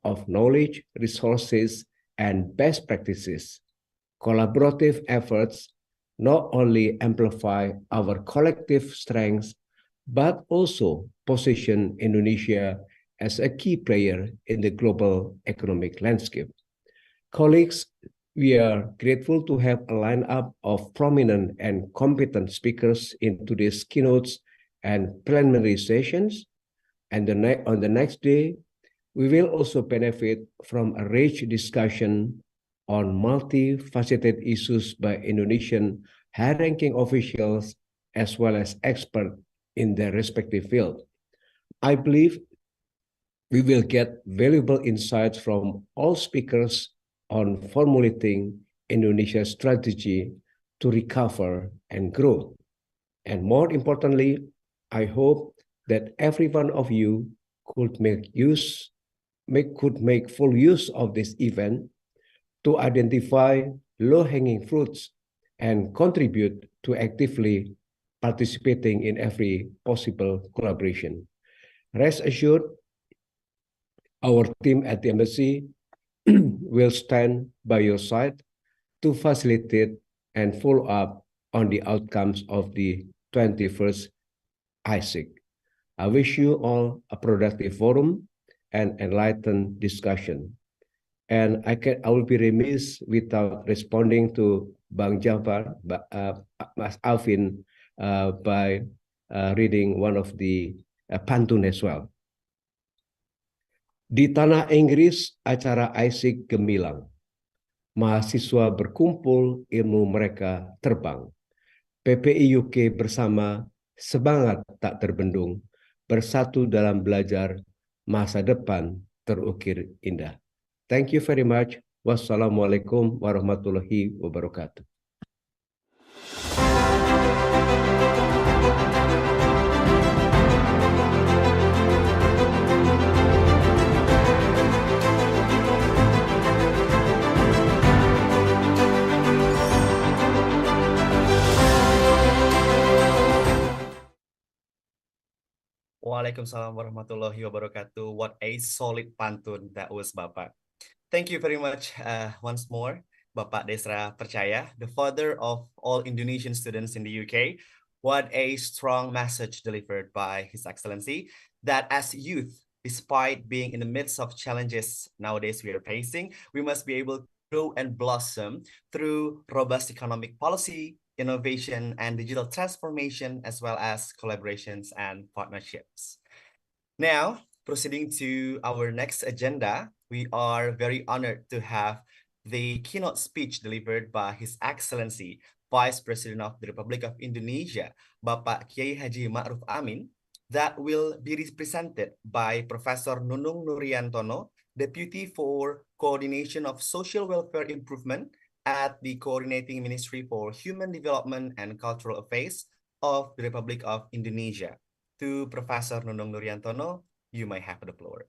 of knowledge, resources, and best practices. Collaborative efforts not only amplify our collective strengths, but also position Indonesia as a key player in the global economic landscape. Colleagues, we are grateful to have a lineup of prominent and competent speakers in today's keynotes and plenary sessions. And on the next day, we will also benefit from a rich discussion on multifaceted issues by Indonesian high-ranking officials as well as experts in their respective field. I believe we will get valuable insights from all speakers on formulating Indonesia's strategy to recover and grow. And more importantly, I hope that every one of you could make full use of this event to identify low-hanging fruits and contribute to actively participating in every possible collaboration. Rest assured, our team at the embassy will stand by your side to facilitate and follow up on the outcomes of the 21st ISIC. I wish you all a productive forum and enlightened discussion. And I will be remiss without responding to Bang Jafar, Mas Alvin, by reading one of the pantun as well. Di tanah Inggris, acara ISIC gemilang. Mahasiswa berkumpul, ilmu mereka terbang. PPI UK bersama, semangat tak terbendung. Bersatu dalam belajar, masa depan terukir indah. Thank you very much. Wassalamualaikum warahmatullahi wabarakatuh. Waalaikumsalam warahmatullahi wabarakatuh. What a solid pantun that was, Bapak. Thank you very much once more, Bapak Desra Percaya, the father of all Indonesian students in the UK. What a strong message delivered by His Excellency, that as youth, despite being in the midst of challenges nowadays we are facing, we must be able to grow and blossom through robust economic policy, innovation, and digital transformation, as well as collaborations and partnerships. Now, proceeding to our next agenda, we are very honored to have the keynote speech delivered by His Excellency, Vice President of the Republic of Indonesia, Bapak Kiai Haji Ma'ruf Amin, that will be represented by Professor Nunung Nuriantono, Deputy for Coordination of Social Welfare Improvement at the Coordinating Ministry for Human Development and Cultural Affairs of the Republic of Indonesia. To Professor Nunung Nuriantono, you may have the floor.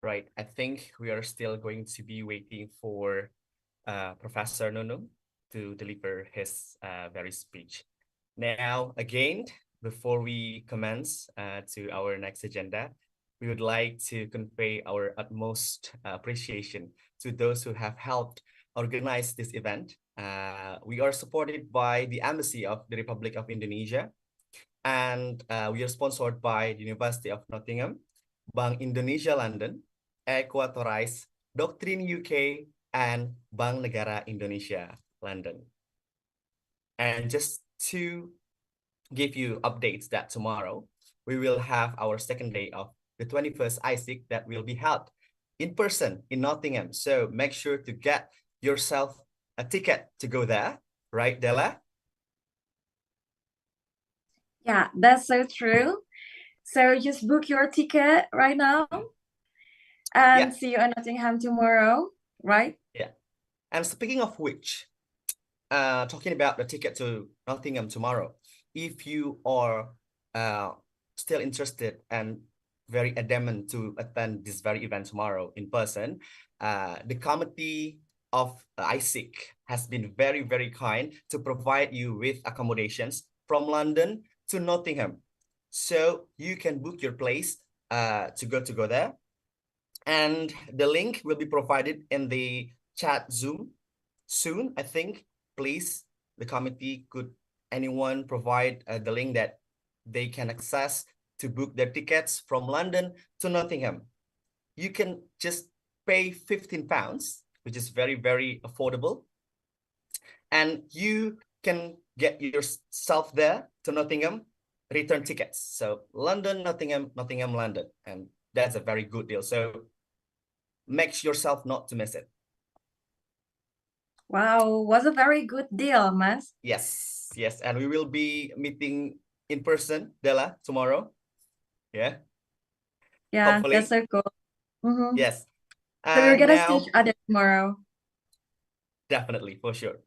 right? I think we are still going to be waiting for Professor Nunung to deliver his very speech. Now, again, before we commence to our next agenda, we would like to convey our utmost appreciation to those who have helped organize this event. We are supported by the Embassy of the Republic of Indonesia, and we are sponsored by the University of Nottingham, Bank Indonesia London, Equatorize, Doctrine UK, and Bank Negara Indonesia London. And just to give you updates that tomorrow, we will have our second day of the 21st ISIC that will be held in person in Nottingham. So make sure to get yourself a ticket to go there, right, Della? Yeah, that's so true. So just book your ticket right now and see you in Nottingham tomorrow, right? Yeah. And speaking of which, talking about the ticket to Nottingham tomorrow, if you are still interested and very adamant to attend this very event tomorrow in person, the committee of ISIC has been very, very kind to provide you with accommodations from London to Nottingham. So you can book your place to go there. And the link will be provided in the chat Zoom soon, I think. Please, the committee, could anyone provide the link that they can access to book their tickets from London to Nottingham? You can just pay £15, which is very, very affordable. And you can get yourself there to Nottingham, return tickets. So London, Nottingham, Nottingham, London. And that's a very good deal. So make yourself not to miss it. Wow, was a very good deal, Mas. Yes, yes. And we will be meeting in person, Della, tomorrow. Yeah. Yeah, Hopefully. that's so cool. Mm-hmm. Yes. So we're gonna now, see each other tomorrow. Definitely, for sure.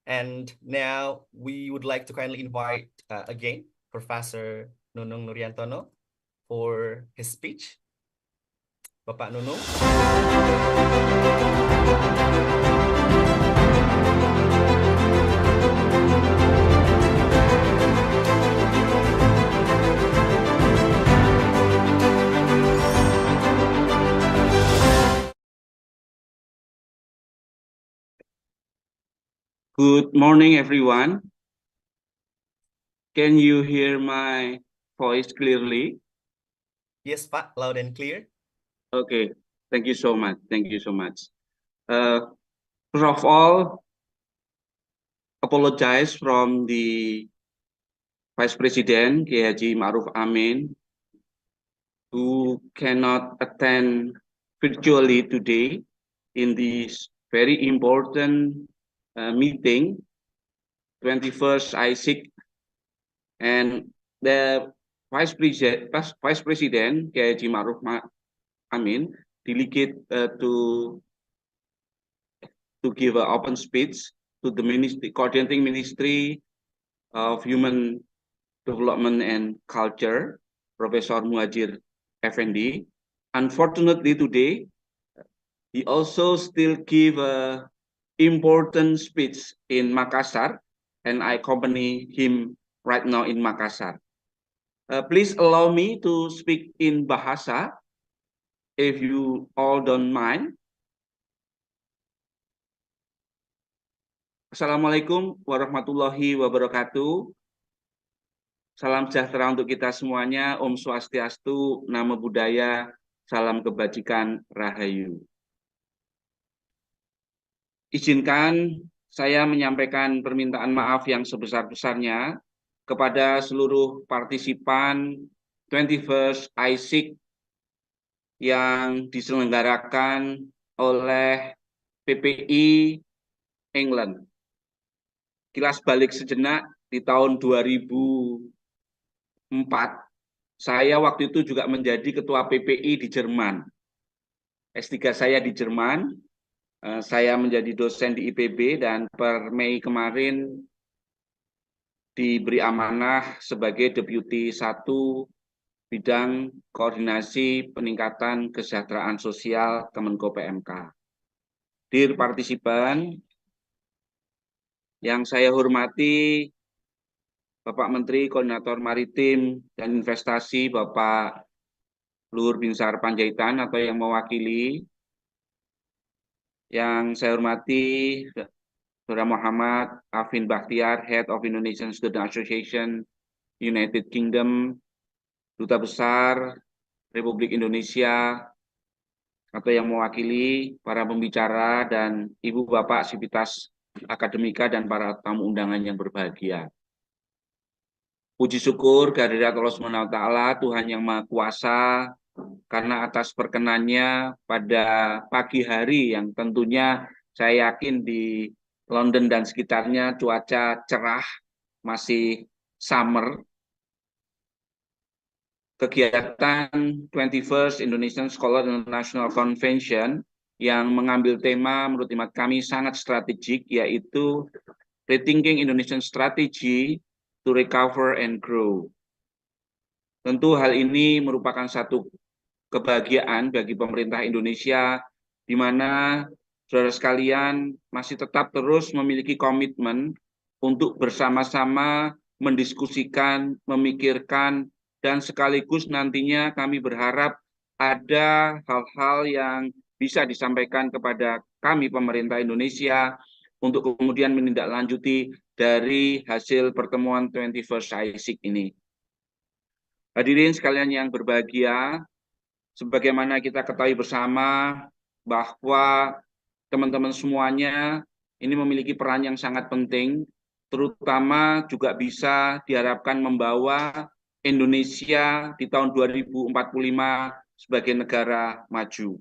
And now we would like to kindly invite again Professor Nunung Nuriantono for his speech. Bapak Nunung. Good morning, everyone. Can you hear my voice clearly? Yes, Pak, loud and clear. Okay, thank you so much. Thank you so much. First of all, apologize from the Vice President, Kiai Haji Ma'ruf Amin, who cannot attend virtually today in this very important meeting, 21st ISIC, and the Vice President, Kiai Haji Ma'ruf Amin, delegate to give an open speech to the coordinating Ministry of Human Development and Culture, Professor Muhajir Effendi. Unfortunately, today he also still give a important speech in Makassar, and I accompany him right now in Makassar. Please allow me to speak in Bahasa, if you all don't mind. Assalamualaikum warahmatullahi wabarakatuh. Salam sejahtera untuk kita semuanya. Om Swastiastu, Namo Buddhaya, salam kebajikan, Rahayu. Izinkan saya menyampaikan permintaan maaf yang sebesar-besarnya kepada seluruh partisipan 21st ISIC yang diselenggarakan oleh PPI England. Kilas balik sejenak, di tahun 2004, saya waktu itu juga menjadi ketua PPI di Jerman. S3 saya di Jerman, saya menjadi dosen di IPB, dan per Mei kemarin diberi amanah sebagai Deputi 1 bidang koordinasi peningkatan kesejahteraan sosial Kemenko PMK. Dear partisipan, yang saya hormati Bapak Menteri Koordinator Maritim dan Investasi Bapak Luhur Binsar Panjaitan atau yang mewakili, yang saya hormati Saudara Muhammad Afin Bahtiar, Head of Indonesian Student Association, United Kingdom, Duta Besar Republik Indonesia, atau yang mewakili para pembicara dan Ibu Bapak Sivitas Akademika dan para tamu undangan yang berbahagia. Puji syukur kehadirat Allah SWT, Tuhan yang Maha Kuasa, karena atas perkenannya pada pagi hari yang tentunya saya yakin di London dan sekitarnya cuaca cerah, masih summer. Kegiatan 21st Indonesian Scholar International Convention yang mengambil tema menurut hemat kami sangat strategik, yaitu Rethinking Indonesian Strategy to Recover and Grow. Tentu hal ini merupakan satu kebahagiaan bagi pemerintah Indonesia, di mana saudara sekalian masih tetap terus memiliki komitmen untuk bersama-sama mendiskusikan, memikirkan, dan sekaligus nantinya kami berharap ada hal-hal yang bisa disampaikan kepada kami pemerintah Indonesia untuk kemudian menindaklanjuti dari hasil pertemuan 21st ISIC ini. Hadirin sekalian yang berbahagia, sebagaimana kita ketahui bersama bahwa teman-teman semuanya ini memiliki peran yang sangat penting, terutama juga bisa diharapkan membawa Indonesia di tahun 2045 sebagai negara maju.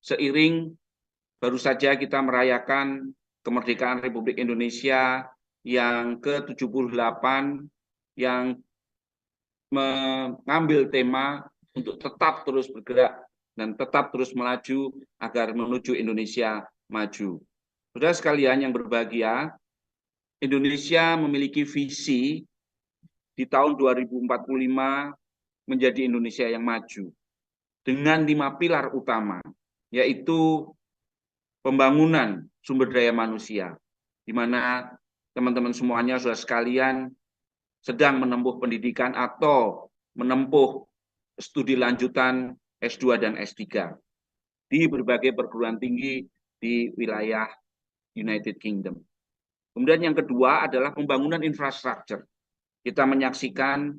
Seiring baru saja kita merayakan kemerdekaan Republik Indonesia yang ke-78 yang mengambil tema untuk tetap terus bergerak dan tetap terus melaju agar menuju Indonesia maju. Saudara sekalian yang berbahagia, Indonesia memiliki visi di tahun 2045 menjadi Indonesia yang maju dengan 5 pilar utama, yaitu pembangunan sumber daya manusia, di mana teman-teman semuanya, saudara sekalian, sedang menempuh pendidikan atau menempuh studi lanjutan S2 dan S3 di berbagai perguruan tinggi di wilayah United Kingdom. Kemudian yang kedua adalah pembangunan infrastruktur. Kita menyaksikan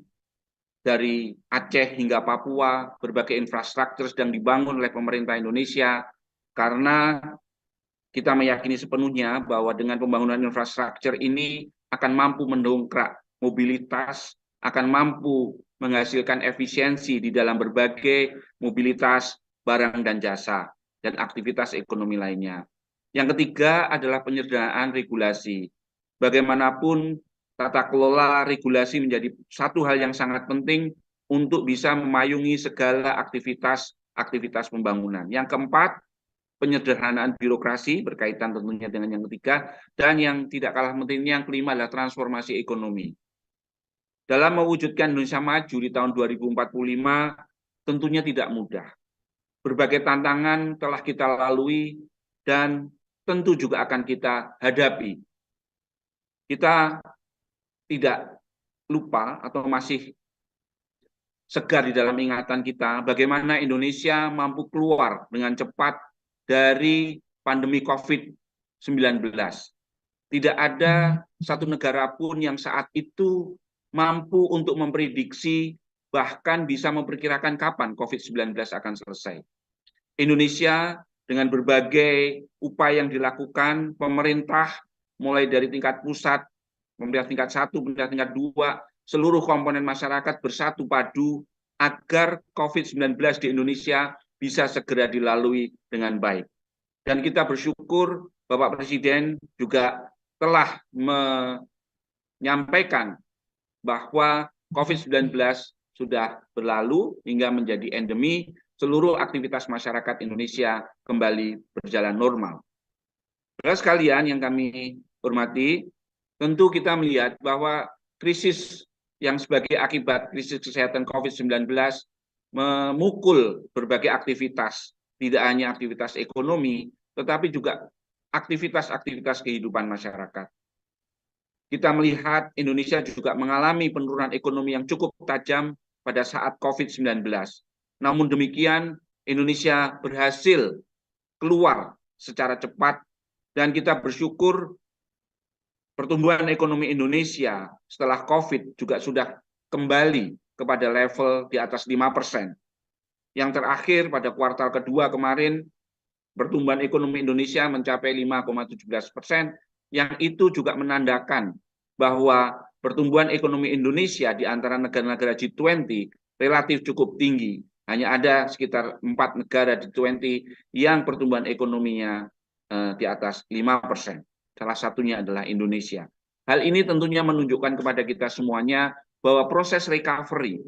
dari Aceh hingga Papua, berbagai infrastruktur sedang dibangun oleh pemerintah Indonesia, karena kita meyakini sepenuhnya bahwa dengan pembangunan infrastruktur ini akan mampu mendongkrak mobilitas, akan mampu menghasilkan efisiensi di dalam berbagai mobilitas barang dan jasa, dan aktivitas ekonomi lainnya. Yang ketiga adalah penyederhanaan regulasi. Bagaimanapun tata kelola regulasi menjadi satu hal yang sangat penting untuk bisa memayungi segala aktivitas pembangunan. Yang keempat, penyederhanaan birokrasi berkaitan tentunya dengan yang ketiga, dan yang tidak kalah pentingnya yang kelima adalah transformasi ekonomi. Dalam mewujudkan Indonesia maju di tahun 2045 tentunya tidak mudah. Berbagai tantangan telah kita lalui dan tentu juga akan kita hadapi. Kita tidak lupa atau masih segar di dalam ingatan kita bagaimana Indonesia mampu keluar dengan cepat dari pandemi COVID-19. Tidak ada satu negara pun yang saat itu mampu untuk memprediksi, bahkan bisa memperkirakan kapan COVID-19 akan selesai. Indonesia dengan berbagai upaya yang dilakukan, pemerintah mulai dari tingkat pusat, pemerintah tingkat 1, pemerintah tingkat 2, seluruh komponen masyarakat bersatu padu agar COVID-19 di Indonesia bisa segera dilalui dengan baik. Dan kita bersyukur Bapak Presiden juga telah menyampaikan bahwa COVID-19 sudah berlalu hingga menjadi endemi, seluruh aktivitas masyarakat Indonesia kembali berjalan normal. Saudara sekalian yang kami hormati, tentu kita melihat bahwa krisis yang sebagai akibat krisis kesehatan COVID-19 memukul berbagai aktivitas, tidak hanya aktivitas ekonomi, tetapi juga aktivitas-aktivitas kehidupan masyarakat. Kita melihat Indonesia juga mengalami penurunan ekonomi yang cukup tajam pada saat COVID-19. Namun demikian, Indonesia berhasil keluar secara cepat dan kita bersyukur pertumbuhan ekonomi Indonesia setelah COVID juga sudah kembali kepada level di atas 5%. Yang terakhir pada kuartal kedua kemarin, pertumbuhan ekonomi Indonesia mencapai 5,17%, yang itu juga menandakan bahwa pertumbuhan ekonomi Indonesia di antara negara-negara G20 relatif cukup tinggi. Hanya ada sekitar 4 negara G20 yang pertumbuhan ekonominya di atas 5%. Salah satunya adalah Indonesia. Hal ini tentunya menunjukkan kepada kita semuanya bahwa proses recovery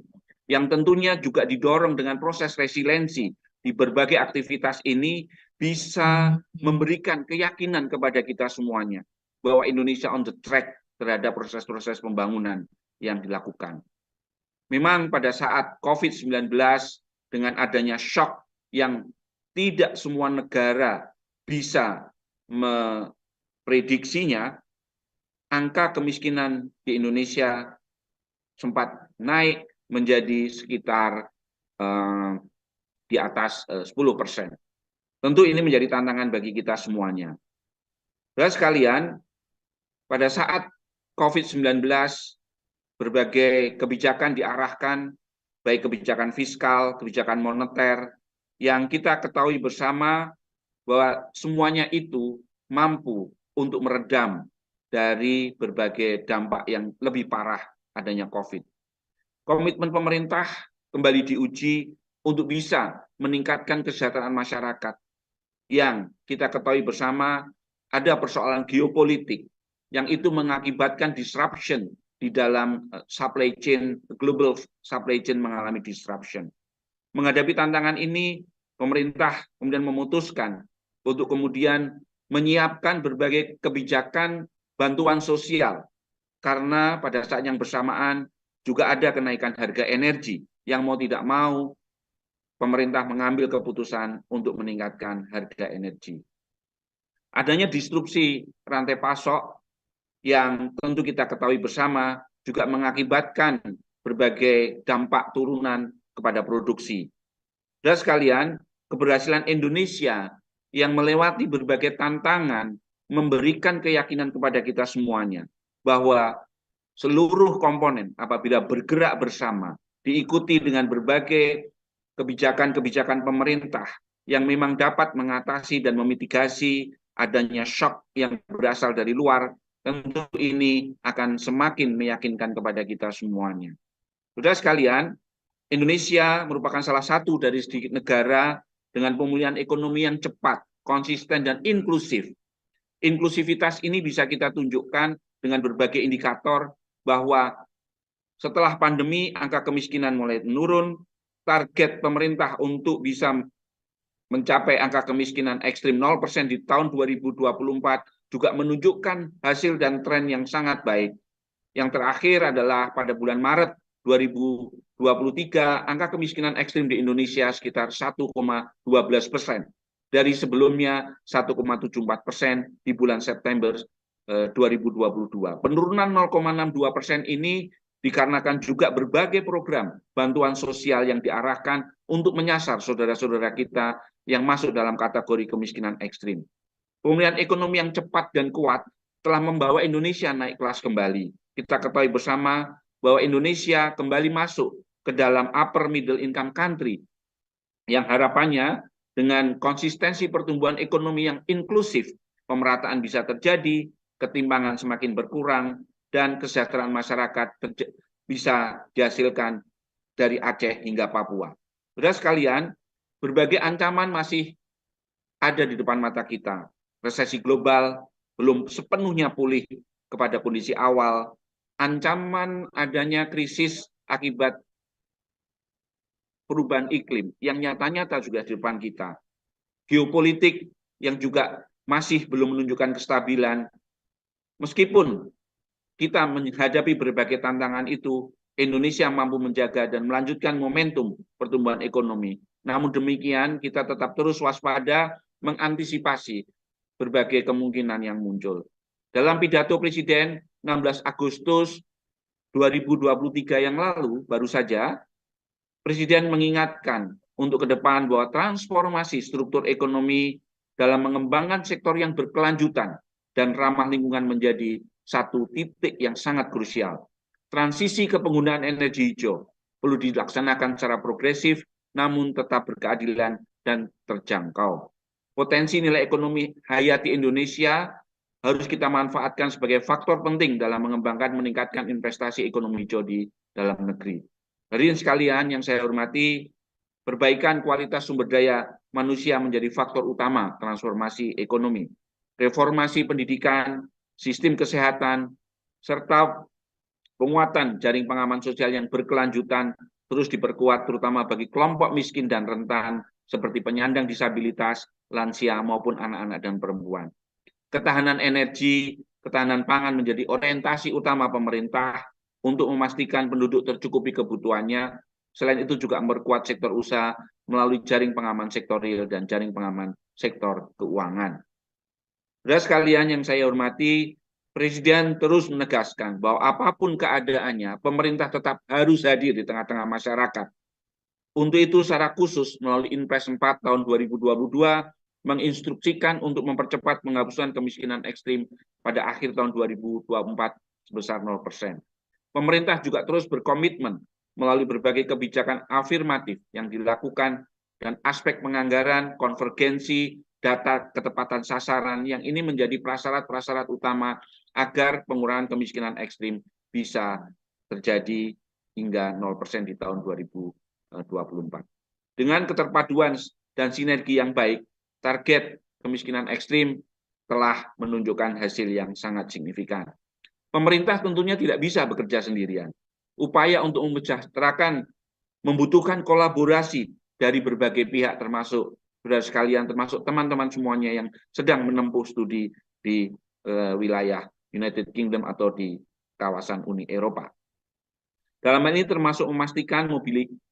yang tentunya juga didorong dengan proses resiliensi di berbagai aktivitas ini bisa memberikan keyakinan kepada kita semuanya bahwa Indonesia on the track terhadap proses-proses pembangunan yang dilakukan. Memang pada saat COVID-19 dengan adanya shock yang tidak semua negara bisa prediksinya, angka kemiskinan di Indonesia sempat naik menjadi sekitar di atas 10%. Tentu ini menjadi tantangan bagi kita semuanya. Saudara sekalian, pada saat COVID-19, berbagai kebijakan diarahkan, baik kebijakan fiskal, kebijakan moneter, yang kita ketahui bersama bahwa semuanya itu mampu untuk meredam dari berbagai dampak yang lebih parah adanya COVID. Komitmen pemerintah kembali diuji untuk bisa meningkatkan kesejahteraan masyarakat. Yang kita ketahui bersama ada persoalan geopolitik yang itu mengakibatkan disruption di dalam supply chain, global supply chain mengalami disruption. Menghadapi tantangan ini, pemerintah kemudian memutuskan untuk kemudian menyiapkan berbagai kebijakan bantuan sosial, karena pada saat yang bersamaan juga ada kenaikan harga energi yang mau tidak mau pemerintah mengambil keputusan untuk meningkatkan harga energi. Adanya disrupsi rantai pasok yang tentu kita ketahui bersama juga mengakibatkan berbagai dampak turunan kepada produksi. Dan sekalian, keberhasilan Indonesia yang melewati berbagai tantangan memberikan keyakinan kepada kita semuanya bahwa seluruh komponen apabila bergerak bersama, diikuti dengan berbagai kebijakan-kebijakan pemerintah yang memang dapat mengatasi dan memitigasi adanya shock yang berasal dari luar, tentu ini akan semakin meyakinkan kepada kita semuanya. Saudara sekalian, Indonesia merupakan salah satu dari sedikit negara dengan pemulihan ekonomi yang cepat, konsisten, dan inklusif. Inklusivitas ini bisa kita tunjukkan dengan berbagai indikator bahwa setelah pandemi angka kemiskinan mulai menurun, target pemerintah untuk bisa mencapai angka kemiskinan ekstrim 0% di tahun 2024 juga menunjukkan hasil dan tren yang sangat baik. Yang terakhir adalah pada bulan Maret 2023, angka kemiskinan ekstrim di Indonesia sekitar 1,12%. Dari sebelumnya 1,74% di bulan September 2022. Penurunan 0,62% ini dikarenakan juga berbagai program bantuan sosial yang diarahkan untuk menyasar saudara-saudara kita yang masuk dalam kategori kemiskinan ekstrim. Pemulihan ekonomi yang cepat dan kuat telah membawa Indonesia naik kelas kembali. Kita ketahui bersama bahwa Indonesia kembali masuk ke dalam upper middle income country yang harapannya dengan konsistensi pertumbuhan ekonomi yang inklusif, pemerataan bisa terjadi, ketimpangan semakin berkurang, dan kesejahteraan masyarakat bisa dihasilkan dari Aceh hingga Papua. Saudara sekalian, berbagai ancaman masih ada di depan mata kita. Resesi global belum sepenuhnya pulih kepada kondisi awal. Ancaman adanya krisis akibat perubahan iklim yang nyata-nyata juga di depan kita. Geopolitik yang juga masih belum menunjukkan kestabilan. Meskipun kita menghadapi berbagai tantangan itu, Indonesia mampu menjaga dan melanjutkan momentum pertumbuhan ekonomi. Namun demikian, kita tetap terus waspada mengantisipasi berbagai kemungkinan yang muncul. Dalam pidato Presiden 16 Agustus 2023 yang lalu, baru saja, Presiden mengingatkan untuk ke depan bahwa transformasi struktur ekonomi dalam mengembangkan sektor yang berkelanjutan dan ramah lingkungan menjadi satu titik yang sangat krusial. Transisi ke penggunaan energi hijau perlu dilaksanakan secara progresif, namun tetap berkeadilan dan terjangkau. Potensi nilai ekonomi hayati Indonesia harus kita manfaatkan sebagai faktor penting dalam mengembangkan meningkatkan investasi ekonomi hijau di dalam negeri. Hadirin sekalian yang saya hormati, perbaikan kualitas sumber daya manusia menjadi faktor utama transformasi ekonomi. Reformasi pendidikan, sistem kesehatan, serta penguatan jaring pengaman sosial yang berkelanjutan terus diperkuat terutama bagi kelompok miskin dan rentan seperti penyandang disabilitas, lansia maupun anak-anak dan perempuan. Ketahanan energi, ketahanan pangan menjadi orientasi utama pemerintah untuk memastikan penduduk tercukupi kebutuhannya. Selain itu juga memperkuat sektor usaha melalui jaring pengaman sektor real dan jaring pengaman sektor keuangan. Saudara sekalian yang saya hormati, Presiden terus menegaskan bahwa apapun keadaannya, pemerintah tetap harus hadir di tengah-tengah masyarakat. Untuk itu secara khusus melalui Inpres 4 tahun 2022 menginstruksikan untuk mempercepat penghapusan kemiskinan ekstrim pada akhir tahun 2024 sebesar 0%. Pemerintah juga terus berkomitmen melalui berbagai kebijakan afirmatif yang dilakukan dan aspek penganggaran, konvergensi, data ketepatan sasaran yang ini menjadi prasyarat-prasyarat utama agar pengurangan kemiskinan ekstrim bisa terjadi hingga 0% di tahun 2024. Dengan keterpaduan dan sinergi yang baik, target kemiskinan ekstrim telah menunjukkan hasil yang sangat signifikan. Pemerintah tentunya tidak bisa bekerja sendirian. Upaya untuk mesejahterakan membutuhkan kolaborasi dari berbagai pihak termasuk saudara sekalian, termasuk teman-teman semuanya yang sedang menempuh studi di wilayah United Kingdom atau di kawasan Uni Eropa. Dalam hal ini termasuk memastikan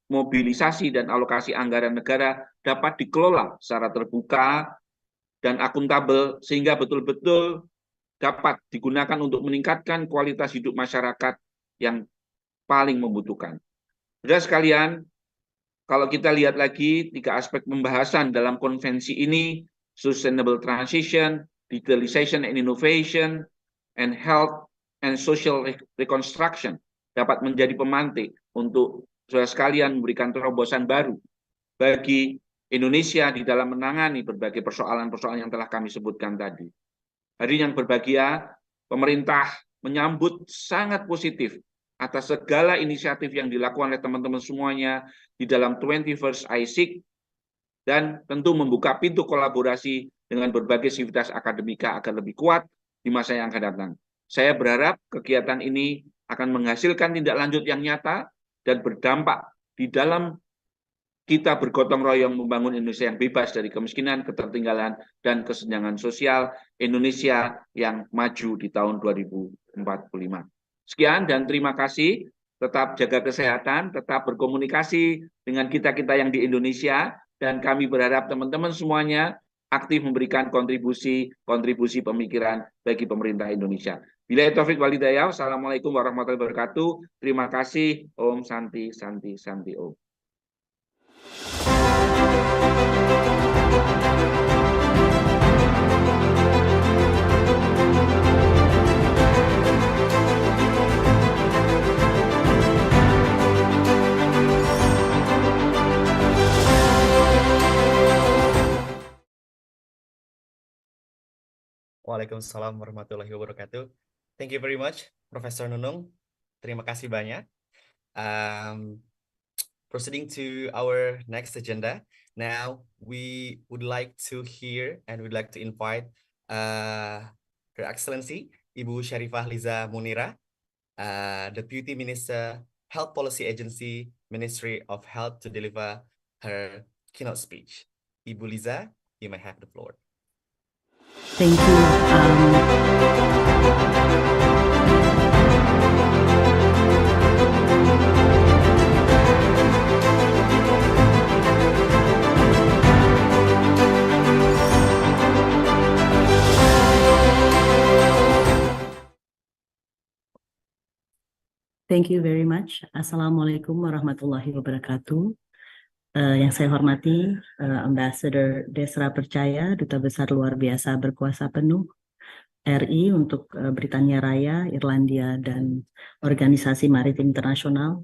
mobilisasi dan alokasi anggaran negara dapat dikelola secara terbuka dan akuntabel sehingga betul-betul dapat digunakan untuk meningkatkan kualitas hidup masyarakat yang paling membutuhkan. Saudara sekalian, kalau kita lihat lagi 3 aspek pembahasan dalam konvensi ini, sustainable transition, digitalization and innovation, and health and social reconstruction dapat menjadi pemantik untuk saudara sekalian memberikan terobosan baru bagi Indonesia di dalam menangani berbagai persoalan-persoalan yang telah kami sebutkan tadi. Hadirin yang berbahagia, pemerintah menyambut sangat positif atas segala inisiatif yang dilakukan oleh teman-teman semuanya di dalam 21st ISIC dan tentu membuka pintu kolaborasi dengan berbagai sivitas akademika agar lebih kuat di masa yang akan datang. Saya berharap kegiatan ini akan menghasilkan tindak lanjut yang nyata dan berdampak di dalam kita bergotong royong membangun Indonesia yang bebas dari kemiskinan, ketertinggalan, dan kesenjangan sosial, Indonesia yang maju di tahun 2045. Sekian dan terima kasih. Tetap jaga kesehatan, tetap berkomunikasi dengan kita-kita yang di Indonesia, dan kami berharap teman-teman semuanya aktif memberikan kontribusi pemikiran bagi pemerintah Indonesia. Billahi taufik wal hidayah. Wassalamualaikum warahmatullahi wabarakatuh. Terima kasih. Om Santi Santi Santi Om. Waalaikumsalam warahmatullahi wabarakatuh. Thank you very much, Profesor Nunung. Terima kasih banyak. Proceeding to our next agenda. Now, we would like to hear and would like to invite Her Excellency, Ibu Syarifah Liza Munira, Deputy Minister, Health Policy Agency, Ministry of Health, to deliver her keynote speech. Ibu Liza, you may have the floor. Thank you. Thank you very much. Assalamualaikum warahmatullahi wabarakatuh. Yang saya hormati Ambassador Desra Percaya, Duta Besar Luar Biasa Berkuasa Penuh RI untuk Britania Raya, Irlandia, dan Organisasi Maritim Internasional,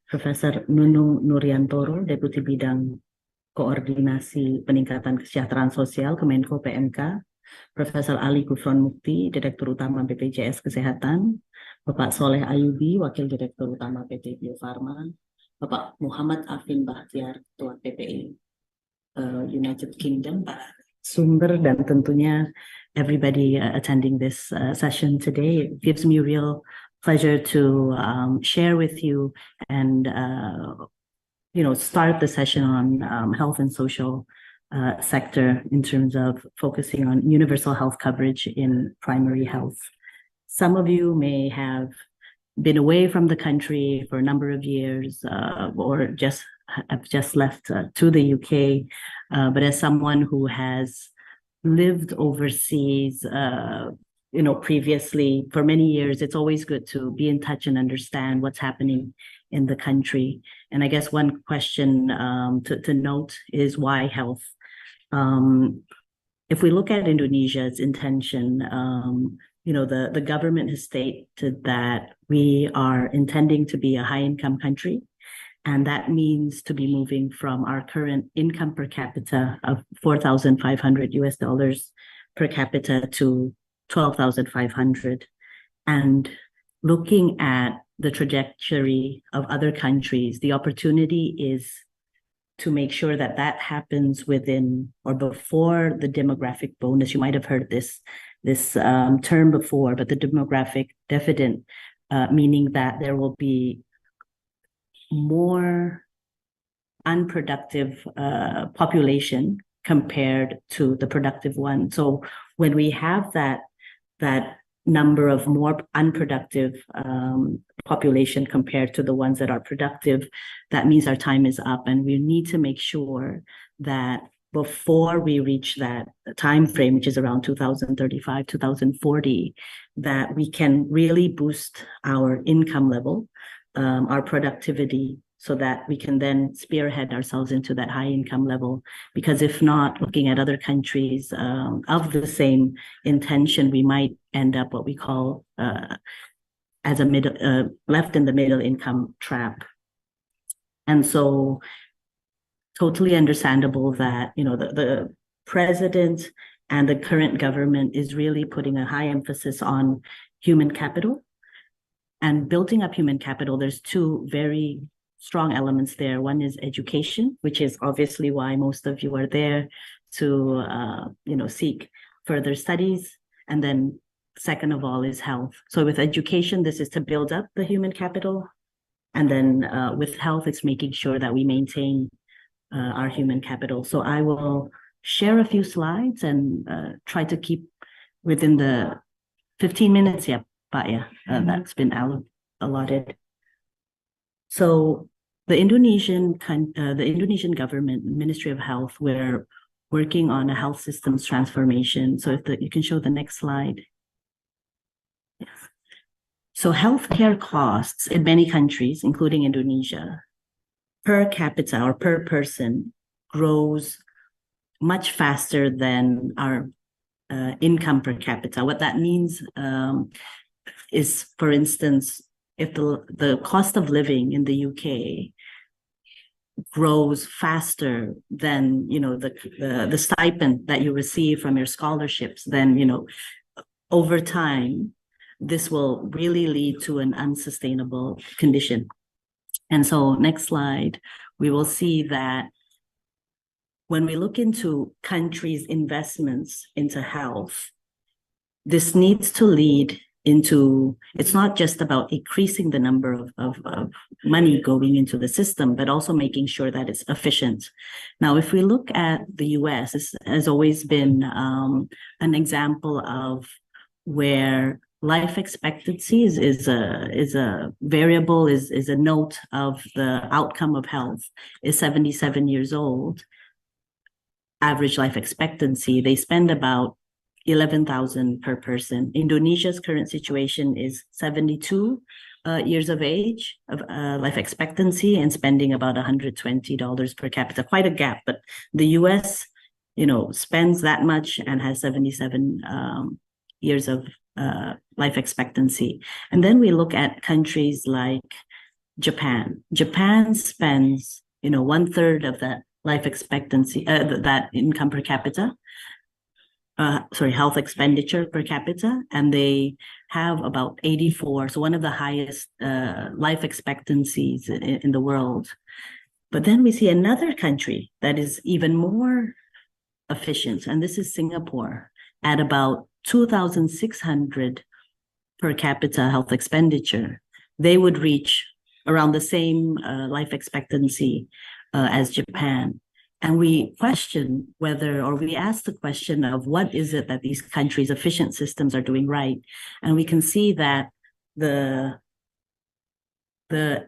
Profesor Nunung Nuriantoro, Deputi Bidang Koordinasi Peningkatan Kesejahteraan Sosial Kemenko PMK, Profesor Ali Gufron Mukti, Direktur Utama BPJS Kesehatan, Bapak Soleh Ayubi, Wakil Direktur Utama PT Bio Farma, Bapak Muhammad Afin Bahtiar, Ketua PPI United Kingdom, sumber, dan tentunya everybody attending this session today. It gives me real pleasure to share with you and start the session on health and social sector in terms of focusing on universal health coverage in primary health. Some of you may have been away from the country for a number of years or have just left to the UK, but as someone who has lived overseas previously for many years, it's always good to be in touch and understand what's happening in the country. And I guess one question to note is why health? If we look at Indonesia's intention, the government has stated that we are intending to be a high-income country, and that means to be moving from our current income per capita of $4,500 per capita to 12,500. And looking at the trajectory of other countries, the opportunity is to make sure that that happens within or before the demographic bonus. You might have heard this term before, but the demographic dividend, meaning that there will be more unproductive population compared to the productive one. So when we have that number of more unproductive population compared to the ones that are productive, that means our time is up, and we need to make sure that before we reach that time frame, which is around 2035, 2040, that we can really boost our income level, our productivity, so that we can then spearhead ourselves into that high income level. Because if not, looking at other countries of the same intention, we might end up what we call as a left in the middle income trap. And so totally understandable that the president and the current government is really putting a high emphasis on human capital. And building up human capital, there's two very strong elements there. One is education, which is obviously why most of you are there to seek further studies. And then second of all is health. So with education, this is to build up the human capital. And then with health, it's making sure that we maintain our human capital. So I will share a few slides and try to keep within the 15 minutes. Yeah, Pak, yeah, that's been allotted. So the Indonesian government, Ministry of Health, we're working on a health systems transformation. So if you can show the next slide. Yes. So healthcare costs in many countries, including Indonesia, per capita or per person grows much faster than our income per capita. What that means is, for instance, if the cost of living in the UK grows faster than the stipend that you receive from your scholarships, then over time this will really lead to an unsustainable condition. And so next slide, we will see that when we look into countries' investments into health, this needs to lead into, it's not just about increasing the number of money going into the system, but also making sure that it's efficient. Now, if we look at the US, this has always been an example of where life expectancy is a variable, is a note of the outcome of health, is 77 years old. Average life expectancy, they spend about 11,000 per person. Indonesia's current situation is 72, years of age of life expectancy and spending about $120 per capita. Quite a gap, but the US, spends that much and has 77 years of life expectancy. And then we look at countries like Japan. Japan spends, 1/3 of that life expectancy, that income per capita, health expenditure per capita, and they have about 84, so one of the highest life expectancies in the world. But then we see another country that is even more efficient, and this is Singapore, at about 2,600 per capita health expenditure. They would reach around the same life expectancy as Japan. And we question we ask the question of what is it that these countries' efficient systems are doing right? And we can see that the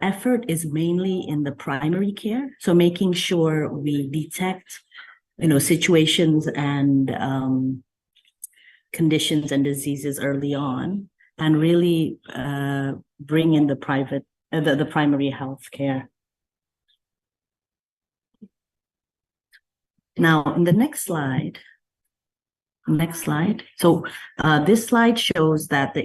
effort is mainly in the primary care. So making sure we detect, situations and conditions and diseases early on, and really bring in the primary health care. Now, in the next slide. So this slide shows that the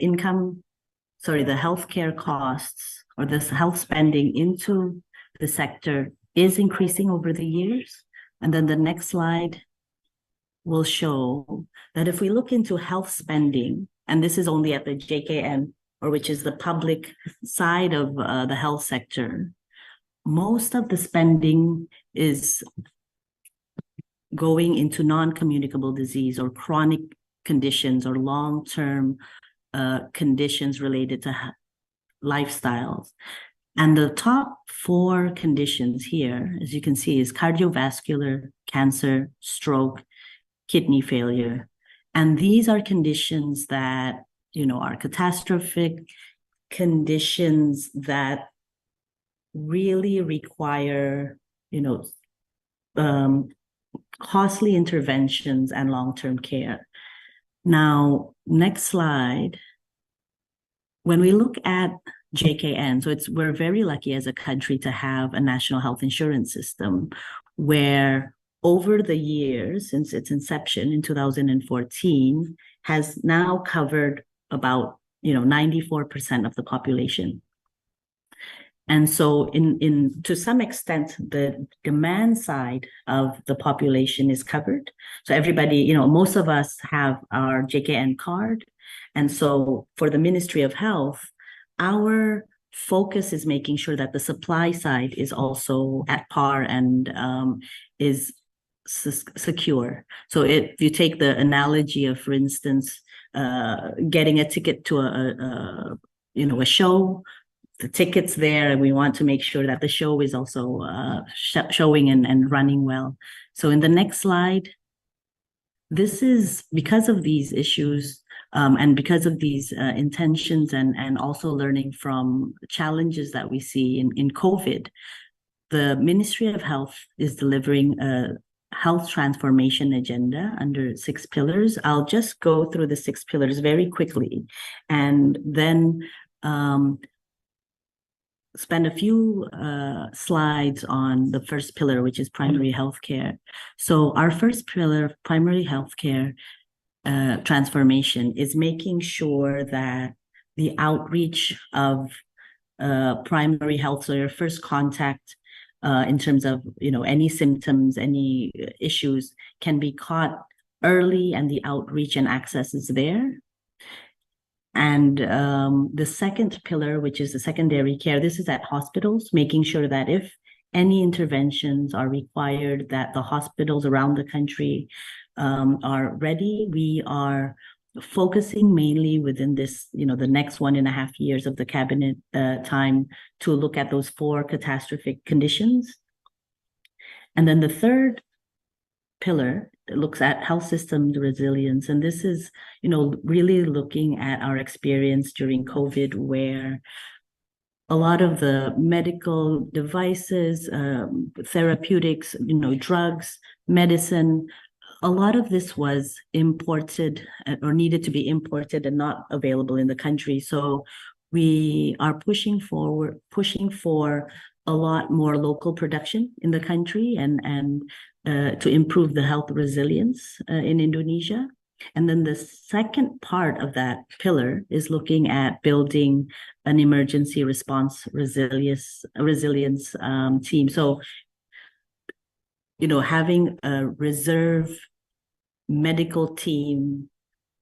healthcare costs or this health spending into the sector is increasing over the years. And then the next slide will show that if we look into health spending, and this is only at the JKN, or which is the public side of the health sector, most of the spending is going into non-communicable disease or chronic conditions or long-term conditions related to lifestyles. And the top 4 conditions here, as you can see, is cardiovascular, cancer, stroke, kidney failure. And these are conditions that, are catastrophic conditions that really require, costly interventions and long-term care. Now, next slide. When we look at JKN, so we're very lucky as a country to have a national health insurance system where over the years, since its inception in 2014, has now covered about 94% of the population. And so to some extent, the demand side of the population is covered. So everybody, most of us have our JKN card. And so for the Ministry of Health, our focus is making sure that the supply side is also at par and is secure. So if you take the analogy of, for instance, getting a ticket to a show, the ticket's there, and we want to make sure that the show is also showing and running well. So in the next slide, this is because of these issues and because of these intentions and also learning from challenges that we see in COVID, the Ministry of Health is delivering a health transformation agenda under 6 pillars. I'll just go through the 6 pillars very quickly and then spend a few slides on the first pillar, which is primary healthcare. So our first pillar of primary healthcare transformation is making sure that the outreach of primary health, so your first contact in terms of any symptoms, any issues, can be caught early, and the outreach and access is there. And the second pillar, which is the secondary care, this is at hospitals, making sure that if any interventions are required, that the hospitals around the country are ready. We are focusing mainly within this, the next 1.5 years of the cabinet time to look at those 4 catastrophic conditions. And then the third pillar looks at health systems resilience. And this is, really looking at our experience during COVID, where a lot of the medical devices, therapeutics, drugs, medicine, a lot of this was imported or needed to be imported and not available in the country. So we are pushing for a lot more local production in the country and to improve the health resilience in Indonesia. And then the second part of that pillar is looking at building an emergency response resilience team. So, having a reserve medical team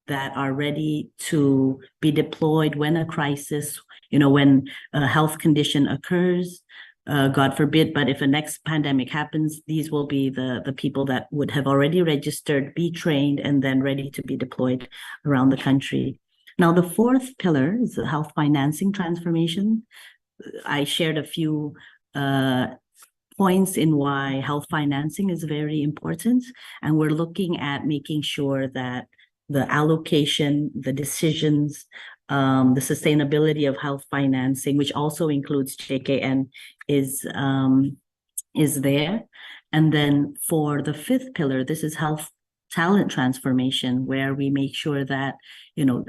that are ready to be deployed when a crisis, when a health condition occurs, God forbid, but if a next pandemic happens, these will be the people that would have already registered, be trained, and then ready to be deployed around the country. Now, the fourth pillar is the health financing transformation. I shared a few points in why health financing is very important, and we're looking at making sure that the allocation, the decisions, the sustainability of health financing, which also includes JKN, is there. And then for the fifth pillar, this is health talent transformation, where we make sure that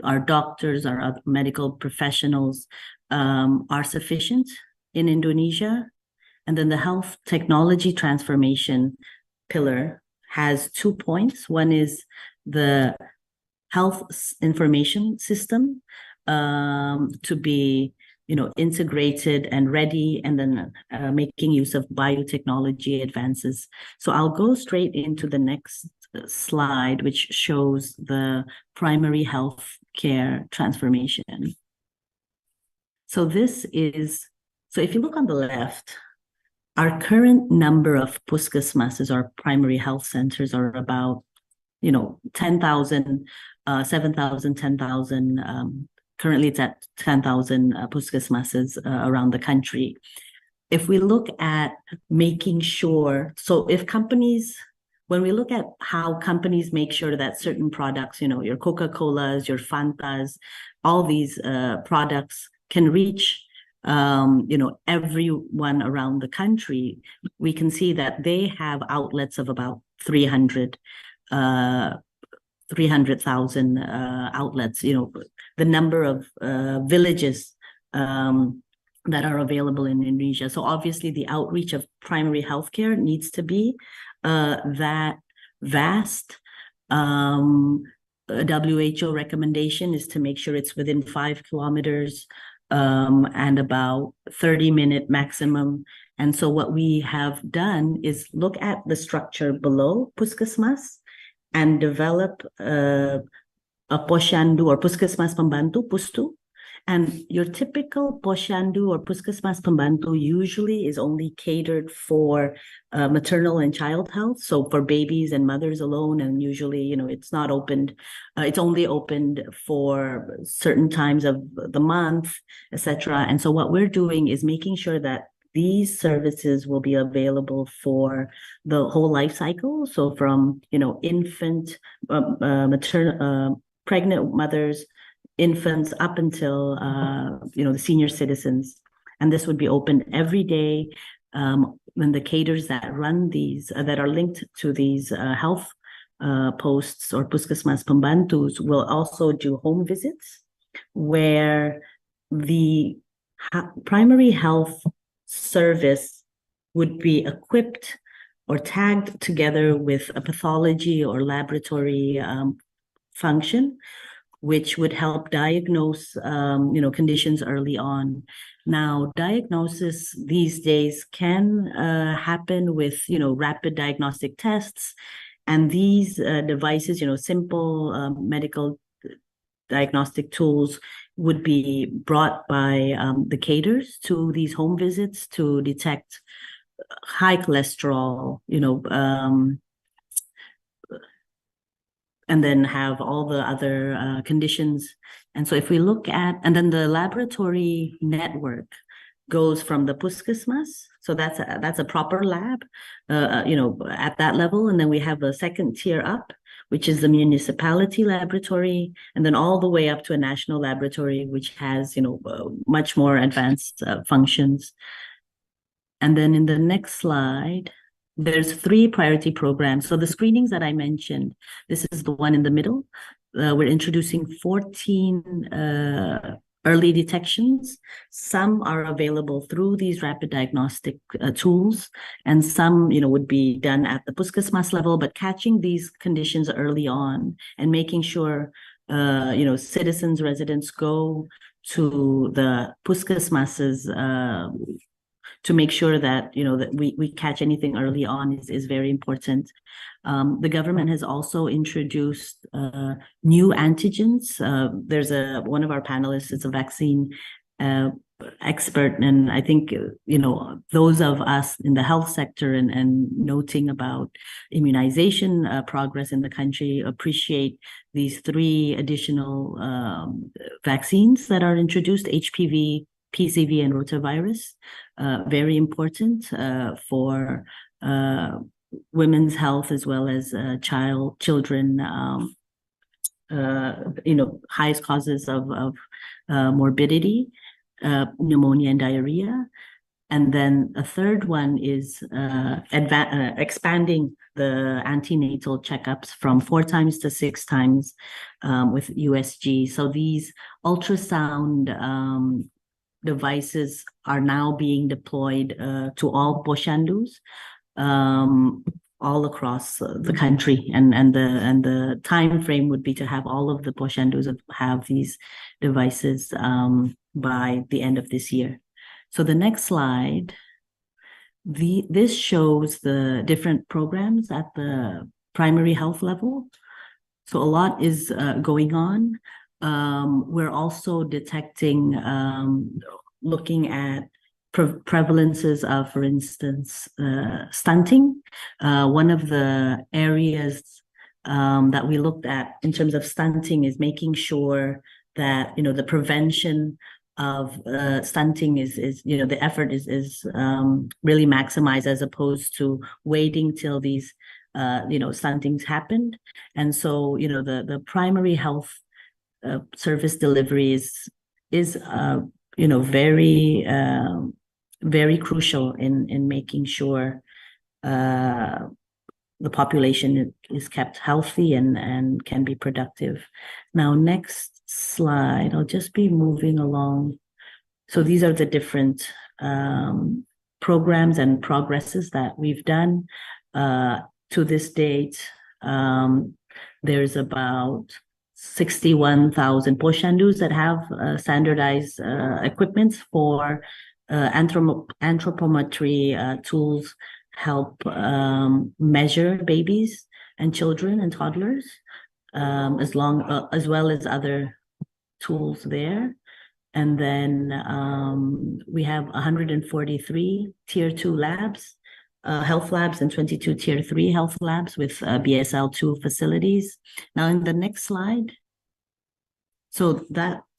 our doctors, our other medical professionals are sufficient in Indonesia. And then the health technology transformation pillar has 2 points. One is the health information system to be integrated and ready, and then making use of biotechnology advances. So I'll go straight into the next slide, which shows the primary health care transformation. So if you look on the left, our current number of puskesmases, or primary health centers, are about 10,000, 7,000, 10,000. Currently, it's at 10,000 puskesmases around the country. If we look at making sure, when we look at how companies make sure that certain products, your Coca-Colas, your Fantas, all these products can reach everyone around the country, we can see that they have outlets of about 300,000 outlets, the number of villages that are available in Indonesia. So obviously the outreach of primary healthcare needs to be that vast. A WHO recommendation is to make sure it's within 5 kilometers and about 30-minute maximum. And so what we have done is look at the structure below Puskesmas and develop a posyandu or Puskesmas Pembantu, Pustu. And your typical posyandu or Puskesmas Pembantu usually is only catered for maternal and child health, so for babies and mothers alone. And usually, it's not opened, it's only opened for certain times of the month, etc. And so what we're doing is making sure that these services will be available for the whole life cycle. So from, infant, pregnant mothers, infants, up until, the senior citizens. And this would be open every day. When the caters that run these, that are linked to these health posts or Puskesmas Pembantus will also do home visits, where the primary health service would be equipped or tagged together with a pathology or laboratory function, which would help diagnose, conditions early on. Now, diagnosis these days can happen with, rapid diagnostic tests, and these devices, simple medical diagnostic tools would be brought by the caters to these home visits to detect high cholesterol, and then have all the other conditions. And so if we look at, and then the laboratory network goes from the Puskesmas, so that's a proper lab, at that level. And then we have a second tier up, which is the municipality laboratory, and then all the way up to a national laboratory, which has, much more advanced functions. And then in the next slide, there's 3 priority programs. So the screenings that I mentioned, this is the one in the middle. We're introducing 14 early detections. Some are available through these rapid diagnostic tools, and some, would be done at the puskesmas level, but catching these conditions early on and making sure, citizens, residents go to the puskesmases to make sure that, that we catch anything early on is very important. The government has also introduced new antigens. There's one of our panelists is a vaccine expert, and I think those of us in the health sector and noting about immunization progress in the country appreciate these 3 additional vaccines that are introduced: HPV, PCV, and rotavirus. Very important for women's health as well as children, highest causes of morbidity, pneumonia and diarrhea. And then a third one is expanding the antenatal checkups from 4 times to 6 times with USG. So these ultrasound devices are now being deployed to all poshandus all across the country, and the time frame would be to have all of the poshandus have these devices by the end of this year. So the next slide, this shows the different programs at the primary health level. So a lot is going on. We're also detecting, looking at prevalences of, for instance, stunting. One of the areas that we looked at in terms of stunting is making sure that the prevention of stunting is the effort is really maximized, as opposed to waiting till these stuntings happened. And so the primary health service delivery is very very crucial in making sure the population is kept healthy and can be productive. Now, next slide, I'll just be moving along. So these are the different programs and progresses that we've done to this date. There's about 61,000 poshandus that have standardized equipment for anthropometry tools help measure babies and children and toddlers, as well as other tools there. And then we have 143 tier 2 labs, health labs, and 22 tier 3 health labs with BSL2 facilities. Now in the next slide, so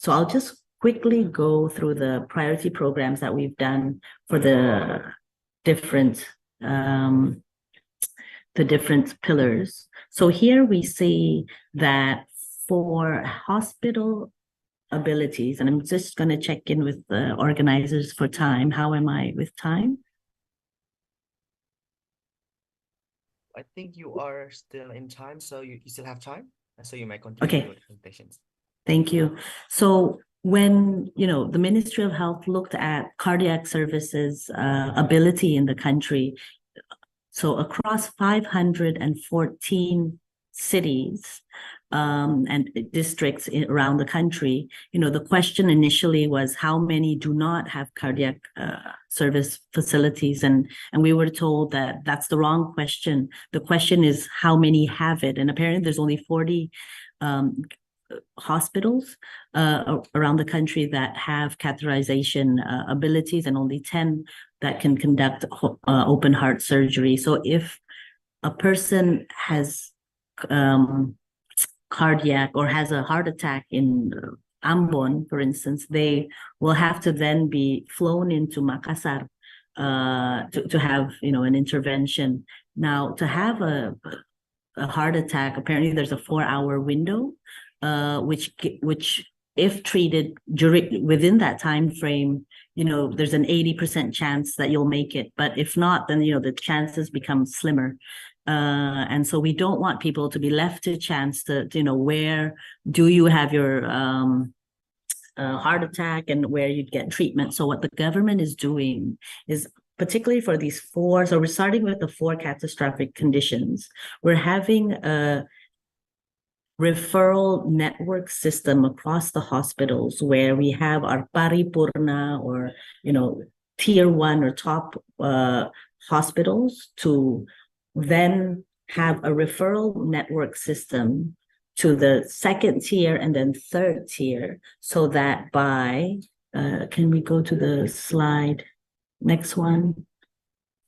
I'll just quickly go through the priority programs that we've done for the different pillars. So here we see that for hospital abilities, and I'm just going to check in with the organizers for time. How am I with time? I think you are still in time, so you still have time, so you may continue your presentations. Thank you. So when the Ministry of Health looked at cardiac services ability in the country, so across 514 cities and districts around the country, the question initially was how many do not have cardiac service facilities, and we were told that that's the wrong question. The question is how many have it, and apparently there's only 40 hospitals around the country that have catheterization abilities, and only 10 that can conduct open heart surgery. So if a person has cardiac or has a heart attack in Ambon, for instance, they will have to then be flown into Makassar to have an intervention. Now, to have a heart attack, apparently there's a 4-hour window, which if treated within that time frame, there's an 80% chance that you'll make it. But if not, then the chances become slimmer. And so we don't want people to be left to chance to where do you have your heart attack and where you'd get treatment. So what the government is doing is, particularly for these four, so we're starting with the four catastrophic conditions, we're having a referral network system across the hospitals where we have our paripurna, or, you know, tier 1 or top hospitals, to then have a referral network system to the second tier and then third tier, so that by, can we go to the slide, next one,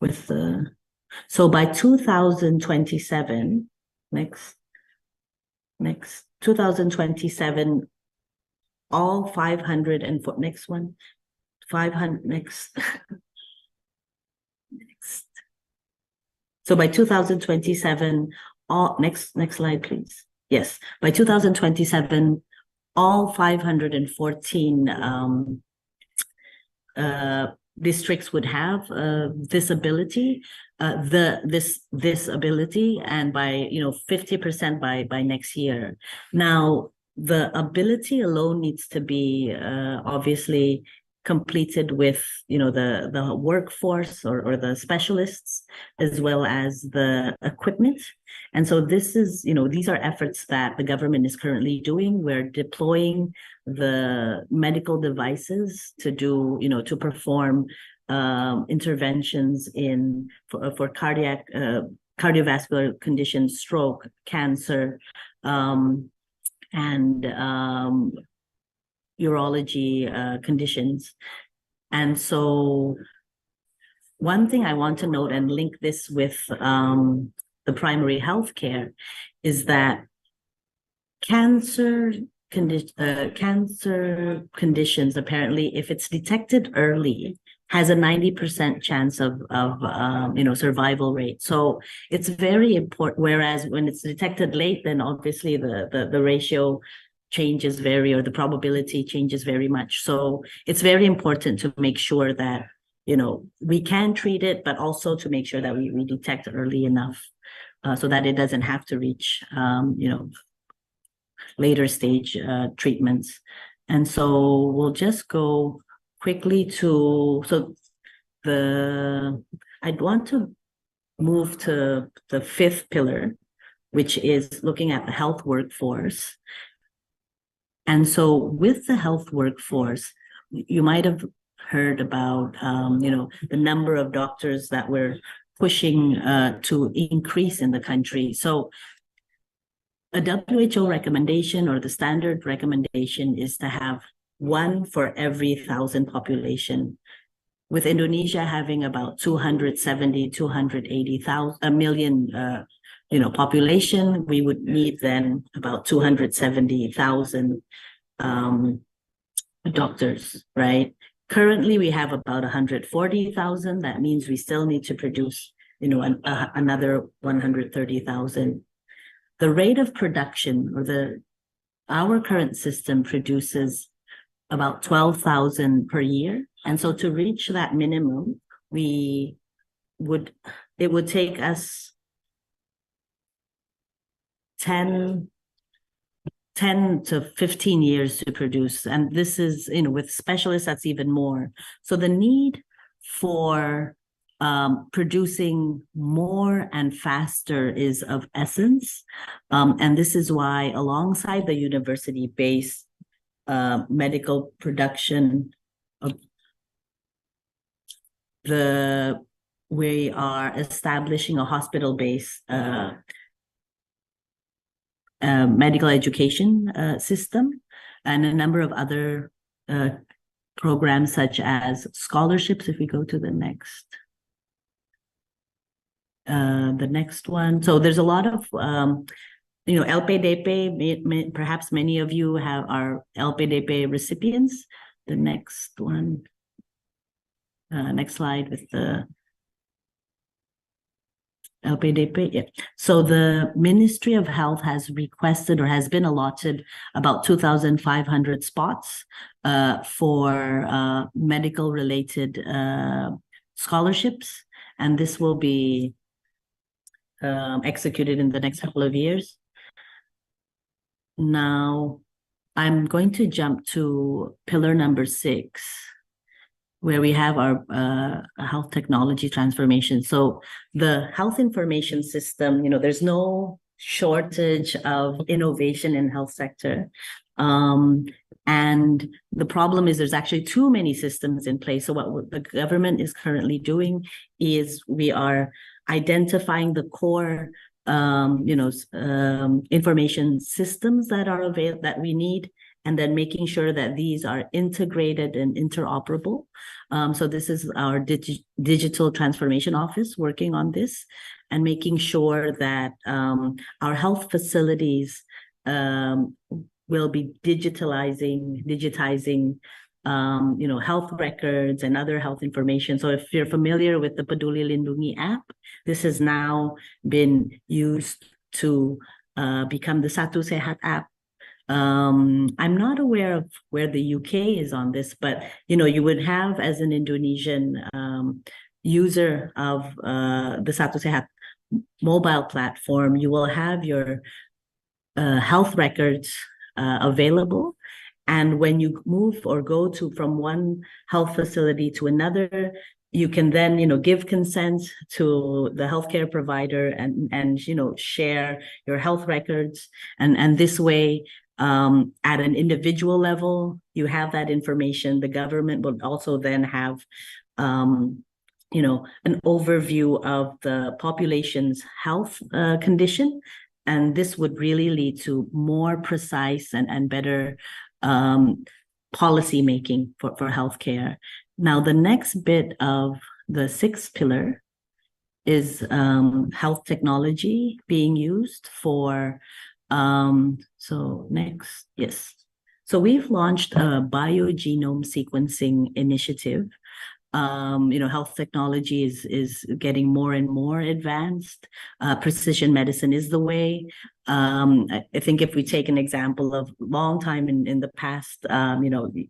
with the, so by 2027, next, 2027, all 500 and next one, 500, next, next. So by 2027, all, next slide, please. Yes, by 2027, all 514 districts would have this ability, this ability, and by 50% by next year. Now, the ability alone needs to be obviously completed with the workforce or the specialists, as well as the equipment. And so this is, these are efforts that the government is currently doing. We're deploying the medical devices to do, to perform interventions for cardiac, cardiovascular conditions, stroke, cancer, and urology conditions. And so one thing I want to note and link this with the primary health care is that cancer conditions, apparently, if it's detected early, has a 90% chance of survival rate. So it's very important. Whereas when it's detected late, then obviously the ratio changes or the probability changes very much. So it's very important to make sure that we can treat it, but also to make sure that we detect early enough so that it doesn't have to reach later stage treatments. And so we'll just go quickly to, I'd want to move to the fifth pillar, which is looking at the health workforce. And so with the health workforce, you might have heard about, the number of doctors that we're pushing to increase in the country. So a WHO recommendation, or the standard recommendation, is to have 1 for every 1,000 population. With Indonesia having about 280 million population, we would need then about 270,000 doctors, right? Currently, we have about 140,000. That means we still need to produce, another 130,000. The rate of production, or our current system produces about 12,000 per year. And so to reach that minimum, it would take us 10 to 15 years to produce. And this is, with specialists, that's even more. So the need for producing more and faster is of essence. And this is why, alongside the university-based medical production, we are establishing a hospital-based medical education system, and a number of other programs such as scholarships. If we go to the next one. So there's a lot of LPDP, perhaps many of you are LPDP recipients. The next one, next slide with the LPDP. Yeah. So the Ministry of Health has requested, or has been allotted, about 2,500 spots for medical related scholarships, and this will be executed in the next couple of years. Now, I'm going to jump to pillar number 6, where we have our health technology transformation. So the health information system, there's no shortage of innovation in health sector. And the problem is there's actually too many systems in place. So what the government is currently doing is we are identifying the core information systems that are available that we need, and then making sure that these are integrated and interoperable. So this is our digital transformation office working on this and making sure that our health facilities will be digitizing health records and other health information. So if you're familiar with the Peduli Lindungi app, this has now been used to become the Satu Sehat app. I'm not aware of where the UK is on this, but you would have, as an Indonesian user of the Satu Sehat mobile platform, you will have your health records available. And when you move or go from one health facility to another, you can then, give consent to the healthcare provider and share your health records. And this way, at an individual level, you have that information. The government will also then have, an overview of the population's health condition. And this would really lead to more precise and better policy making for healthcare. Now, the next bit of the 6th pillar is health technology being used for, so next, yes. So we've launched a biogenome sequencing initiative. Health technology is getting more and more advanced. Precision medicine is the way. I think if we take an example of long time in the past,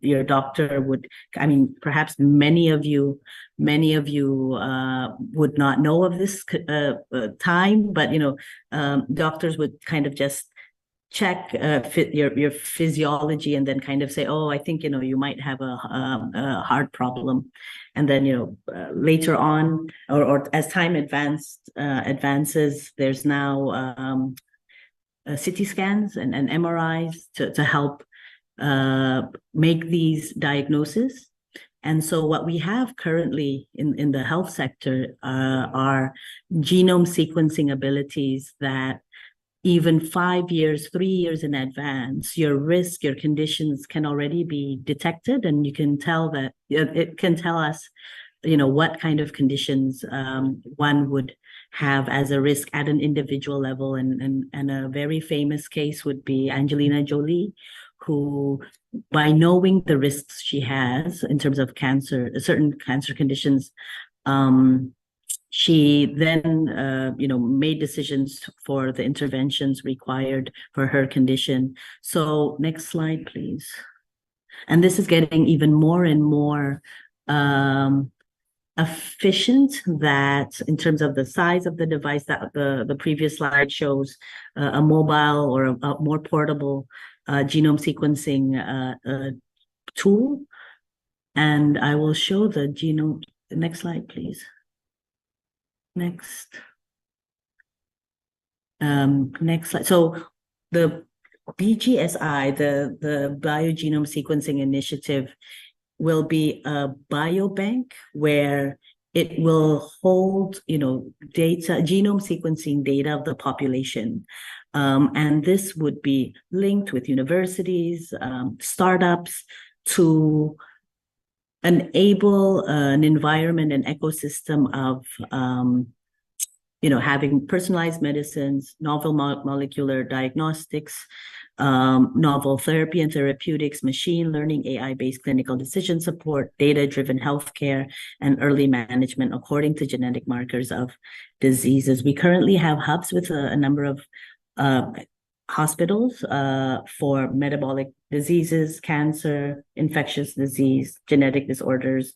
your doctor would, perhaps many of you would not know of this time, but doctors would kind of just check your physiology and then kind of say, oh, I think you might have a heart problem, and then later on, or as time advances, there's now CT scans and MRIs to help make these diagnoses. And so what we have currently in the health sector are genome sequencing abilities that even 5 years, 3 years in advance, your risk, your conditions can already be detected, and you can tell that it can tell us, what kind of conditions one would have as a risk at an individual level. And a very famous case would be Angelina Jolie, who, by knowing the risks she has in terms of cancer, certain cancer conditions, she then, made decisions for the interventions required for her condition. So next slide, please. And this is getting even more and more efficient, that in terms of the size of the device, that the previous slide shows a mobile or a more portable genome sequencing tool. And I will show the genome. Next slide, please. Next slide. So the BGSI, the Biogenome Sequencing Initiative, will be a biobank where it will hold, data, genome sequencing data of the population. And this would be linked with universities, startups, to enable an environment, an ecosystem of, having personalized medicines, novel molecular diagnostics, novel therapy and therapeutics, machine learning, AI-based clinical decision support, data-driven healthcare, and early management according to genetic markers of diseases. We currently have hubs with a number of hospitals for metabolic diseases, cancer, infectious disease, genetic disorders,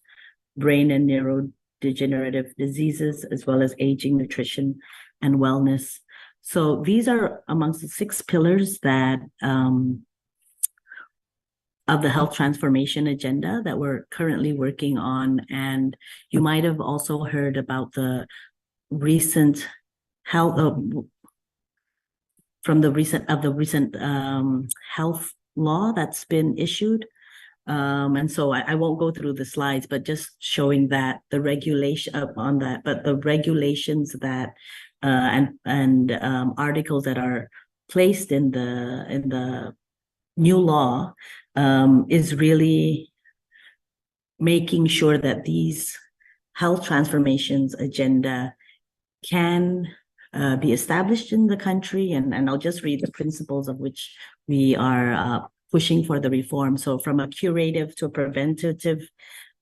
brain and neurodegenerative diseases, as well as aging, nutrition, and wellness. So these are amongst the 6 pillars that of the health transformation agenda that we're currently working on. And you might have also heard about the recent health health law that's been issued. And so I won't go through the slides, but just showing that the regulation on that, but the regulations that and articles that are placed in the new law is really making sure that these health transformations agenda can be established in the country. And I'll just read the principles of which we are pushing for the reform. So from a curative to a preventative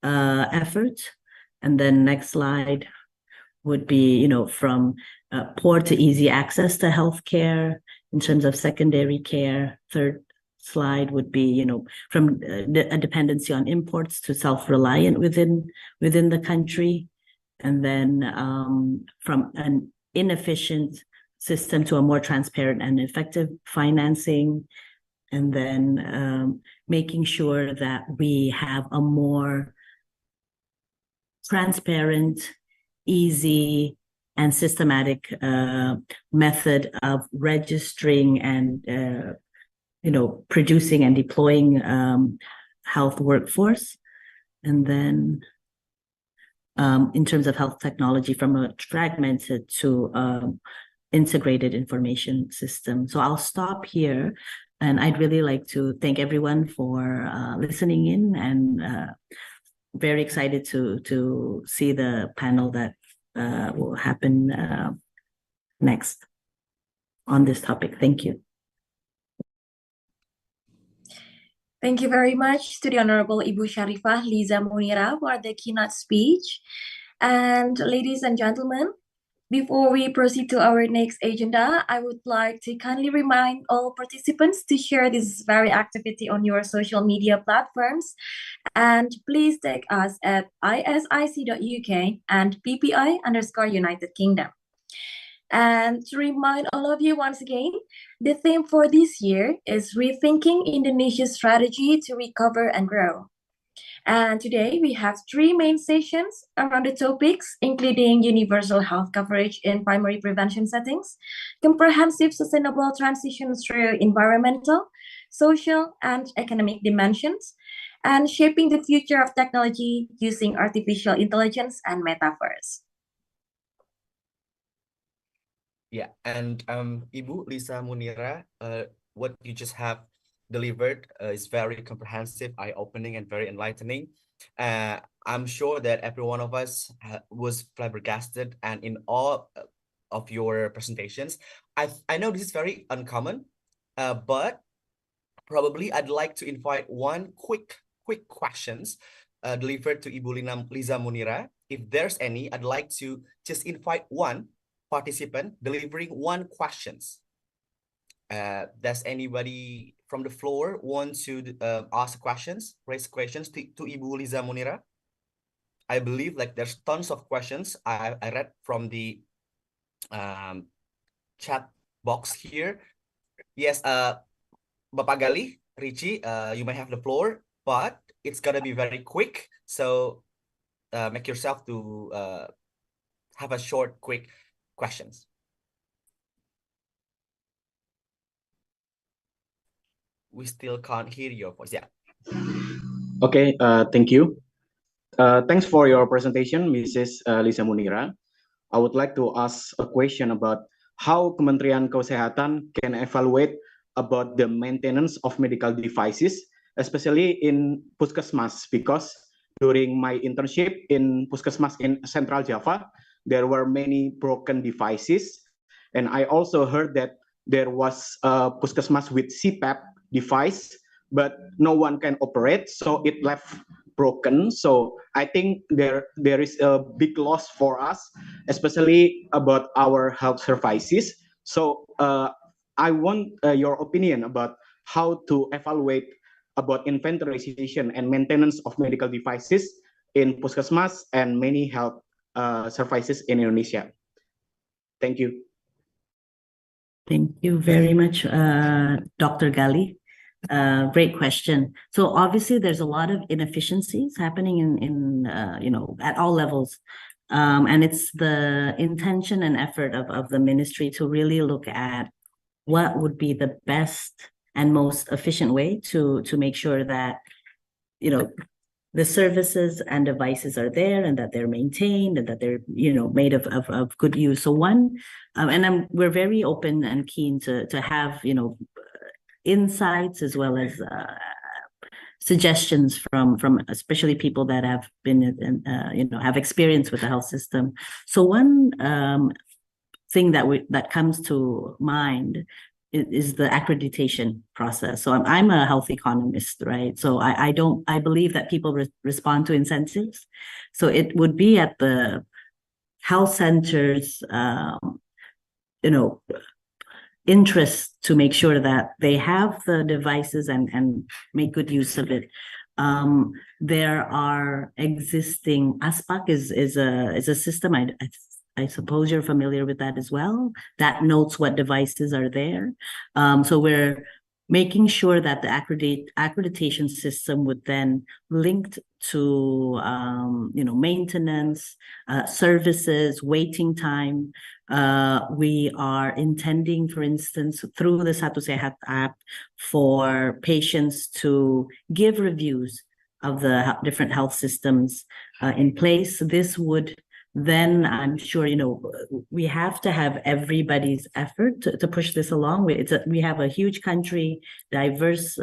effort. And then next slide would be, you know, from poor to easy access to healthcare in terms of secondary care. Third slide would be, you know, from a dependency on imports to self-reliant within the country. And then from an inefficient system to a more transparent and effective financing. And then making sure that we have a more transparent, easy, and systematic method of registering and you know, producing and deploying health workforce. And then in terms of health technology, from a fragmented to integrated information system. So I'll stop here. And I'd really like to thank everyone for listening in, and very excited to see the panel that will happen next on this topic. Thank you. Thank you very much to the Honorable Ibu Sharifah Liza Munira for the keynote speech. And ladies and gentlemen, before we proceed to our next agenda, I would like to kindly remind all participants to share this very activity on your social media platforms. And please tag us at isic.uk and PPI_United Kingdom. And to remind all of you once again, the theme for this year is Rethinking Indonesia's Strategy to Recover and Grow. And today we have 3 main sessions around the topics, including universal health coverage in primary prevention settings, comprehensive sustainable transition through environmental, social, and economic dimensions, and shaping the future of technology using artificial intelligence and metaverse. Yeah, and Ibu Liza Munira, what you just have delivered is very comprehensive, eye-opening, and very enlightening. I'm sure that every one of us was flabbergasted, and in all of your presentations. I know this is very uncommon, but probably I'd like to invite one quick questions delivered to Ibu Liza Munira. If there's any, I'd like to just invite one participant delivering one questions. Does anybody from the floor want to ask questions, raise questions to Ibu Liza Munira? I believe like there's tons of questions I read from the chat box here. Yes, Bapak Gali, Richie, you may have the floor, but it's gonna be very quick. So make yourself to have a short, quick questions. We still can't hear your voice. Yeah. Okay, thank you. Thanks for your presentation, Mrs. Liza Munira. I would like to ask a question about how Kementerian Kesehatan can evaluate about the maintenance of medical devices, especially in Puskesmas, because during my internship in Puskesmas in Central Java, there were many broken devices. And I also heard that there was a Puskesmas with CPAP device, but no one can operate, so it left broken. So I think there is a big loss for us, especially about our health services. So I want your opinion about how to evaluate about inventorization and maintenance of medical devices in Puskesmas and many health services in Indonesia. Thank you. Thank you very much, Dr. Gali. Great question. So obviously there's a lot of inefficiencies happening in at all levels. And it's the intention and effort of the ministry to really look at what would be the best and most efficient way to make sure that, the services and devices are there and that they're maintained and that they're, made of good use. So we're very open and keen to have, insights as well as suggestions from especially people that have been have experience with the health system. So one thing that comes to mind is the accreditation process. So I'm a health economist, right? So I believe that people respond to incentives. So it would be at the health centers, interest to make sure that they have the devices and make good use of it. There are existing ASPAC is a system. I suppose you're familiar with that as well. That notes what devices are there. So we're making sure that the accreditation system would then link to maintenance, services, waiting time. We are intending, for instance, through the Satu Sehat app, for patients to give reviews of the different health systems in place. This would then, I'm sure, we have to have everybody's effort to push this along. We have a huge country, diverse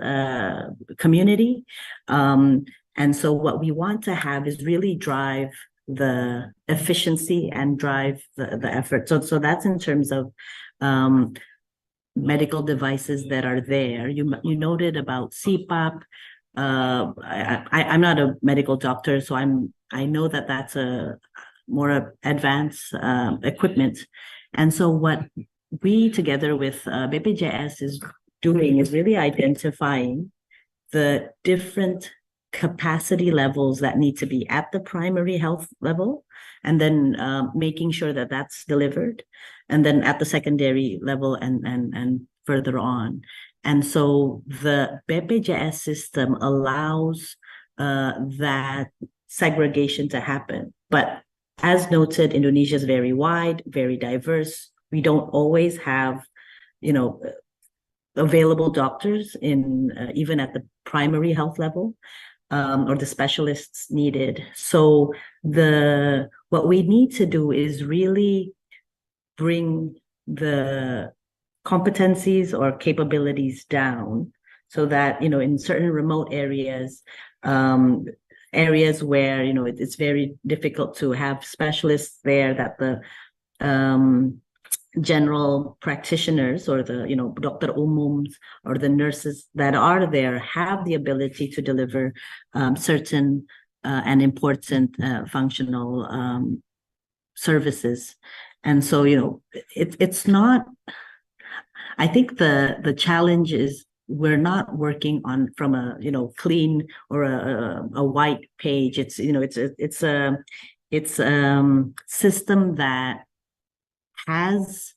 community. And so what we want to have is really drive the efficiency and drive the effort. So that's in terms of medical devices that are there. You noted about CPAP. I'm not a medical doctor, so I know that that's a more advanced equipment. And so what we, together with BPJS, is doing is really identifying the different capacity levels that need to be at the primary health level, and then making sure that that's delivered, and then at the secondary level and further on. And so the BPJS system allows that segregation to happen. But as noted, Indonesia is very wide, very diverse. We don't always have, available doctors in even at the primary health level, or the specialists needed. So what we need to do is really bring the competencies or capabilities down, so that, in certain remote areas, areas where, it's very difficult to have specialists there, that the general practitioners or the, Dr. Umums or the nurses that are there have the ability to deliver certain and important functional services. And so, it's not, I think the challenge is we're not working from a, clean or a white page. It's, it's a system that has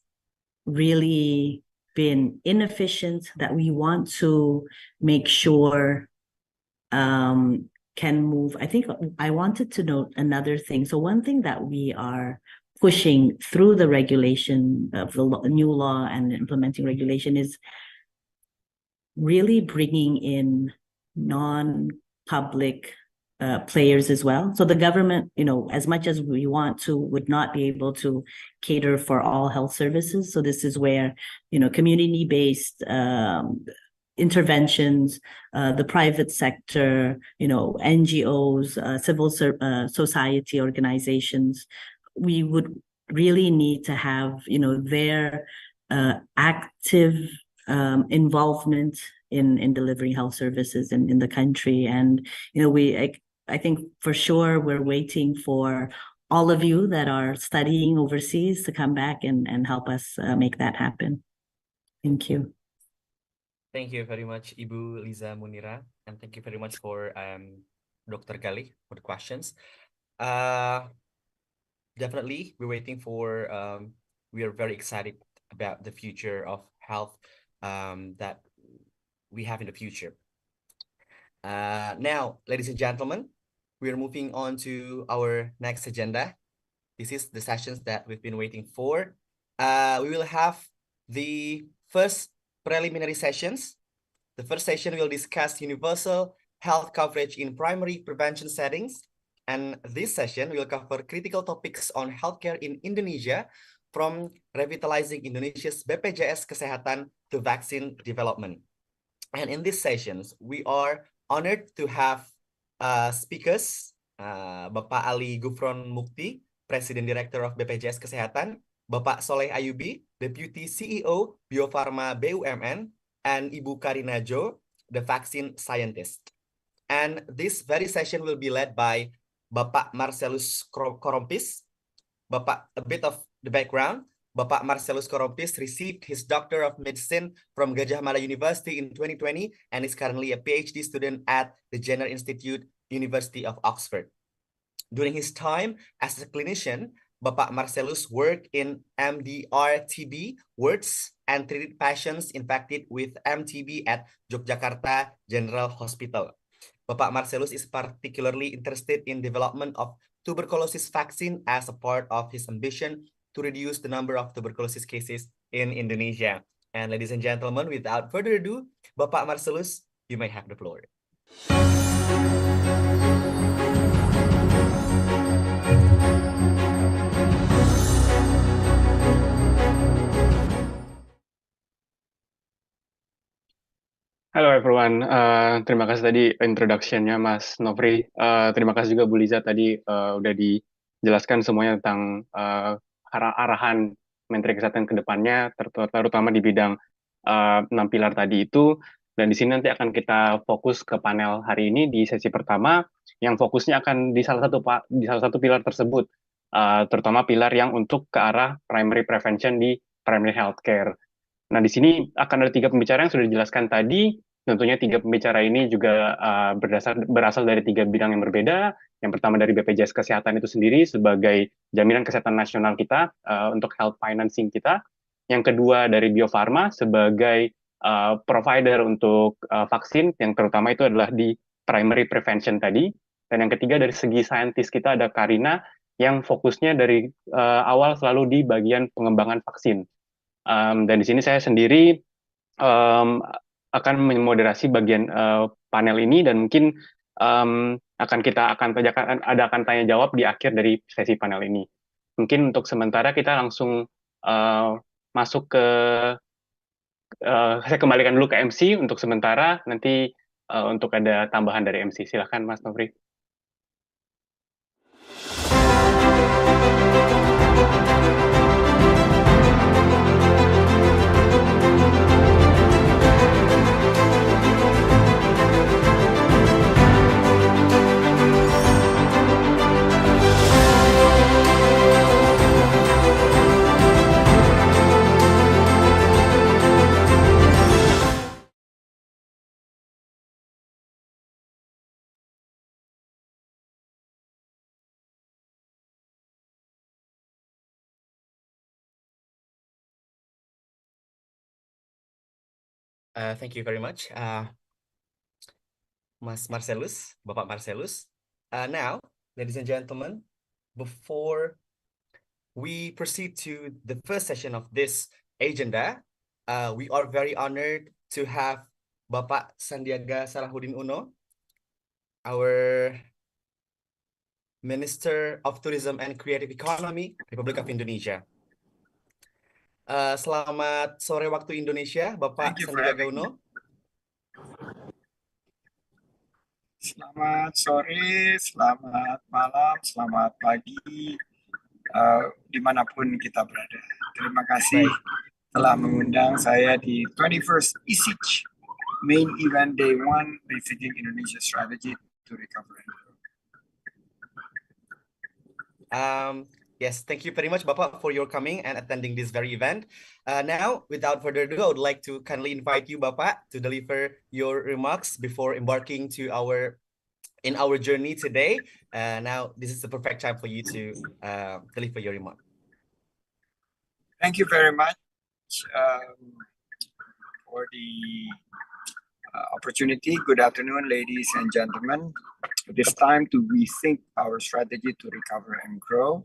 really been inefficient, that we want to make sure can move. I think I wanted to note another thing. So one thing that we are pushing through the regulation of the new law and implementing regulation is really bringing in non-public players as well. So the government, as much as we want to, would not be able to cater for all health services. So this is where, community-based interventions, the private sector, NGOs, civil society organizations, we would really need to have, their active involvement in delivering health services in the country. And, I think for sure we're waiting for all of you that are studying overseas to come back and help us make that happen. Thank you. Thank you very much, Ibu Liza Munira, and thank you very much for Dr. Gali for the questions. Definitely, we're waiting for. We are very excited about the future of health that we have in the future. Now, ladies and gentlemen, we're moving on to our next agenda. This is the sessions that we've been waiting for. We will have the first preliminary sessions. The first session will discuss universal health coverage in primary prevention settings. And this session will cover critical topics on healthcare in Indonesia, from revitalizing Indonesia's BPJS Kesehatan to vaccine development. And in these sessions, we are honored to have speakers, Bapak Ali Gufron Mukti, President Director of BPJS Kesehatan, Bapak Soleh Ayubi, Deputy CEO Bio Farma BUMN, and Ibu Karina Jo, the vaccine scientist. And this very session will be led by Bapak Marcelus Korompis. Bapak, a bit of the background. Bapak Marcelus Korompis received his Doctor of Medicine from Gajah Mada University in 2020 and is currently a PhD student at the Jenner Institute, University of Oxford. During his time as a clinician, Bapak Marcelus worked in MDR-TB wards and treated patients infected with MTB at Yogyakarta General Hospital. Bapak Marcelus is particularly interested in development of tuberculosis vaccine as a part of his ambition to reduce the number of tuberculosis cases in Indonesia. And ladies and gentlemen, without further ado, Bapak Marcelus, you may have the floor. Hello everyone, terima kasih tadi introduction-nya Mas Nofri. Terima kasih juga Bu Liza tadi udah dijelaskan semuanya tentang arahan Menteri Kesehatan ke depannya, terutama di bidang 6 pilar tadi itu. Dan di sini nanti akan kita fokus ke panel hari ini di sesi pertama, yang fokusnya akan di salah satu pilar tersebut, terutama pilar yang untuk ke arah primary prevention di primary healthcare. Nah, di sini akan ada 3 pembicara yang sudah dijelaskan tadi. Tentunya 3 pembicara ini juga berasal dari 3 bidang yang berbeda. Yang pertama dari BPJS Kesehatan itu sendiri sebagai jaminan kesehatan nasional kita untuk health financing kita. Yang kedua dari Bio Farma sebagai provider untuk vaksin, yang terutama itu adalah di primary prevention tadi. Dan yang ketiga dari segi saintis kita ada Karina yang fokusnya dari awal selalu di bagian pengembangan vaksin. Dan di sini saya sendiri akan memoderasi bagian panel ini, dan mungkin akan tanya jawab di akhir dari sesi panel ini. Mungkin untuk sementara kita langsung masuk ke saya kembalikan dulu ke MC untuk sementara, nanti untuk ada tambahan dari MC. Silakan Mas Nofri. Thank you very much, Mas Marcelus, Bapak Marcelus. Now, ladies and gentlemen, before we proceed to the first session of this agenda, we are very honored to have Bapak Sandiaga Salahuddin Uno, our Minister of Tourism and Creative Economy, Republic of Indonesia. Selamat sore waktu Indonesia, Bapak Sandiaga Uno. Selamat sore, selamat malam, selamat pagi, dimanapun kita berada. Terima kasih telah mengundang saya di 21st ISIC Main Event Day 1, Rethinking Indonesia Strategy to Recover. Yes, thank you very much, Bapak, for your coming and attending this very event. Now, without further ado, I would like to kindly invite you, Bapak, to deliver your remarks before embarking to our journey today. Now, this is the perfect time for you to deliver your remark. Thank you very much for the opportunity. Good afternoon, ladies and gentlemen. It is time to rethink our strategy to recover and grow.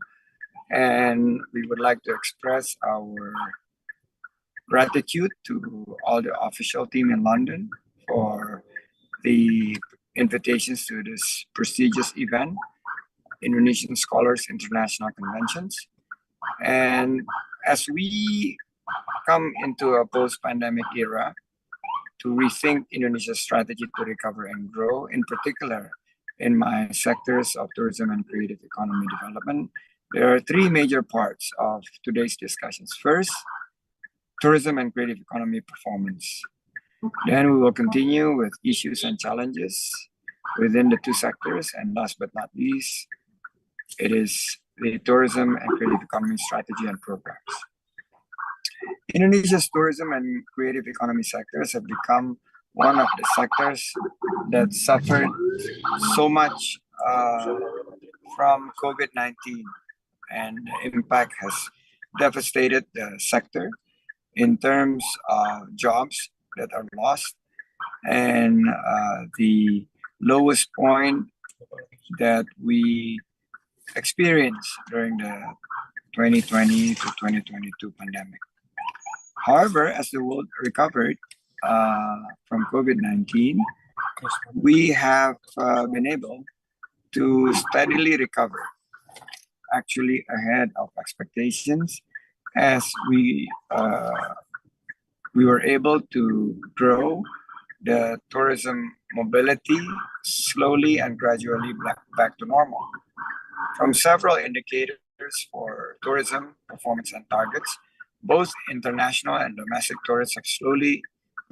And we would like to express our gratitude to all the official team in London for the invitations to this prestigious event, Indonesian Scholars International Conventions. And as we come into a post-pandemic era, to rethink Indonesia's strategy to recover and grow, in particular in my sectors of tourism and creative economy development, there are three major parts of today's discussions. First, tourism and creative economy performance. Then we will continue with issues and challenges within the two sectors. And last but not least, it is the tourism and creative economy strategy and programs. Indonesia's tourism and creative economy sectors have become one of the sectors that suffered so much from COVID-19, and the impact has devastated the sector in terms of jobs that are lost, and the lowest point that we experienced during the 2020 to 2022 pandemic. However, as the world recovered from COVID-19, we have been able to steadily recover, actually ahead of expectations, as we were able to grow the tourism mobility slowly and gradually back to normal. From several indicators for tourism performance and targets, both international and domestic tourists have slowly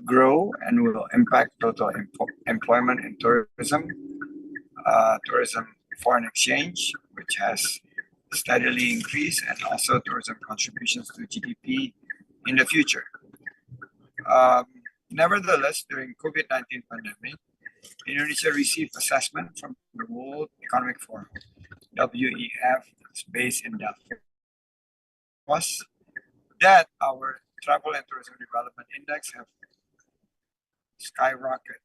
grow and will impact total employment in tourism, tourism foreign exchange, which has steadily increased, and also tourism contributions to GDP in the future. Nevertheless, during COVID-19 pandemic, Indonesia received assessment from the World Economic Forum, WEF, based in Davos, that our travel and tourism development index have skyrocketed,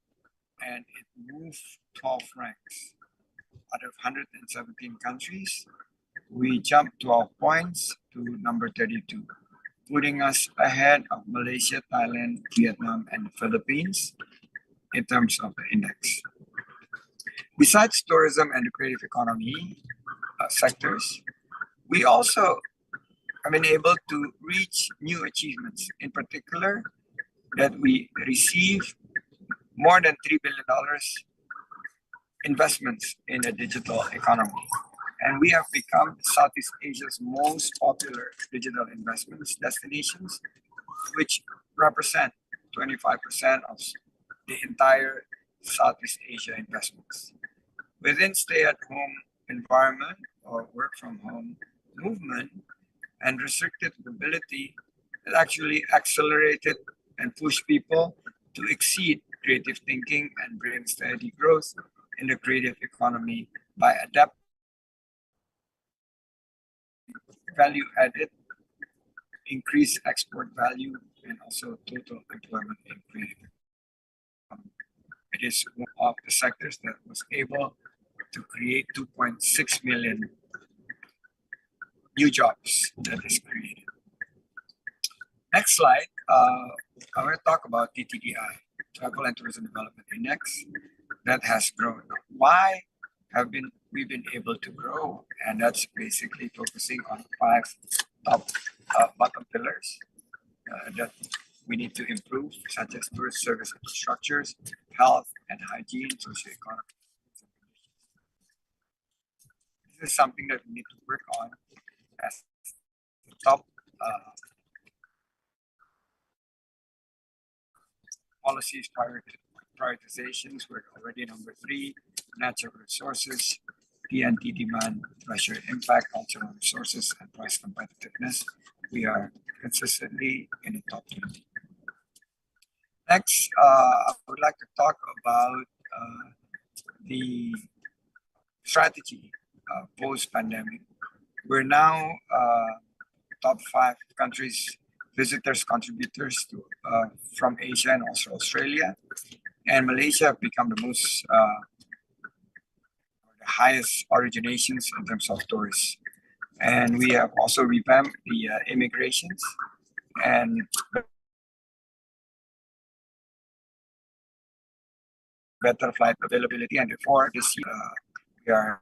and it moved 12 ranks out of 117 countries. We jumped 12 points to number 32, putting us ahead of Malaysia, Thailand, Vietnam, and the Philippines in terms of the index. Besides tourism and the creative economy sectors, we also have been able to reach new achievements. In particular, that we received more than $3 billion investments in the digital economy. And we have become Southeast Asia's most popular digital investments destinations, which represent 25% of the entire Southeast Asia investments. Within stay-at-home environment or work-from-home movement and restricted mobility, it actually accelerated and pushed people to exceed creative thinking and bring steady growth in the creative economy by adapting value added, increase export value, and also total employment in creative economy. It is one of the sectors that was able to create 2.6 million new jobs that is created. Next slide, I want to talk about TTDI, Travel and Tourism Development Index, that has grown. Why have we been able to grow? And that's basically focusing on 5 top bottom pillars that we need to improve, such as tourist service infrastructures, health and hygiene, socioeconomic. This is something that we need to work on as the top policies prioritizations. We're already number 3, natural resources, PNT demand, pressure impact, cultural resources, and price competitiveness. We are consistently in the top 20. Next, I would like to talk about the strategy post-pandemic. We're now top 5 countries, visitors, contributors to from Asia and also Australia. and Malaysia have become the most the highest originations in terms of tourists. And we have also revamped the immigrations and better flight availability. And before this year, we are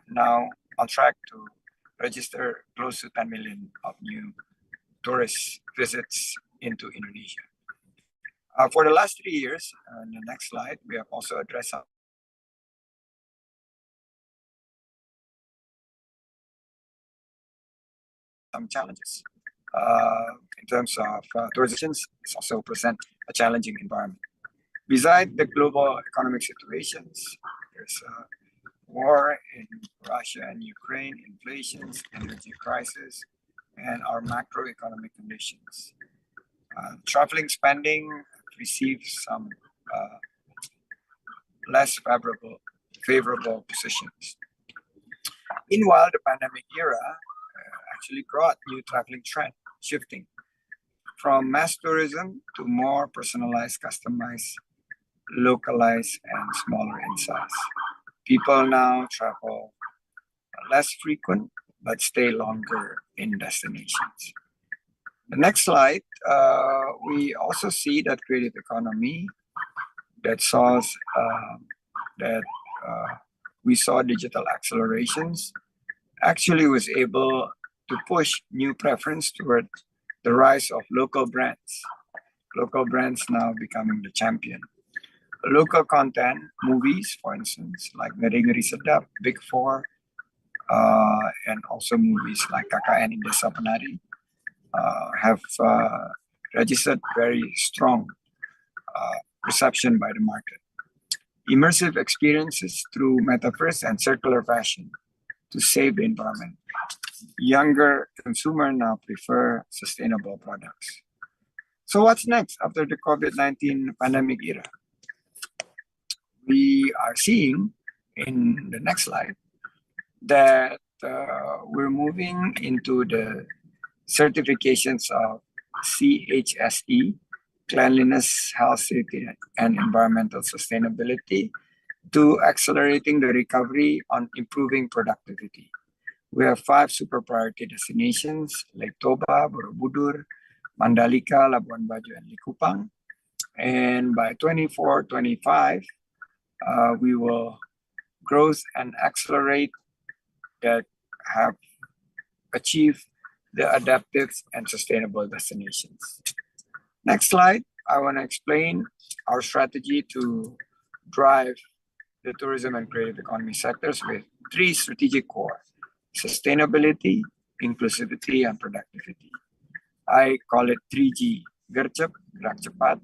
now on track to register close to 10 million of new tourist visits into Indonesia. For the last 3 years, on the next slide, we have also addressed some challenges. In terms of tourism, it's also present a challenging environment. Besides the global economic situations, there's war in Russia and Ukraine, inflation, energy crisis, and our macroeconomic conditions. Traveling spending receives some less favorable positions. Meanwhile, the pandemic era actually brought new traveling trend, shifting from mass tourism to more personalized, customized, localized, and smaller in size. People now travel less frequent, but stay longer in destinations. The next slide, we also see that creative economy that we saw digital accelerations actually was able to push new preference toward the rise of local brands. Local brands now becoming the champion. Local content, movies, for instance, like Ngeri Ngeri Sedap, Big Four, and also movies like KKN in Desa Penari have registered very strong reception by the market. Immersive experiences through metaverse and circular fashion to save the environment. Younger consumers now prefer sustainable products. So what's next after the COVID-19 pandemic era? We are seeing in the next slide that we're moving into the certifications of CHSE, Cleanliness, Health, Safety, and Environmental Sustainability, to accelerating the recovery on improving productivity. We have 5 super priority destinations, Lake Toba, Borobudur, Mandalika, Labuan Bajo, and Likupang. And by 24-25, we will growth and accelerate that have achieved the adaptive and sustainable destinations. Next slide, I want to explain our strategy to drive the tourism and creative economy sectors with 3 strategic core: sustainability, inclusivity, and productivity. I call it 3G, gercep, gerak cepat,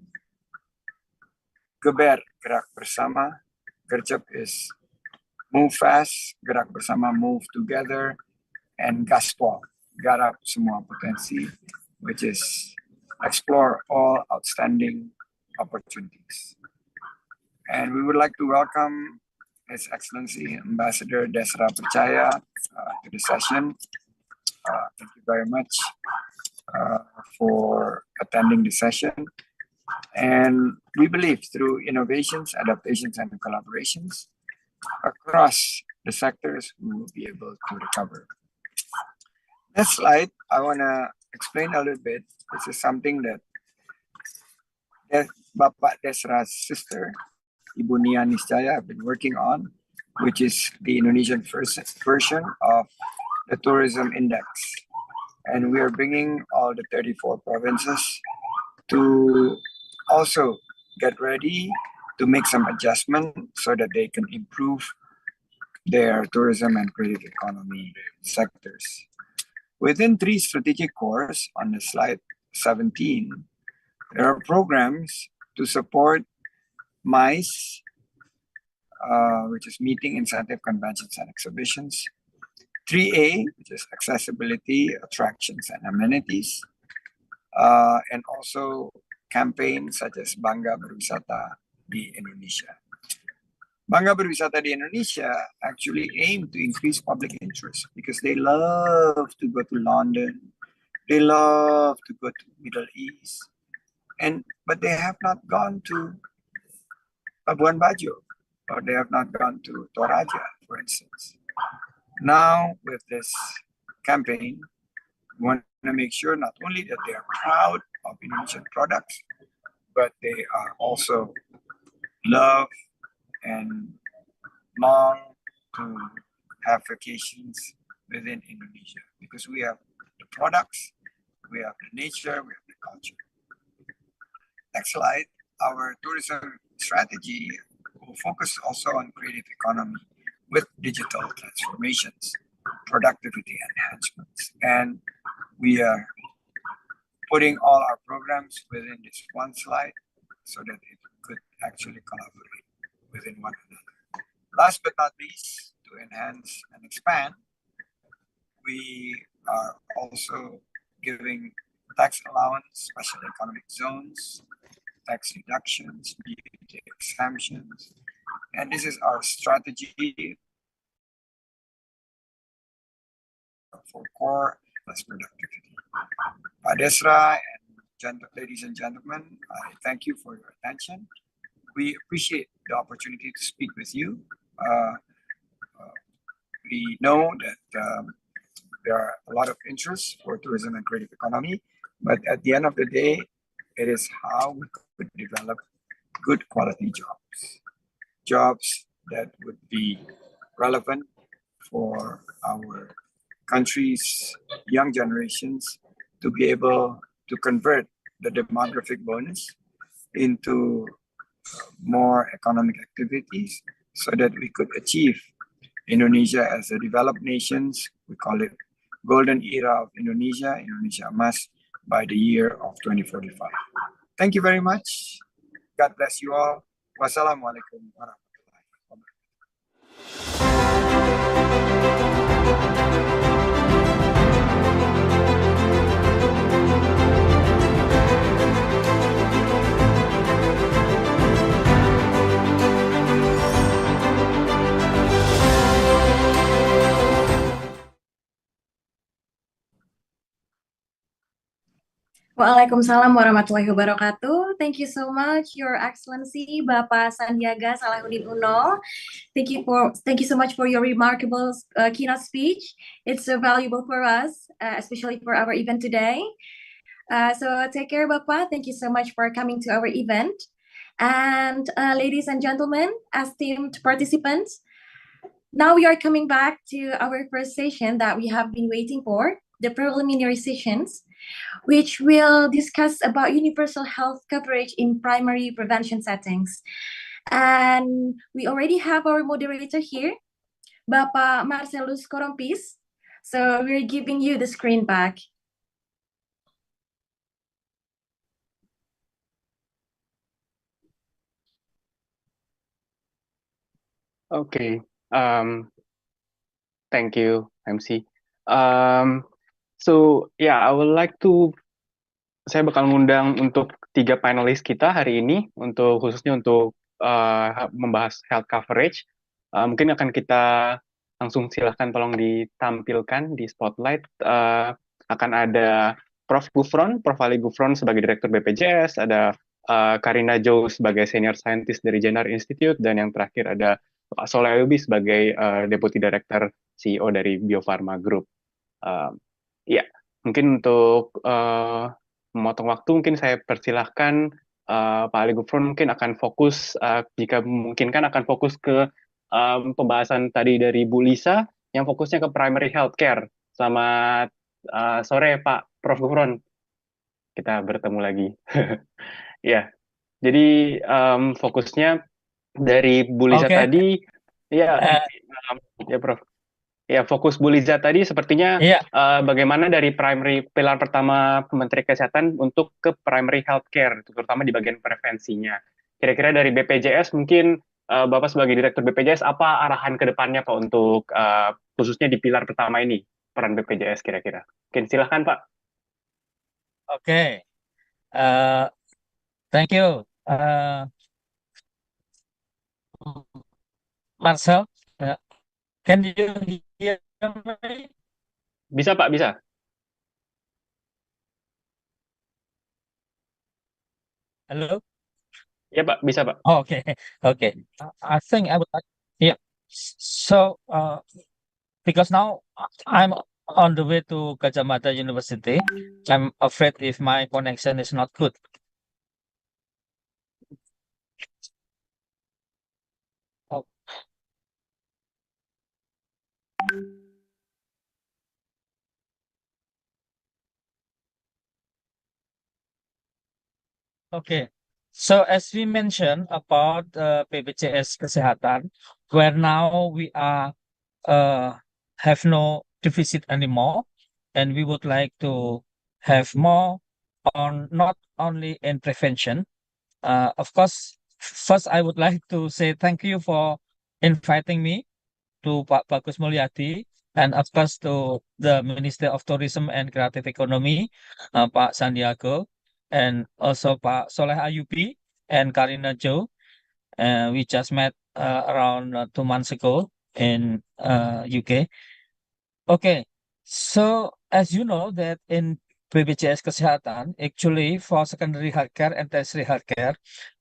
geber, gerak bersama. Gercep is move fast, gerak bersama, move together, and gaspol, garap semua potensi, which is explore all outstanding opportunities. And we would like to welcome His Excellency Ambassador Desra Percaya to the session. Thank you very much for attending the session. And we believe through innovations, adaptations, and collaborations across the sectors, we will be able to recover. Next slide, I want to explain a little bit. This is something that Bapak Desra's sister, Ibu Nia Niscaya, have been working on, which is the Indonesian version of the tourism index. And we are bringing all the 34 provinces to also get ready to make some adjustment so that they can improve their tourism and creative economy sectors. Within 3 strategic cores on the slide 17, there are programs to support MICE, which is Meeting, Incentive, Conventions, and Exhibitions. 3A, which is Accessibility, Attractions, and Amenities. And also campaigns such as Bangga Berwisata di Indonesia. Bangga Berwisata di Indonesia actually aim to increase public interest because they love to go to London, they love to go to Middle East, but they have not gone to Labuan Bajo, or they have not gone to Toraja, for instance. Now, with this campaign, we want to make sure not only that they are proud of Indonesian products, but they are also love and long to have vacations within Indonesia, because we have the products, we have the nature, we have the culture. Next slide. Our tourism strategy will focus also on creative economy with digital transformations, productivity enhancements, and we are putting all our programs within this one slide so that it could actually collaborate within one another. Last but not least, to enhance and expand, we are also giving tax allowance, special economic zones, tax reductions, duty exemptions, and this is our strategy for core plus productivity. Pak Desra and ladies and gentlemen, I thank you for your attention. We appreciate the opportunity to speak with you. We know that there are a lot of interest for tourism and creative economy, but at the end of the day, it is how we could develop good quality jobs that would be relevant for our country's young generations to be able to convert the demographic bonus into more economic activities so that we could achieve Indonesia as a developed nations. We call it golden era of Indonesia, Indonesia Emas, by the year of 2045. Thank you very much. God bless you all. Wassalamualaikum warahmatullahi Waalaikumsalam warahmatullahi wabarakatuh. Thank you so much, Your Excellency, Bapak Sandiaga Salahuddin Uno. Thank you so much for your remarkable keynote speech. It's so valuable for us, especially for our event today. So take care, Bapak. Thank you so much for coming to our event. And ladies and gentlemen, esteemed participants, now we are coming back to our first session that we have been waiting for, the preliminary sessions, which will discuss about universal health coverage in primary prevention settings. And we already have our moderator here, Bapak Marcelus Korompis. So we're giving you the screen back. Okay, thank you, MC. So yeah, I would like to, saya bakal ngundang untuk 3 panelis kita hari ini, khususnya untuk membahas health coverage. Mungkin akan kita langsung silahkan tolong ditampilkan di spotlight. Akan ada Prof. Ali Gufron sebagai Direktur BPJS, ada Karina Joe sebagai Senior Scientist dari Jenner Institute, dan yang terakhir ada Pak Soleh Ayubi sebagai Deputy Director CEO dari Bio Farma Group. Ya, mungkin untuk memotong waktu, mungkin saya persilahkan Pak Ali Gufron mungkin akan fokus, jika memungkinkan akan fokus ke pembahasan tadi dari Bu Lisa, yang fokusnya ke primary healthcare. Selamat sore Pak Prof. Gufron, kita bertemu lagi. Ya, jadi fokusnya dari Bu Liza tadi, ya, ya Prof. Ya, fokus Bu Liza tadi sepertinya bagaimana dari primary pilar pertama Menteri Kesehatan untuk ke primary healthcare, terutama di bagian prevensinya. Kira-kira dari BPJS mungkin Bapak sebagai Direktur BPJS apa arahan ke depannya Pak untuk khususnya di pilar pertama ini, peran BPJS kira-kira. Mungkin silahkan Pak. Okay. Thank you, Marcel. Can you hear me? Bisa Pak, bisa. Halo. Ya Pak, bisa Pak. Oh, okay, okay. I think I would like, yeah. So, because now I'm on the way to Gajah Mada University, I'm afraid if my connection is not good. Oh, okay. So as we mentioned about BPJS Kesehatan, where now we are have no deficit anymore, and we would like to have more on not only in prevention. Of course, first I would like to say thank you for inviting me to Pak Bagus Mulyadi, and of course to the Minister of Tourism and Creative Economy, Pak Sandiago, and also Pak Soleh Ayubi and Karina Jo. We just met around 2 months ago in UK. Okay, so as you know that in BPJS Kesehatan, actually for secondary healthcare and tertiary healthcare,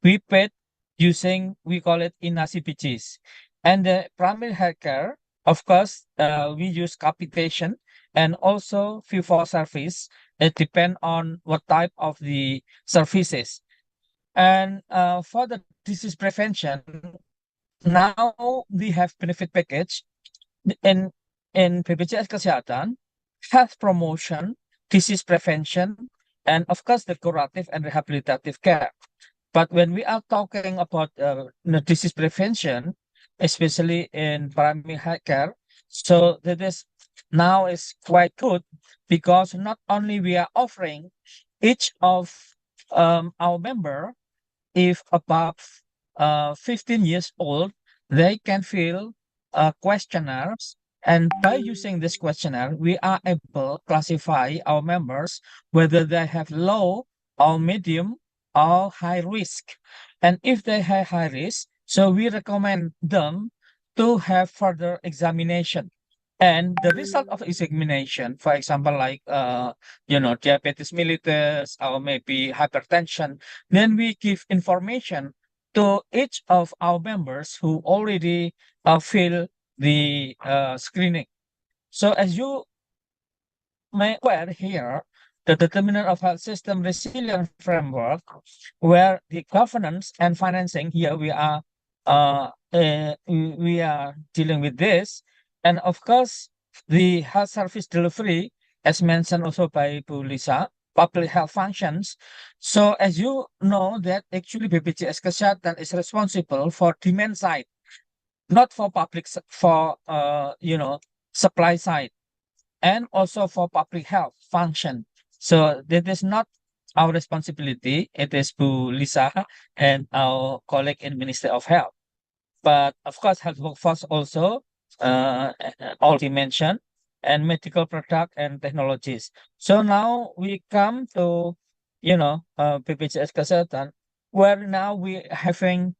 we paid using, we call it INASI-BPJS. And the primary healthcare, of course, we use capitation and also fee for service. It depends on what type of the services. And for the disease prevention, now we have benefit package in BPJS Kesehatan, health promotion, disease prevention, and of course the curative and rehabilitative care. But when we are talking about disease prevention, especially in primary health care, so that is now is quite good because not only we are offering each of our member, if above 15 years old, they can fill questionnaires. And by using this questionnaire, we are able to classify our members whether they have low or medium or high risk. And if they have high risk, so we recommend them to have further examination. And the result of examination, for example, like diabetes mellitus or maybe hypertension, then we give information to each of our members who already fill the screening. So as you may aware here, the determinant of health system resilience framework, where the governance and financing here we are dealing with this, and of course the health service delivery, as mentioned also by Bu Lisa, public health functions. So as you know that actually BPJS Kesehatan is responsible for demand side, not for for supply side, and also for public health function. So that is not our responsibility. It is Bu Lisa and our colleague in Ministry of Health. But of course, health workforce also already mentioned, and medical product and technologies. So now we come to BPJS Kesehatan, where now we having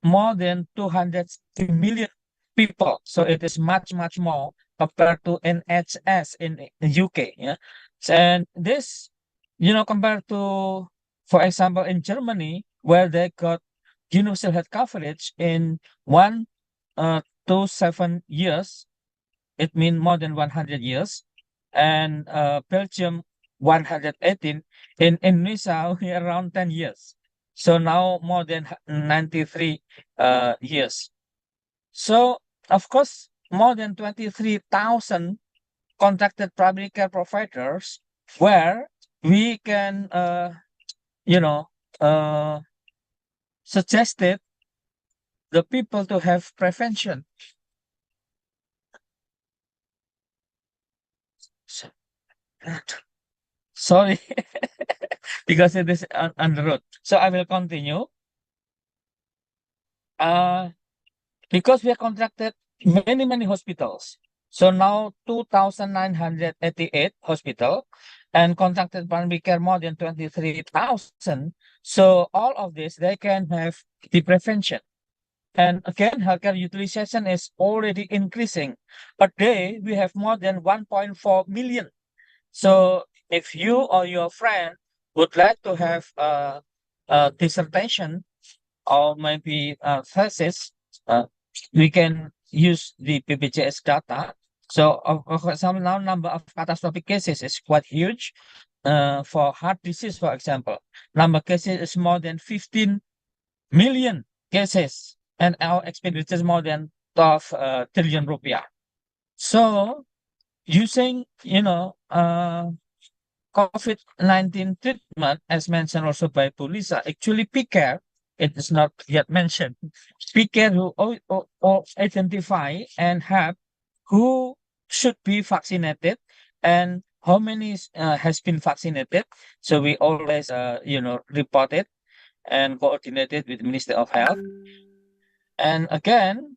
more than 260 million people. So it is much, much more compared to NHS in the UK. Yeah. And this, compared to, for example, in Germany, where they got universal health coverage in 1 to 7 years, it means more than 100 years. And Belgium, 118. In Indonesia, we around 10 years. So now more than 93 years. So, of course, more than 23,000 contracted primary care providers where we can, suggested the people to have prevention. Sorry, because it is on the road. So I will continue. Because we have contracted many, many hospitals. So now 2,988 hospital and contracted primary care more than 23,000. So all of this, they can have the prevention. And again, healthcare utilization is already increasing. A day, we have more than 1.4 million. So if you or your friend would like to have a dissertation or maybe thesis, we can use the BPJS data. So, for example, now number of catastrophic cases is quite huge. For heart disease, for example, number of cases is more than 15 million cases, and our expenditure is more than 12 trillion rupiah. So, using, COVID-19 treatment, as mentioned also by Bu Lisa, actually PCARE, it is not yet mentioned. PCARE who identify and have who should be vaccinated and how many has been vaccinated. So we always, report it and coordinate it with Ministry of Health. And again,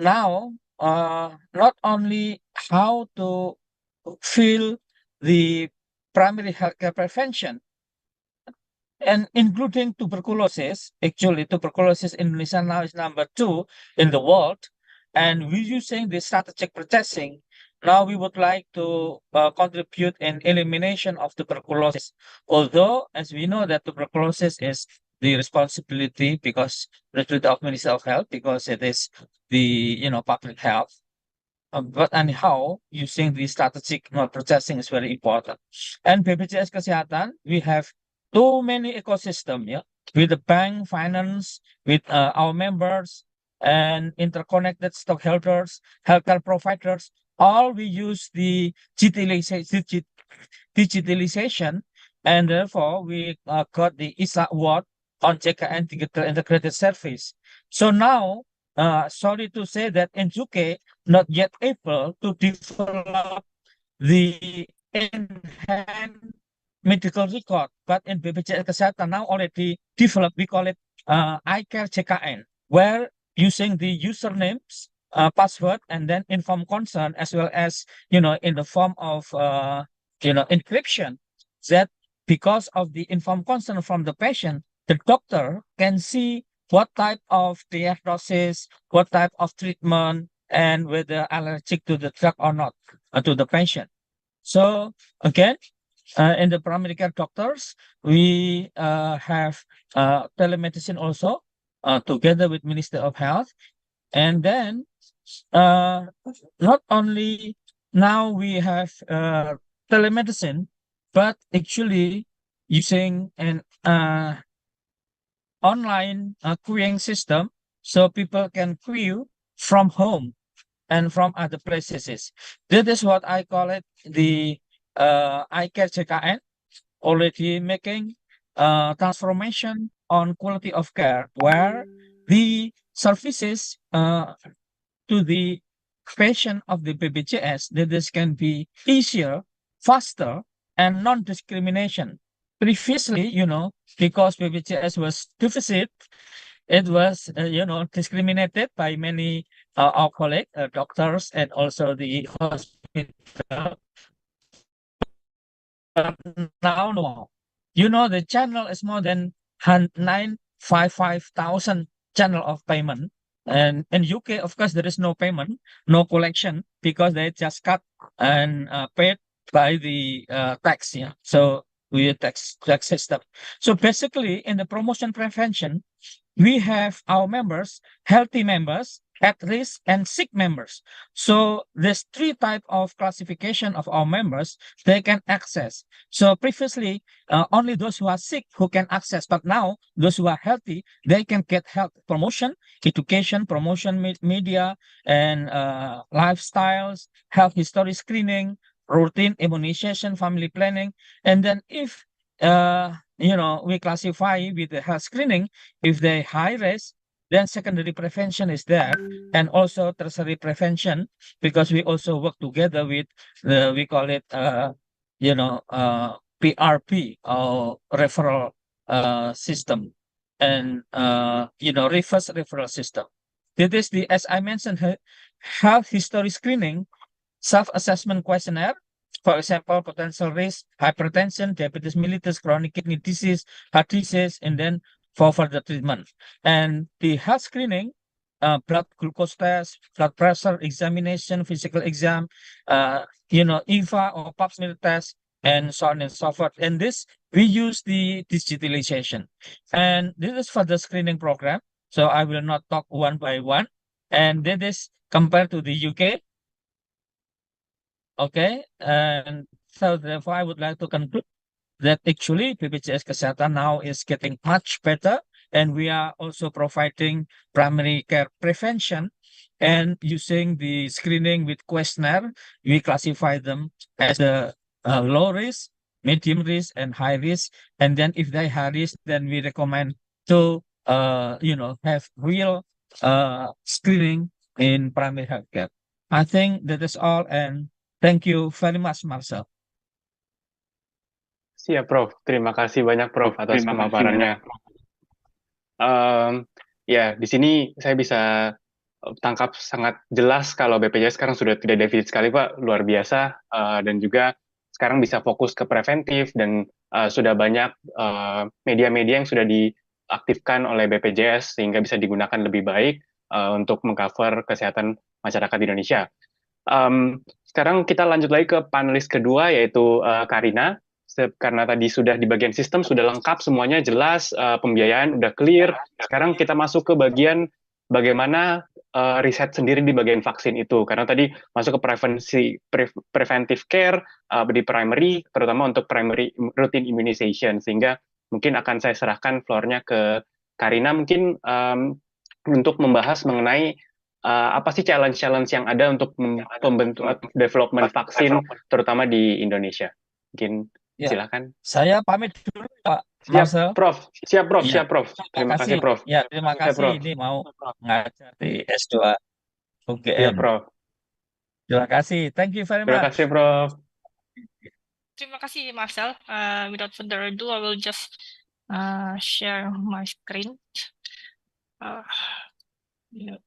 now, not only how to fill the primary healthcare prevention, and including tuberculosis. Actually, tuberculosis in Indonesia now is number 2 in the world, and we're using the strategic protesting. Now we would like to contribute in elimination of tuberculosis. Although, as we know, that tuberculosis is the responsibility of Ministry of Health, because it is the public health. But anyhow, using the strategic protesting is very important. And BPJS Kesehatan, we have too many ecosystem, with the bank, finance, with our members, and interconnected stockholders, healthcare providers. All we use the digitalization, and therefore we got the ISIC award on JKN Digital Integrated Service. So now, sorry to say that in UK not yet able to develop the enhanced medical record, but in BPJS Kesehatan now already developed. We call it iCare JKN, where using the usernames, password, and then inform consent, as well as in the form of encryption, that because of the informed consent from the patient, the doctor can see what type of diagnosis, what type of treatment, and whether allergic to the drug or not to the patient. So again, in the primary care doctors, we have telemedicine also together with Ministry of Health. And then not only now we have telemedicine, but actually using an online queuing system, so people can queue from home and from other places. That is what I call it, the iCare JKN, already making transformation on quality of care, where the services to the patient of the BPJS, that this can be easier, faster, and non-discrimination. Previously, because BPJS was deficit, it was, discriminated by many our colleagues, doctors, and also the hospital. But now, no. The channel is more than 955,000 channel of payment. And in UK, of course, there is no payment, no collection, because they just cut and paid by the tax. So we tax system. So basically, in the promotion prevention, we have our members, healthy members, at risk, and sick members. So there's 3 type of classification of our members they can access. So previously, only those who are sick who can access, but now those who are healthy, they can get health promotion, education, promotion, media, and lifestyles, health history screening, routine immunization, family planning. And then if we classify with the health screening, if they high risk, then secondary prevention is there, and also tertiary prevention, because we also work together with we call it PRP, or referral system, and reverse referral system. This is the, as I mentioned, health history screening, self-assessment questionnaire. For example, potential risk, hypertension, diabetes mellitus, chronic kidney disease, heart disease, and then for further treatment. And the health screening, blood glucose test, blood pressure examination, physical exam, EVA or pap smear test, and so on and so forth. And this, we use the digitalization. And this is for the screening program. So I will not talk one by one. And that is compared to the UK. Okay. And so therefore, I would like to conclude that actually BPJS Kesehatan now is getting much better, and we are also providing primary care prevention and using the screening with questionnaire. We classify them as the low risk, medium risk, and high risk. And then if they high risk, then we recommend to have real screening in primary healthcare. I think that is all, and thank you very much, Marcel. Siap, Prof. Terima kasih banyak, Prof, atas pemaparannya. Ya, di sini saya bisa tangkap sangat jelas kalau BPJS sekarang sudah tidak defisit sekali, Pak. Luar biasa. Dan juga sekarang bisa fokus ke preventif dan sudah banyak media-media yang sudah diaktifkan oleh BPJS sehingga bisa digunakan lebih baik untuk mengcover kesehatan masyarakat di Indonesia. Sekarang kita lanjut lagi ke panelis kedua, yaitu Karina. Karena tadi sudah di bagian sistem sudah lengkap semuanya, jelas, pembiayaan udah clear. Sekarang kita masuk ke bagian bagaimana riset sendiri di bagian vaksin itu, karena tadi masuk ke preventive care di primary, terutama untuk primary routine immunization, sehingga mungkin akan saya serahkan floor-nya ke Karina mungkin untuk membahas mengenai apa sih challenge-challenge yang ada untuk pembentukan development vaksin terutama di Indonesia. Mungkin Ya, silakan. saya pamit dulu, Pak Siap, Marcel. Prof. Siap, Prof. Iya. Siap, Prof. Terima kasih, Prof. Ya, terima Siap, kasih. Prof. Ini mau ngajar di S2 UGM. Siap, Prof. Terima kasih. Thank you very Terima much. kasih, Prof. Terima kasih, Marcel. Without further ado, I will just share my screen. Yeah. Yeah.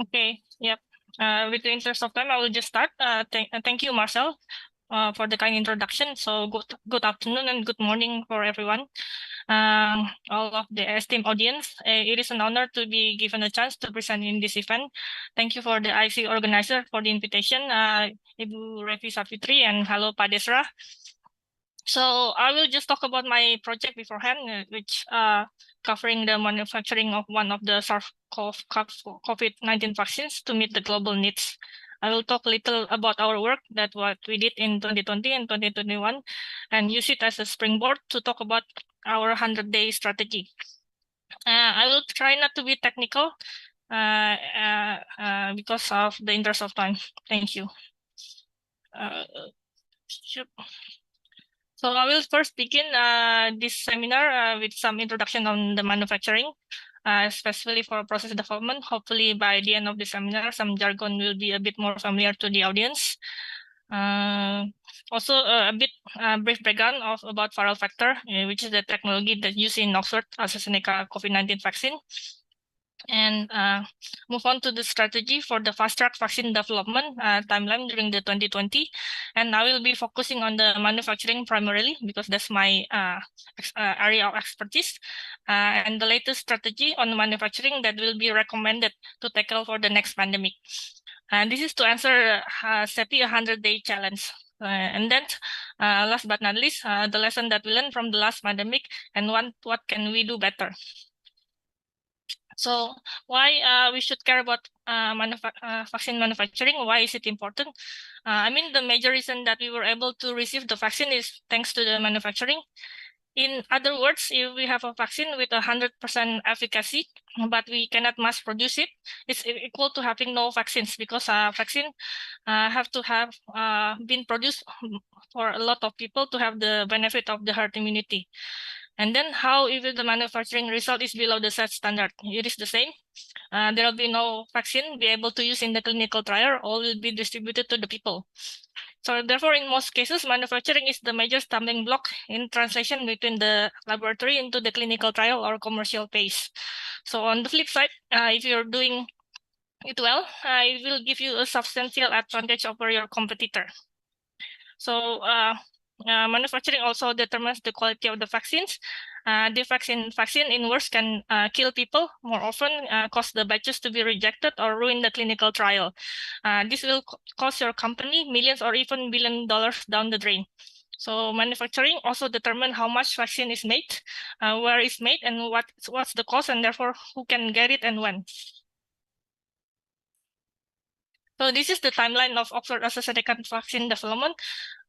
Okay, yep. With the interest of time, I will just start. Thank you, Marcel, for the kind introduction. So good afternoon and good morning for everyone. All of the esteemed audience, it is an honor to be given a chance to present in this event. Thank you for the IC organizer for the invitation, Ibu Revi Safitri, and hello, Pak Desra. So I will just talk about my project beforehand, which covering the manufacturing of one of the SARS-CoV-19 vaccines to meet the global needs. I will talk a little about our work, that what we did in 2020 and 2021, and use it as a springboard to talk about our 100-day strategy. I will try not to be technical because of the interest of time. Thank you. So I will first begin this seminar with some introduction on the manufacturing, especially for process development. Hopefully by the end of the seminar, some jargon will be a bit more familiar to the audience. Also a bit brief background about viral vector, which is the technology that used in Oxford AstraZeneca COVID-19 vaccine. And move on to the strategy for the fast-track vaccine development timeline during the 2020. And I will be focusing on the manufacturing primarily because that's my area of expertise. And the latest strategy on manufacturing that will be recommended to tackle for the next pandemic. And this is to answer CEPI 100-day challenge. And then last but not least, the lesson that we learned from the last pandemic and what can we do better. So why we should care about vaccine manufacturing? Why is it important? I mean, the major reason that we were able to receive the vaccine is thanks to the manufacturing. In other words, if we have a vaccine with 100% efficacy, but we cannot mass produce it, it's equal to having no vaccines because vaccine have to have been produced for a lot of people to have the benefit of the herd immunity. And then how if the manufacturing result is below the set standard? It is the same. There will be no vaccine be able to use in the clinical trial, all will be distributed to the people. So therefore, in most cases, manufacturing is the major stumbling block in translation between the laboratory into the clinical trial or commercial phase. So on the flip side, if you're doing it well, it will give you a substantial advantage over your competitor. So manufacturing also determines the quality of the vaccines. The vaccine in worse can kill people more often, cause the batches to be rejected or ruin the clinical trial. This will cost your company millions or even $1 billion down the drain. So manufacturing also determine how much vaccine is made, where it's made, and what's the cost, and therefore who can get it and when. So this is the timeline of Oxford-AstraZeneca vaccine development.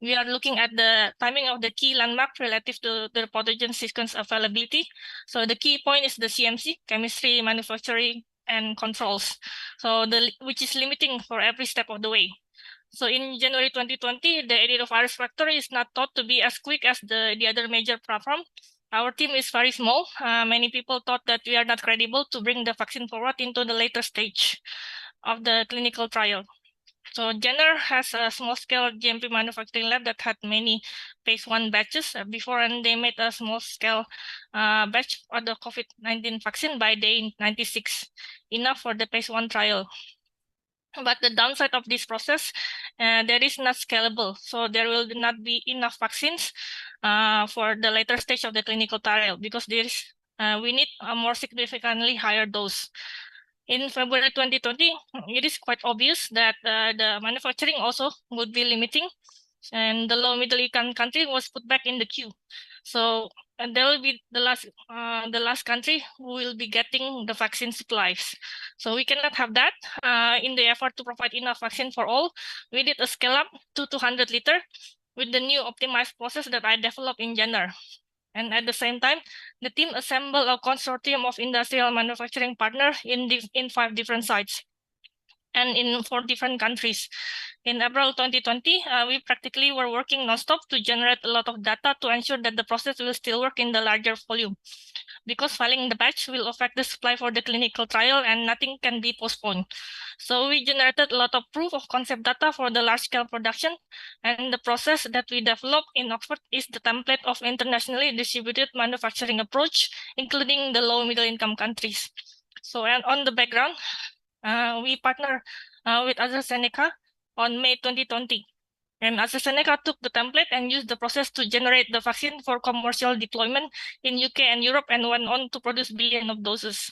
We are looking at the timing of the key landmark relative to the pathogen sequence availability. So the key point is the CMC, chemistry, manufacturing, and controls. So which is limiting for every step of the way. So in January 2020, the adenovirus vector is not thought to be as quick as the other major platform. Our team is very small. Many people thought that we are not credible to bring the vaccine forward into the later stage of the clinical trial. So Jenner has a small-scale GMP manufacturing lab that had many phase 1 batches before, and they made a small-scale batch of the COVID-19 vaccine by day 96, enough for the phase 1 trial. But the downside of this process, that is not scalable. So there will not be enough vaccines for the later stage of the clinical trial because we need a more significantly higher dose. In February 2020, it is quite obvious that the manufacturing also would be limiting, and the low middle income country was put back in the queue. So there will be the last country who will be getting the vaccine supplies. So we cannot have that. In the effort to provide enough vaccine for all, we did a scale up to 200 liter with the new optimized process that I developed in January. And at the same time, the team assembled a consortium of industrial manufacturing partners in 5 different sites and in 4 different countries. In April 2020, we practically were working nonstop to generate a lot of data to ensure that the process will still work in the larger volume. Because filing the batch will affect the supply for the clinical trial and nothing can be postponed. So we generated a lot of proof of concept data for the large-scale production, and the process that we developed in Oxford is the template of internationally distributed manufacturing approach, including the low-middle income countries. So and on the background, we partner with AstraZeneca on May 2020. And AstraZeneca took the template and used the process to generate the vaccine for commercial deployment in UK and Europe and went on to produce billions of doses.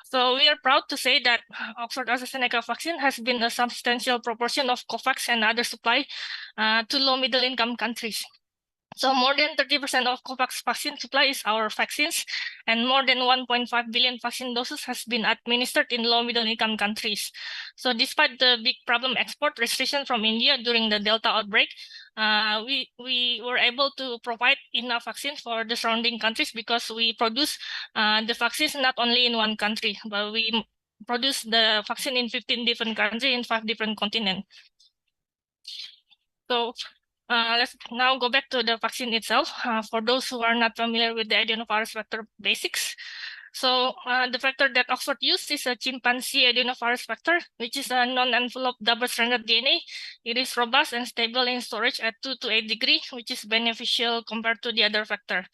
So we are proud to say that Oxford AstraZeneca vaccine has been a substantial proportion of COVAX and other supply to low-middle income countries. So more than 30% of COVAX vaccine supply is our vaccines, and more than 1.5 billion vaccine doses has been administered in low-middle income countries. So despite the big problem export restriction from India during the Delta outbreak, we were able to provide enough vaccines for the surrounding countries because we produce the vaccines not only in one country, but we produce the vaccine in 15 different countries in 5 different continents. So let's now go back to the vaccine itself. For those who are not familiar with the adenovirus vector basics, so the vector that Oxford used is a chimpanzee adenovirus vector, which is a non-enveloped double-stranded DNA. It is robust and stable in storage at 2 to 8 degrees, which is beneficial compared to the other vector.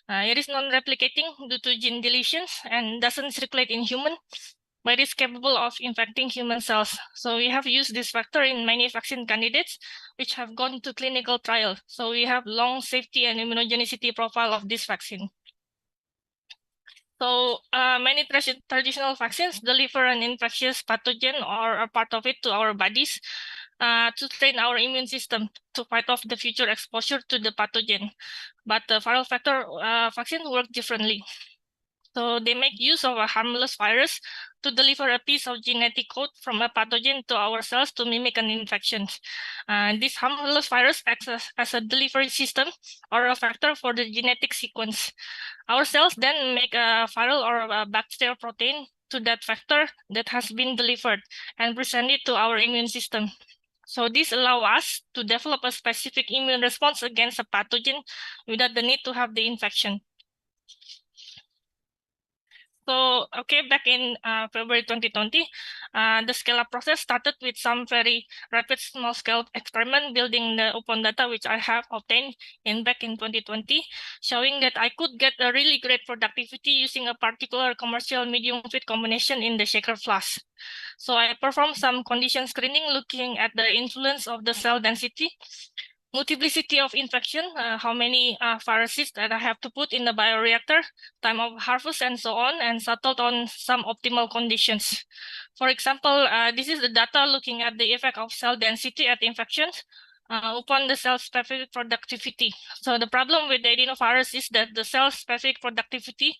It is non-replicating due to gene deletions and doesn't circulate in human, but it's capable of infecting human cells. So we have used this vector in many vaccine candidates, which have gone to clinical trial. So we have long safety and immunogenicity profile of this vaccine. So many traditional vaccines deliver an infectious pathogen or a part of it to our bodies to train our immune system to fight off the future exposure to the pathogen. But the viral vector vaccine work differently. So they make use of a harmless virus to deliver a piece of genetic code from a pathogen to our cells to mimic an infection. This harmless virus acts as a delivery system or a vector for the genetic sequence. Our cells then make a viral or a bacterial protein to that vector that has been delivered and present it to our immune system. So this allows us to develop a specific immune response against a pathogen without the need to have the infection. So, okay, back in February 2020, The scale-up process started with some very rapid small-scale experiment building the open data, which I have obtained back in 2020, showing that I could get a really great productivity using a particular commercial medium feed combination in the shaker flask. So I performed some condition screening looking at the influence of the cell density, multiplicity of infection, how many viruses that I have to put in the bioreactor, time of harvest, and so on, and settled on some optimal conditions. For example, this is the data looking at the effect of cell density at infections upon the cell-specific productivity. So the problem with the adenovirus is that the cell-specific productivity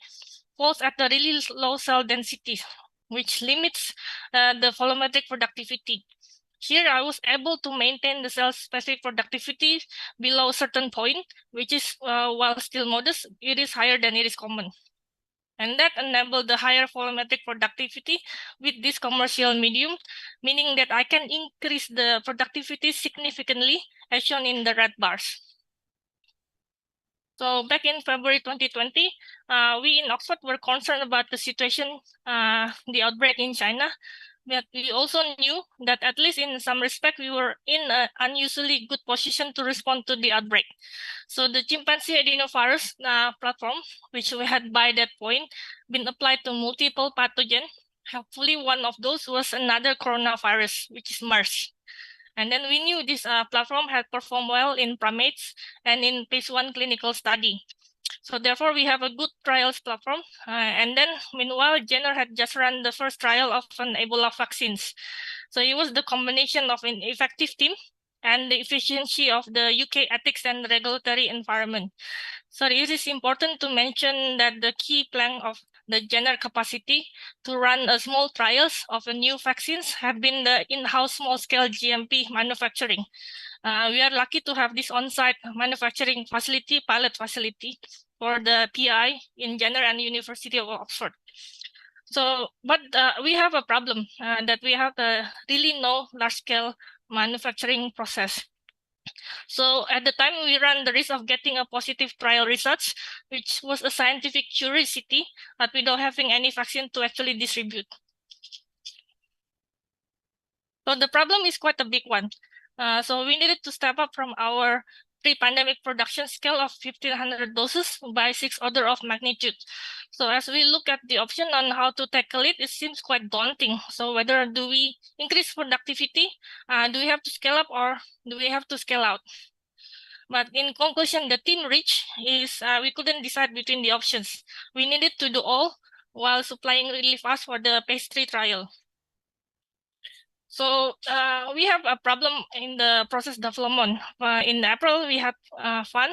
falls at the really low cell density, which limits the volumetric productivity. Here, I was able to maintain the cell-specific productivity below a certain point, which is, while still modest, it is higher than it is common. And that enabled the higher volumetric productivity with this commercial medium, meaning that I can increase the productivity significantly, as shown in the red bars. So back in February 2020, we in Oxford were concerned about the situation, the outbreak in China. But we also knew that at least in some respect, we were in an unusually good position to respond to the outbreak. So the chimpanzee adenovirus platform, which we had by that point, been applied to multiple pathogens. Hopefully one of those was another coronavirus, which is MERS. And then we knew this platform had performed well in primates and in phase 1 clinical study. So therefore, we have a good trials platform. And then meanwhile, Jenner had just run the first trial of an Ebola vaccines. So it was the combination of an effective team and the efficiency of the UK ethics and regulatory environment. So it is important to mention that the key plank of the Jenner capacity to run a small trials of a new vaccines have been the in-house small-scale GMP manufacturing. We are lucky to have this on-site manufacturing facility, pilot facility, for the PI in Jenner and University of Oxford. So, but we have a problem that we have really no large-scale manufacturing process. So at the time, we ran the risk of getting a positive trial results, which was a scientific curiosity, but without having any vaccine to actually distribute. So the problem is quite a big one. So we needed to step up from our pre-pandemic production scale of 1,500 doses by 6 order of magnitude. So as we look at the option on how to tackle it, it seems quite daunting. So whether do we increase productivity, do we have to scale up, or do we have to scale out? But in conclusion, the team reached is we couldn't decide between the options. We needed to do all while supplying really fast for the phase 3 trial. So we have a problem in the process development. In April, we had fun.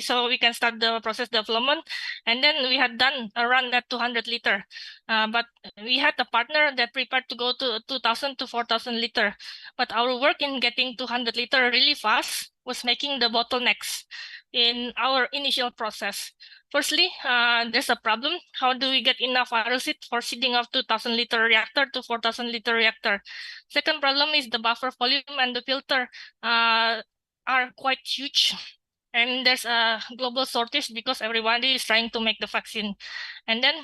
So we can start the process development. And then we had done a run at 200 liter. But we had a partner that prepared to go to 2,000 to 4,000 liter. But our work in getting 200 liter really fast was making the bottlenecks in our initial process. Firstly, there's a problem. How do we get enough viral seed for seeding of 2,000 liter reactor to 4,000 liter reactor? Second problem is the buffer volume and the filter are quite huge. And there's a global shortage because everybody is trying to make the vaccine. And then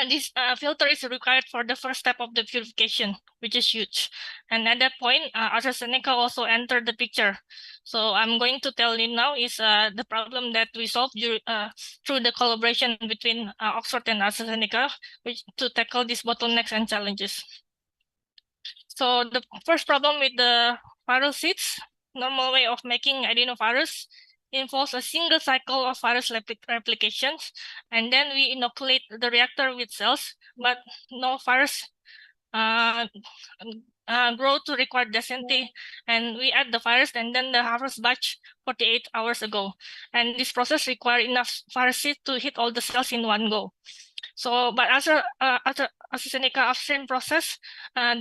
this filter is required for the first step of the purification, which is huge. And at that point, AstraZeneca also entered the picture. So I'm going to tell you now is the problem that we solved through the collaboration between Oxford and AstraZeneca, which to tackle these bottlenecks and challenges. So the first problem with the viral seeds, normal way of making adenovirus, involves a single cycle of virus replications, and then we inoculate the reactor with cells, but no virus grow to required density, and we add the virus and then the harvest batch 48 hours ago. And this process requires enough virus seed to hit all the cells in one go. So, but AstraZeneca upstream process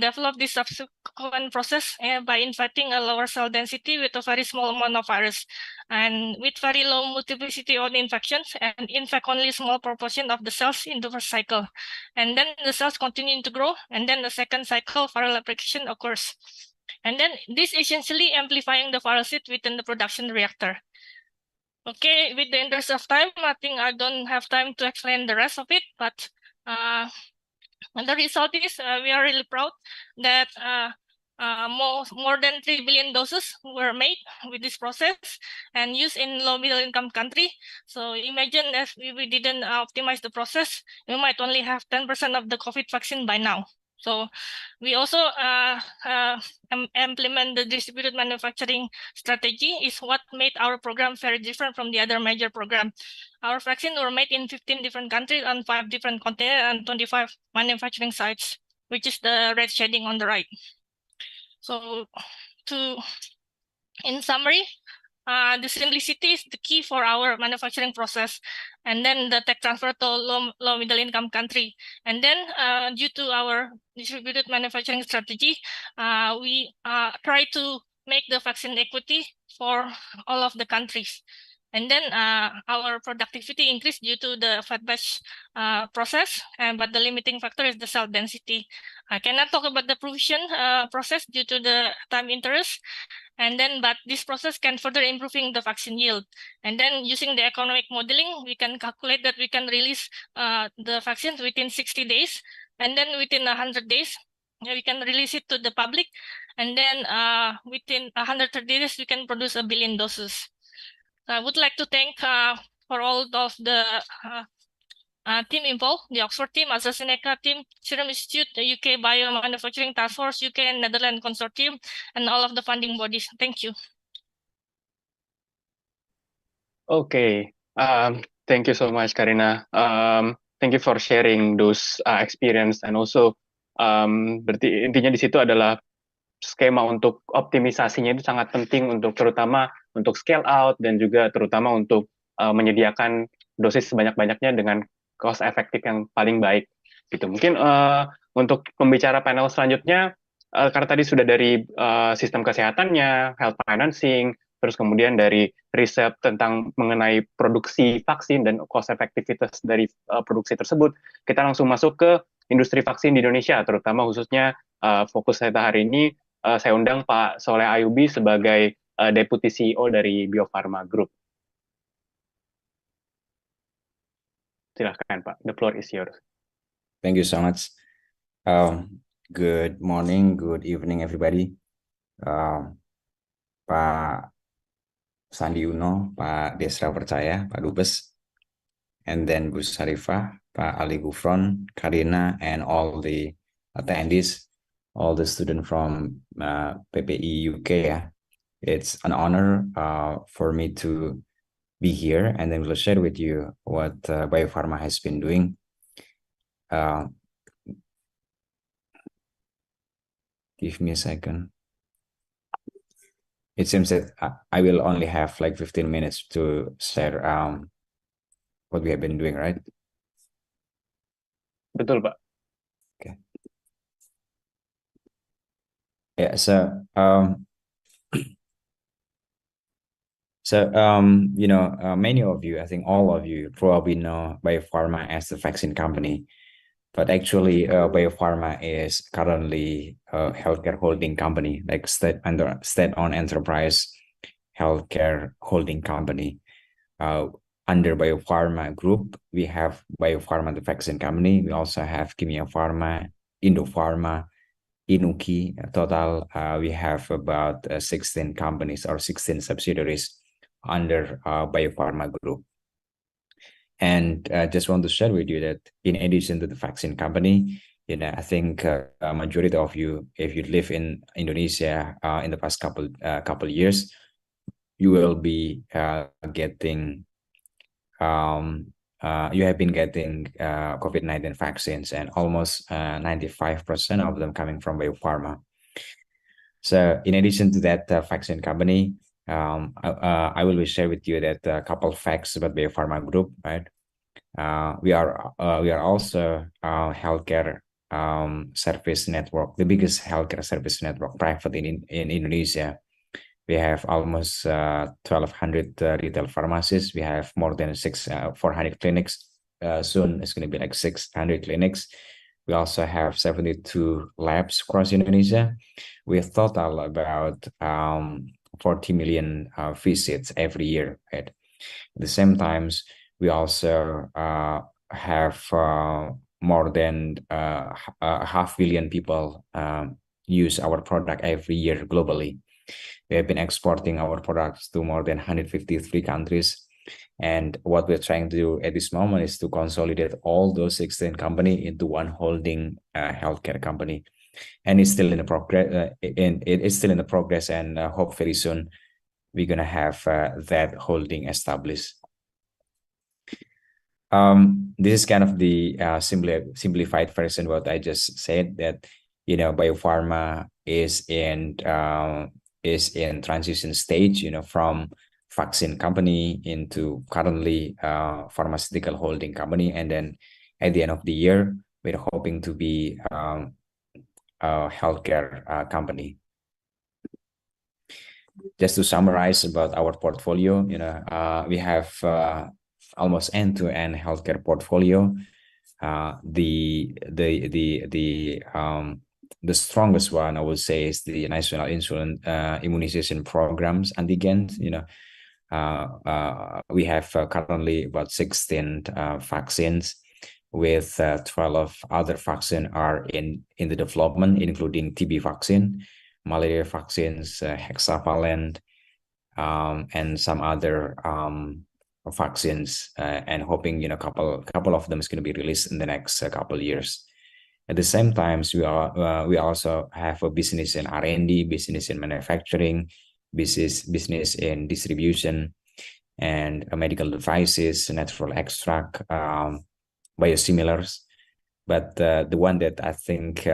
developed this subsequent process by inviting a lower cell density with a very small amount of virus, and with very low multiplicity of infections, and in fact only a small proportion of the cells in the first cycle. And then the cells continue to grow, and then the second cycle viral replication occurs. And then this essentially amplifying the viral seed within the production reactor. Okay, with the interest of time, I think I don't have time to explain the rest of it, but And the result is we are really proud that more than 3 billion doses were made with this process and used in low middle income country. So imagine if we didn't optimize the process, we might only have 10% of the COVID vaccine by now. So we also implement the distributed manufacturing strategy is what made our program very different from the other major program. Our vaccines were made in 15 different countries on 5 different continents and 25 manufacturing sites, which is the red shading on the right. So in summary, the simplicity is the key for our manufacturing process, and then the tech transfer to low middle income country. And then due to our distributed manufacturing strategy, we try to make the vaccine equity for all of the countries. And then our productivity increased due to the fat batch process, but the limiting factor is the cell density. I cannot talk about the provision process due to the time interest. And then, but this process can further improving the vaccine yield. And then using the economic modeling, we can calculate that we can release the vaccines within 60 days. And then within 100 days, we can release it to the public. And then within 130 days, we can produce 1 billion doses. I would like to thank for all of the team involved, the Oxford team, AstraZeneca team, Serum Institute, the UK Biomanufacturing Task Force, UK and Netherlands Consortium, and all of the funding bodies. Thank you. Okay, thank you so much, Karina. Thank you for sharing those experience, and also berarti intinya di situ adalah skema untuk optimisasinya itu sangat penting untuk terutama untuk scale out dan juga terutama untuk menyediakan dosis sebanyak-banyaknya dengan cost efektif yang paling baik gitu. Mungkin untuk pembicara panel selanjutnya karena tadi sudah dari sistem kesehatannya, health financing, terus kemudian dari riset tentang mengenai produksi vaksin dan cost effectiveness dari produksi tersebut, kita langsung masuk ke industri vaksin di Indonesia, terutama khususnya fokus saya hari ini saya undang Pak Soleh Ayubi sebagai Deputy CEO dari Bio Farma Group. Silahkan Pak, the floor is yours. Thank you so much. Good morning, good evening everybody. Pak Sandi Uno, Pak Desra Percaya, Pak Dubes, and then Bu Sarifah, Pak Ali Gufron, Karina, and all the attendees, all the students from PPI UK. It's an honor for me to be here, and then we'll share with you what Bio Farma has been doing. Give me a second. It seems that I will only have like 15 minutes to share what we have been doing, right? Betul, Pak. Okay. Yeah, so you know, many of you, I think all of you probably know Bio Farma as the vaccine company, but actually Bio Farma is currently a healthcare holding company, like state-owned enterprise healthcare holding company. Under Bio Farma Group, we have Bio Farma, the vaccine company. We also have Kimia Pharma, Indo Pharma, Inuki. Total, we have about 16 companies or 16 subsidiaries under Bio Farma Group. And I just want to share with you that in addition to the vaccine company, you know, I think a majority of you, if you live in Indonesia in the past couple years, you will be getting you have been getting COVID-19 vaccines, and almost 95% of them coming from Bio Farma. So in addition to that vaccine company, I will share with you that a couple of facts about Bio Farma Group, right? We are also a healthcare service network, the biggest healthcare service network private in Indonesia. We have almost 1,200 retail pharmacies. We have more than 400 clinics. Soon it's going to be like 600 clinics. We also have 72 labs across Indonesia with total about 40 million visits every year. Right? At the same times, we also have more than 500 million people use our product every year globally. We have been exporting our products to more than 153 countries. And what we're trying to do at this moment is to consolidate all those 16 companies into one holding healthcare company. And it's still in the progress. It's still in the progress, and hope very soon we're gonna have that holding established. This is kind of the simplified version what I just said, that biopharma is in transition stage, from vaccine company into currently pharmaceutical holding company, and then at the end of the year we're hoping to be a healthcare company. Just to summarize about our portfolio, we have almost end-to-end healthcare portfolio. The strongest one I would say is the national immunization programs, antigens. We have currently about 16 vaccines, with 12 other vaccines are in the development, including TB vaccine, malaria vaccines, hexavalent, and some other vaccines, and hoping couple of them is going to be released in the next couple of years. At the same time, we also have a business in R&D, business in manufacturing, business in distribution, and medical devices, natural extract, biosimilars. But the one that I think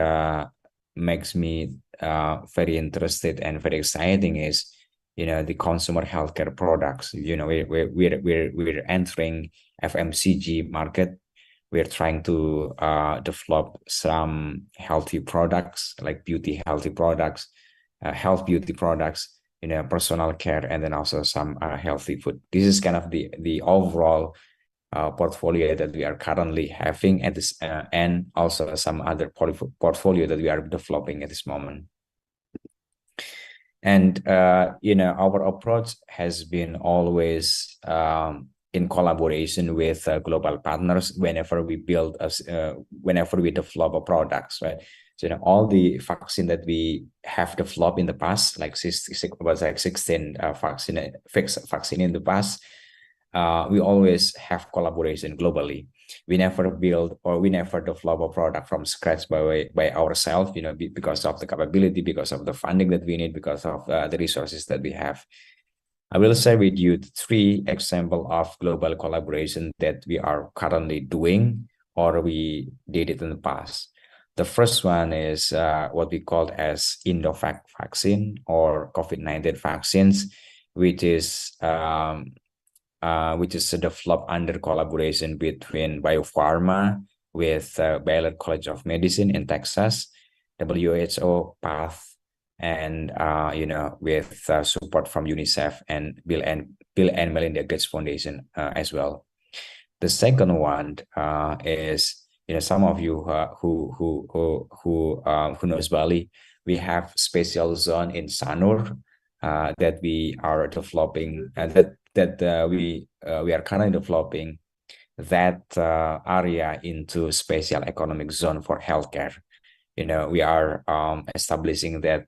makes me very interested and very exciting is the consumer healthcare products. We're entering FMCG market. We're trying to develop some healthy products, like healthy products, health beauty products, personal care, and then also some healthy food. This is kind of the overall portfolio that we are currently having at this, and also some other portfolio that we are developing at this moment. And our approach has been always in collaboration with global partners whenever we whenever we develop a products, right? So all the vaccine that we have developed in the past, like 16 vaccine in the past, we always have collaboration globally. We never build or we never develop a product from scratch by ourselves, because of the capability, because of the funding that we need, because of the resources that we have. I will share with you 3 examples of global collaboration that we are currently doing or we did it in the past. The first one is what we call as Indovac vaccine or COVID-19 vaccines, which is developed under collaboration between Biopharma with Baylor College of Medicine in Texas, WHO, PATH, and with support from UNICEF and Bill and Melinda Gates Foundation as well. The second one is some of you who knows Bali. We have special zone in Sanur that we are developing, we are currently developing that area into special economic zone for healthcare. We are establishing that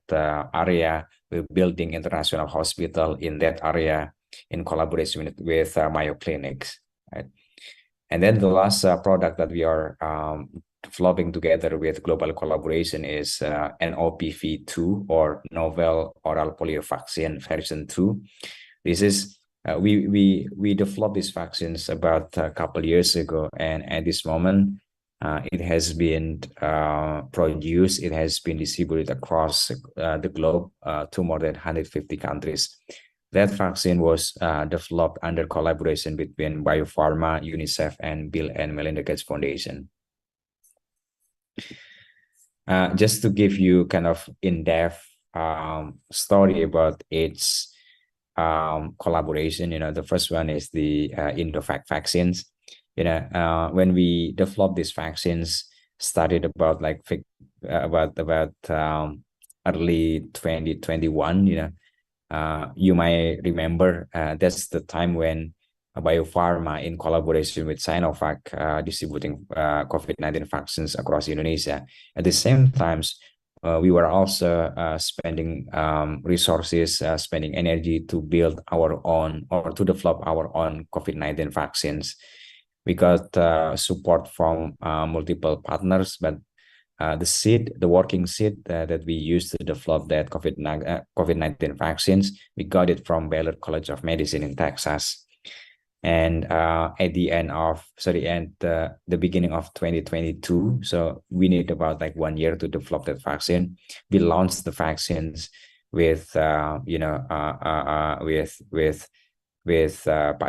area. We're building international hospital in that area in collaboration with Mayo Clinics, right? And then the last product that we are developing together with global collaboration is NOPV2 or novel oral polio vaccine version 2. This is we developed these vaccines about a couple years ago, and at this moment it has been produced, it has been distributed across the globe to more than 150 countries. That vaccine was developed under collaboration between Biopharma, UNICEF, and Bill and Melinda Gates Foundation. Just to give you kind of in-depth story about its collaboration, the first one is the Indovac vaccines. When we developed these vaccines, started about early 2021. You might remember that's the time when Biopharma in collaboration with Sinovac distributing COVID-19 vaccines across Indonesia. At the same time, we were also spending resources, spending energy to build our own or to develop our own COVID-19 vaccines. We got support from multiple partners, but the working seed that we used to develop that COVID-19 vaccines, we got it from Baylor College of Medicine in Texas. And at the beginning of 2022, so we need about like 1 year to develop that vaccine. We launched the vaccines with Pak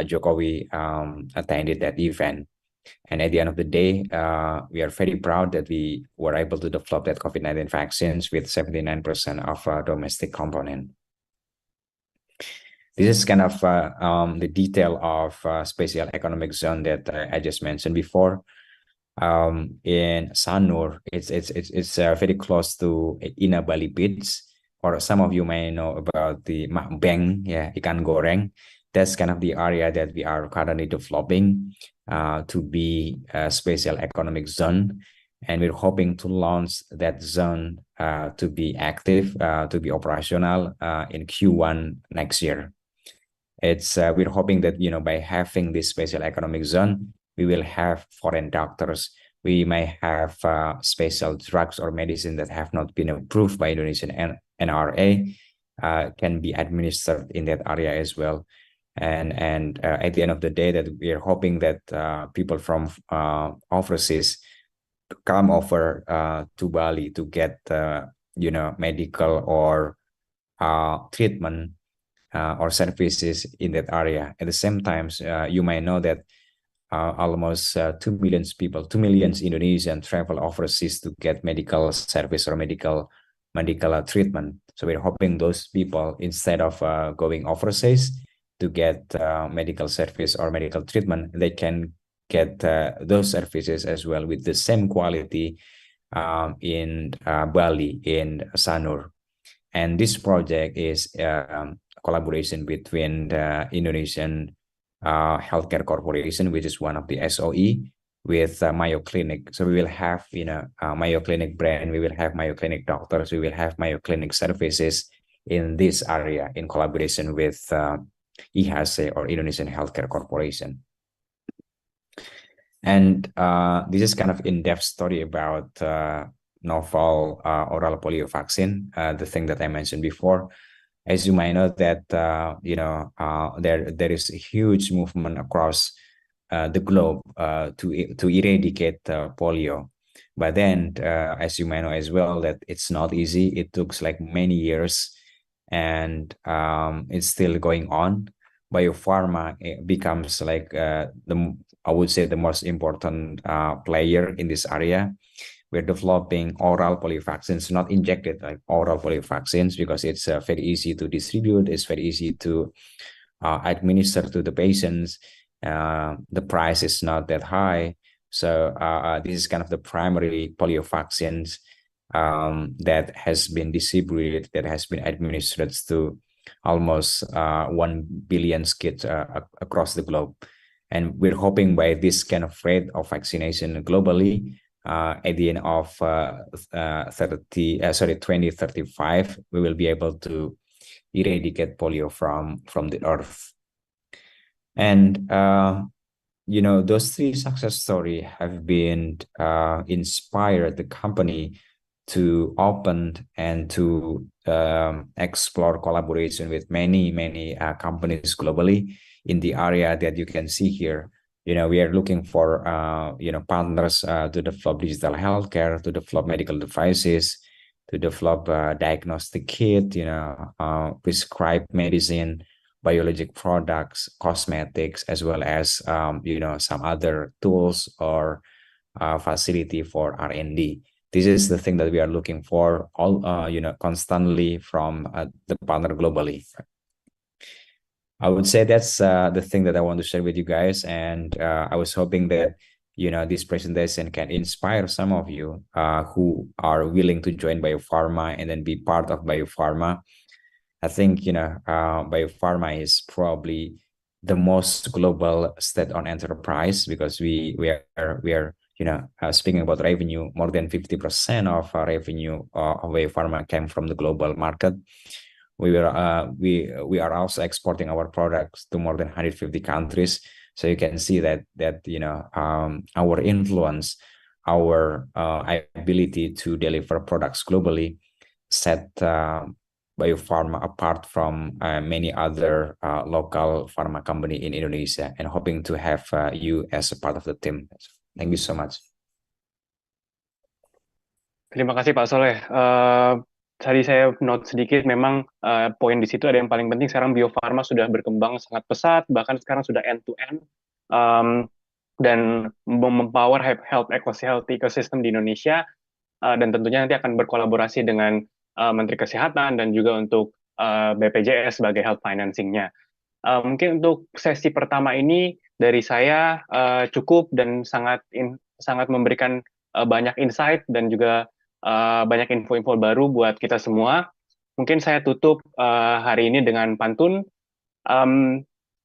Jokowi attended that event. And at the end of the day, we are very proud that we were able to develop that COVID-19 vaccines with 79% of domestic component. This is kind of the detail of special economic zone that I just mentioned before. In Sanur, it's very close to Ina Bali Beach, or some of you may know about the Makbeng, ikan goreng. That's kind of the area that we are currently developing to be a special economic zone. And we're hoping to launch that zone to be active, to be operational in Q1 next year. We're hoping that, by having this special economic zone, we will have foreign doctors. We may have special drugs or medicine that have not been approved by Indonesian NRA can be administered in that area as well. And at the end of the day, that we are hoping that people from overseas come over to Bali to get medical or treatment or services in that area. At the same time, you may know that almost 2 million Indonesians travel overseas to get medical service or medical treatment. So we're hoping those people, instead of going overseas to get medical service or medical treatment, they can get those services as well with the same quality in Bali, in Sanur. And this project is collaboration between the Indonesian Healthcare Corporation, which is one of the SOE, with Mayo Clinic. So we will have, Mayo Clinic brand, we will have Mayo Clinic doctors, we will have Mayo Clinic services in this area in collaboration with IHC or Indonesian Healthcare Corporation. And this is kind of in-depth story about novel oral polio vaccine, the thing that I mentioned before. As you might know that, there is a huge movement across the globe to eradicate polio. But then, as you might know as well, that it's not easy. It took like many years, and it's still going on. Biopharma becomes like I would say the most important player in this area. We're developing oral polio vaccines, not injected, like oral polio vaccines, because it's very easy to distribute. It's very easy to administer to the patients. The price is not that high. So this is kind of the primary polio vaccines that has been distributed, that has been administered to almost 1 billion kids across the globe. And we're hoping by this kind of rate of vaccination globally, at the end of 2035, we will be able to eradicate polio from the earth. And those 3 success stories have been inspired the company to open and to explore collaboration with many companies globally in the area that you can see here. We are looking for partners to develop digital healthcare, to develop medical devices, to develop diagnostic kit, prescribed medicine, biologic products, cosmetics, as well as some other tools or facility for R&D. This is the thing that we are looking for all constantly from the partner globally. I would say that's the thing that I want to share with you guys, and I was hoping that this presentation can inspire some of you who are willing to join Biopharma and then be part of Biopharma. I think Biopharma is probably the most global state-owned enterprise because we are speaking about revenue, more than 50% of our revenue of Biopharma came from the global market. We are also exporting our products to more than 150 countries. So you can see that our influence, our ability to deliver products globally set Biopharma apart from many other local pharma company in Indonesia, and hoping to have you as a part of the team. Thank you so much. Terima kasih Pak Soleh. Tadi saya note sedikit, memang poin di situ ada yang paling penting. Sekarang Bio Farma sudah berkembang sangat pesat, bahkan sekarang sudah end-to-end, dan mempower health ecosystem di Indonesia, dan tentunya nanti akan berkolaborasi dengan Menteri Kesehatan dan juga untuk BPJS sebagai health financing-nya. Mungkin untuk sesi pertama ini dari saya cukup dan sangat memberikan banyak insight dan juga banyak info-info baru buat kita semua. Mungkin saya tutup hari ini dengan pantun.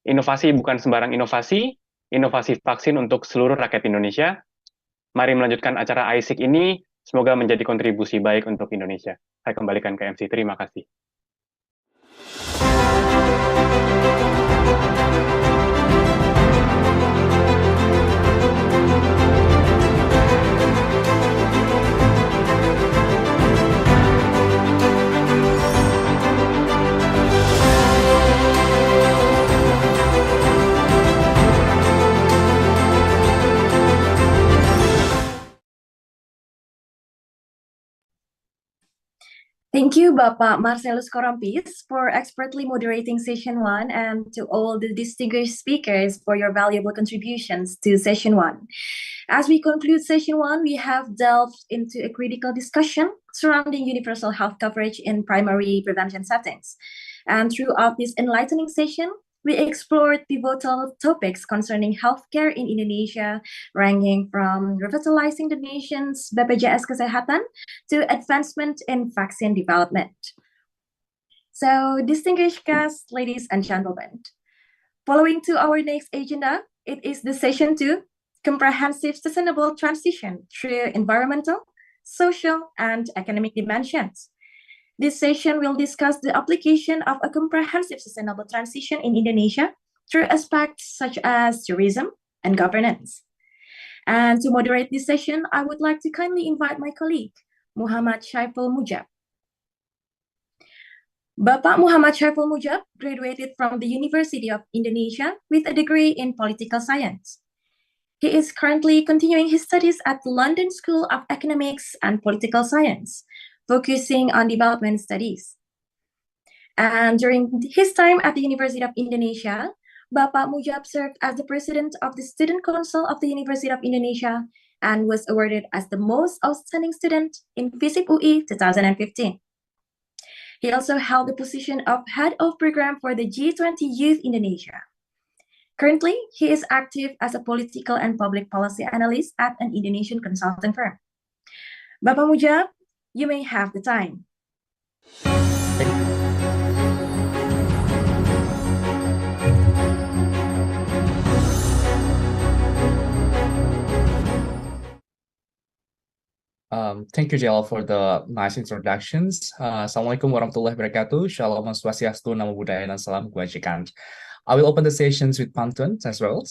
Inovasi bukan sembarang inovasi vaksin untuk seluruh rakyat Indonesia. Mari melanjutkan acara ISIC ini, semoga menjadi kontribusi baik untuk Indonesia. Saya kembalikan ke MC, terima kasih. Thank you, Bapak Marcelus Korampis, for expertly moderating session 1, and to all the distinguished speakers for your valuable contributions to session 1. As we conclude session 1, we have delved into a critical discussion surrounding universal health coverage in primary prevention settings. And throughout this enlightening session, we explored pivotal topics concerning healthcare in Indonesia, ranging from revitalizing the nation's BPJS Kesehatan to advancement in vaccine development. So, distinguished guests, ladies and gentlemen, following to our next agenda, it is the session 2, Comprehensive Sustainable Transition through Environmental, Social, and Economic Dimensions. This session will discuss the application of a comprehensive sustainable transition in Indonesia through aspects such as tourism and governance. And to moderate this session, I would like to kindly invite my colleague, Muhammad Syaiful Mujab. Bapak Muhammad Syaiful Mujab graduated from the University of Indonesia with a degree in political science. He is currently continuing his studies at the London School of Economics and Political Science, focusing on development studies. And during his time at the University of Indonesia, Bapak Mujab served as the president of the Student Council of the University of Indonesia and was awarded as the most outstanding student in FISIP UI 2015. He also held the position of head of program for the G20 Youth Indonesia. Currently, he is active as a political and public policy analyst at an Indonesian consulting firm. Bapak Mujab, you may have the time. Thank you, JL, for the nice introductions. Assalamualaikum warahmatullahi wabarakatuh. Shalom swastiastu, namo buddhaya, dan salam kebajikan. I will open the sessions with pantun as well.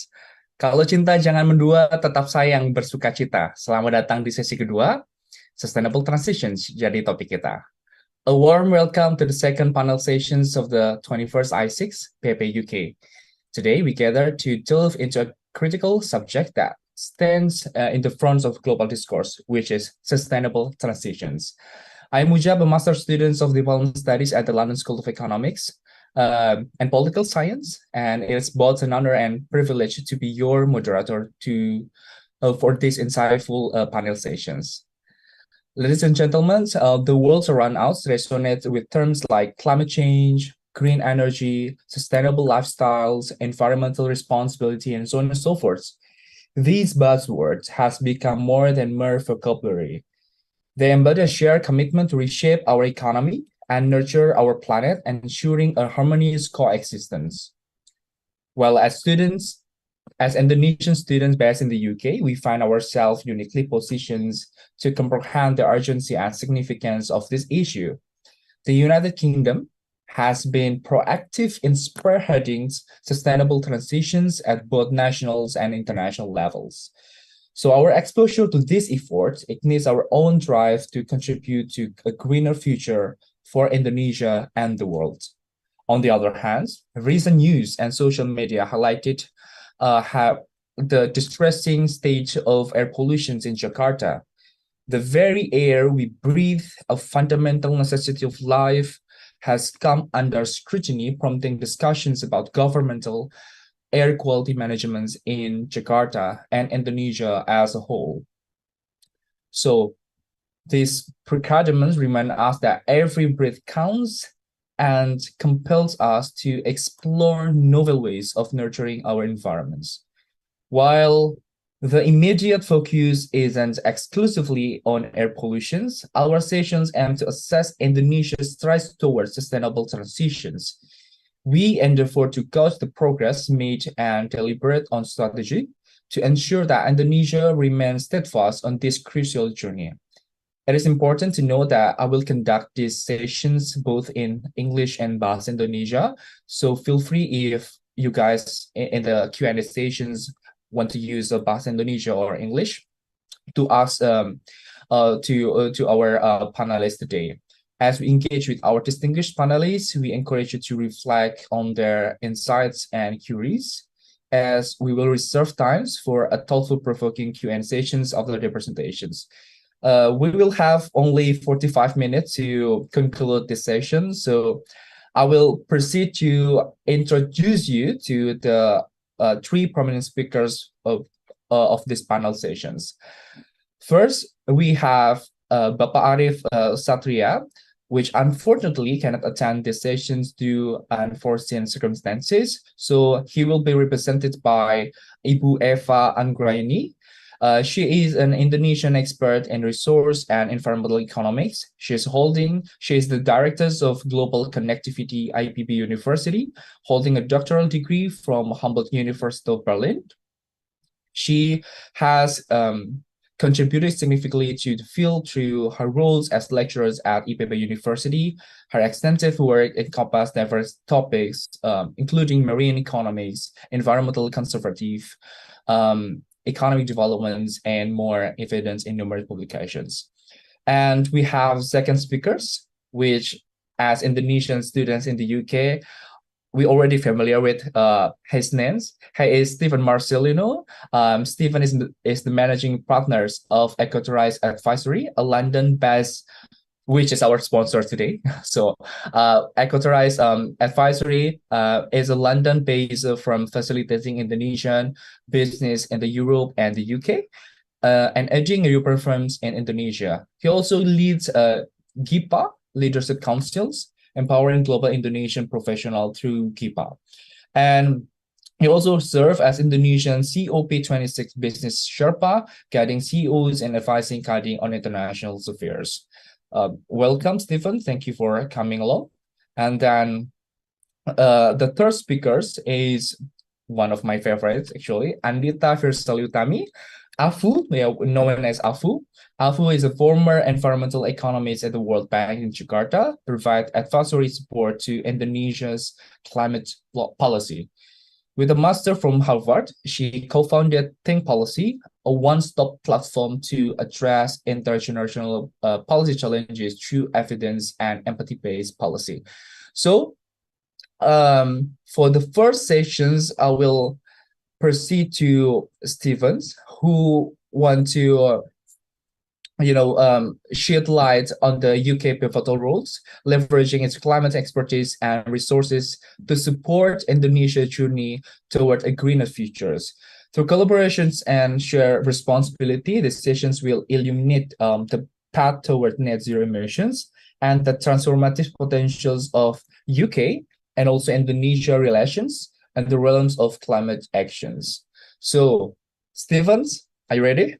Kalau cinta jangan mendua, tetap sayang bersuka cita. Selamat datang di sesi kedua. Sustainable Transitions jadi topik kita. A warm welcome to the second panel sessions of the 21st ISIC PP-UK. Today we gather to delve into a critical subject that stands in the front of global discourse, which is sustainable transitions. I'm Mujab, a master's student of development studies at the London School of Economics and Political Science, and it's both an honor and privilege to be your moderator for these insightful panel sessions. Ladies and gentlemen, the world around us resonates with terms like climate change, green energy, sustainable lifestyles, environmental responsibility, and so on and so forth. These buzzwords has become more than mere vocabulary. They embody a shared commitment to reshape our economy and nurture our planet, ensuring a harmonious coexistence. While as Indonesian students based in the UK, we find ourselves uniquely positioned to comprehend the urgency and significance of this issue. The United Kingdom has been proactive in spearheading sustainable transitions at both national and international levels. So our exposure to this effort ignites our own drive to contribute to a greener future for Indonesia and the world. On the other hand, recent news and social media highlighted have the distressing state of air pollution in Jakarta. The very air we breathe, a fundamental necessity of life, has come under scrutiny, prompting discussions about governmental air quality management in Jakarta and Indonesia as a whole. So these predicaments remind us that every breath counts and compels us to explore novel ways of nurturing our environments. While the immediate focus isn't exclusively on air pollution, our sessions aim to assess Indonesia's strides towards sustainable transitions. We endeavor to gauge the progress made and deliberate on strategy to ensure that Indonesia remains steadfast on this crucial journey. It is important to note that I will conduct these sessions both in English and Bahasa Indonesia. So feel free if you guys in the Q&A sessions want to use Bahasa Indonesia or English to ask to our panelists today. As we engage with our distinguished panelists, we encourage you to reflect on their insights and queries, as we will reserve times for a thoughtful, provoking Q&A sessions after their presentations. We will have only 45 minutes to conclude this session, so I will proceed to introduce you to the three prominent speakers of this panel sessions. First, we have Bapak Arif Satria, which unfortunately cannot attend the sessions due to unforeseen circumstances. So he will be represented by Ibu Eva Anggraini. She is an Indonesian expert in resource and environmental economics. She is the director of Global Connectivity IPB University, holding a doctoral degree from Humboldt University of Berlin. She has contributed significantly to the field through her roles as lecturers at IPB University. Her extensive work encompassed diverse topics, including marine economics, environmental conservative, economic developments, and more evidence in numerous publications. And we have second speakers, which as Indonesian students in the UK, we already familiar with his names. He is Stephen Marcelino. Stephen is the managing partners of Ecotourize Advisory, a London-based, which is our sponsor today. So Ecotourize Advisory is a London-based firm facilitating Indonesian business in the Europe and the UK, and edging European firms in Indonesia. He also leads GIPA, Leadership Councils, empowering global Indonesian professionals through GIPA. And he also served as Indonesian COP26 Business Sherpa, guiding CEOs and advising guiding on international affairs. Welcome, Stephen. Thank you for coming along. And then the third speaker is one of my favorites, actually, Andita Firsalutami. Afu, known as Afu. Afu is a former environmental economist at the World Bank in Jakarta, provide advisory support to Indonesia's climate policy. With a master from Harvard, she co-founded Think Policy, a one-stop platform to address intergenerational policy challenges through evidence and empathy-based policy. So for the first sessions, I will proceed to Stevens, who want to shed light on the UK pivotal roles, leveraging its climate expertise and resources to support Indonesia's journey toward a greener future. Through collaborations and shared responsibility, the sessions will illuminate the path toward net zero emissions and the transformative potentials of UK and also Indonesia relations and the realms of climate actions. So, Stevens, are you ready?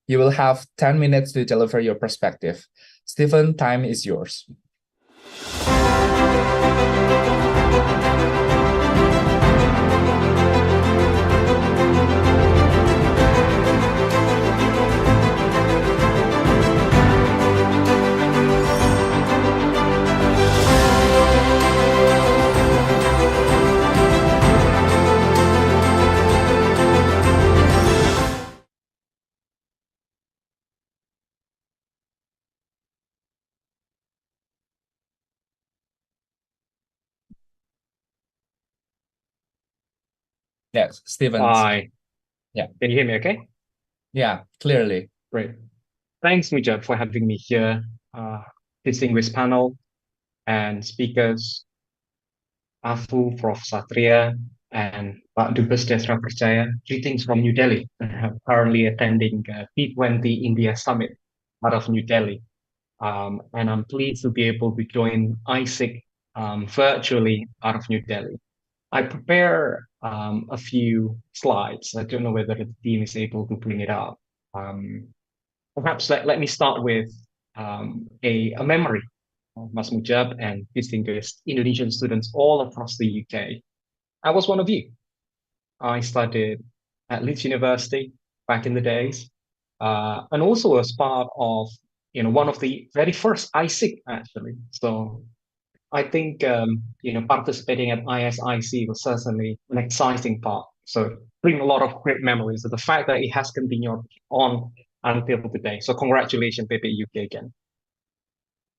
You will have 10 minutes to deliver your perspective. Stephen, time is yours. Yes, Stevens. Hi. Yeah. Can you hear me okay? Yeah, clearly. Great. Thanks, Mujab, for having me here. Distinguished panel and speakers, Afu, Prof. Satria, and Pak Dubes Desra Percaya. Greetings from New Delhi. I'm currently attending P20 India Summit out of New Delhi. And I'm pleased to be able to join ISIC virtually out of New Delhi. I prepare a few slides. I don't know whether the team is able to bring it up. Perhaps let me start with a memory of Mas Mujab and distinguished Indonesian students all across the UK. I was one of you. I studied at Leeds University back in the days, and also as part of one of the very first ISIC actually. So I think participating at ISIC was certainly an exciting part. So bring a lot of great memories of the fact that it has continued on until today. So congratulations, PP UK again.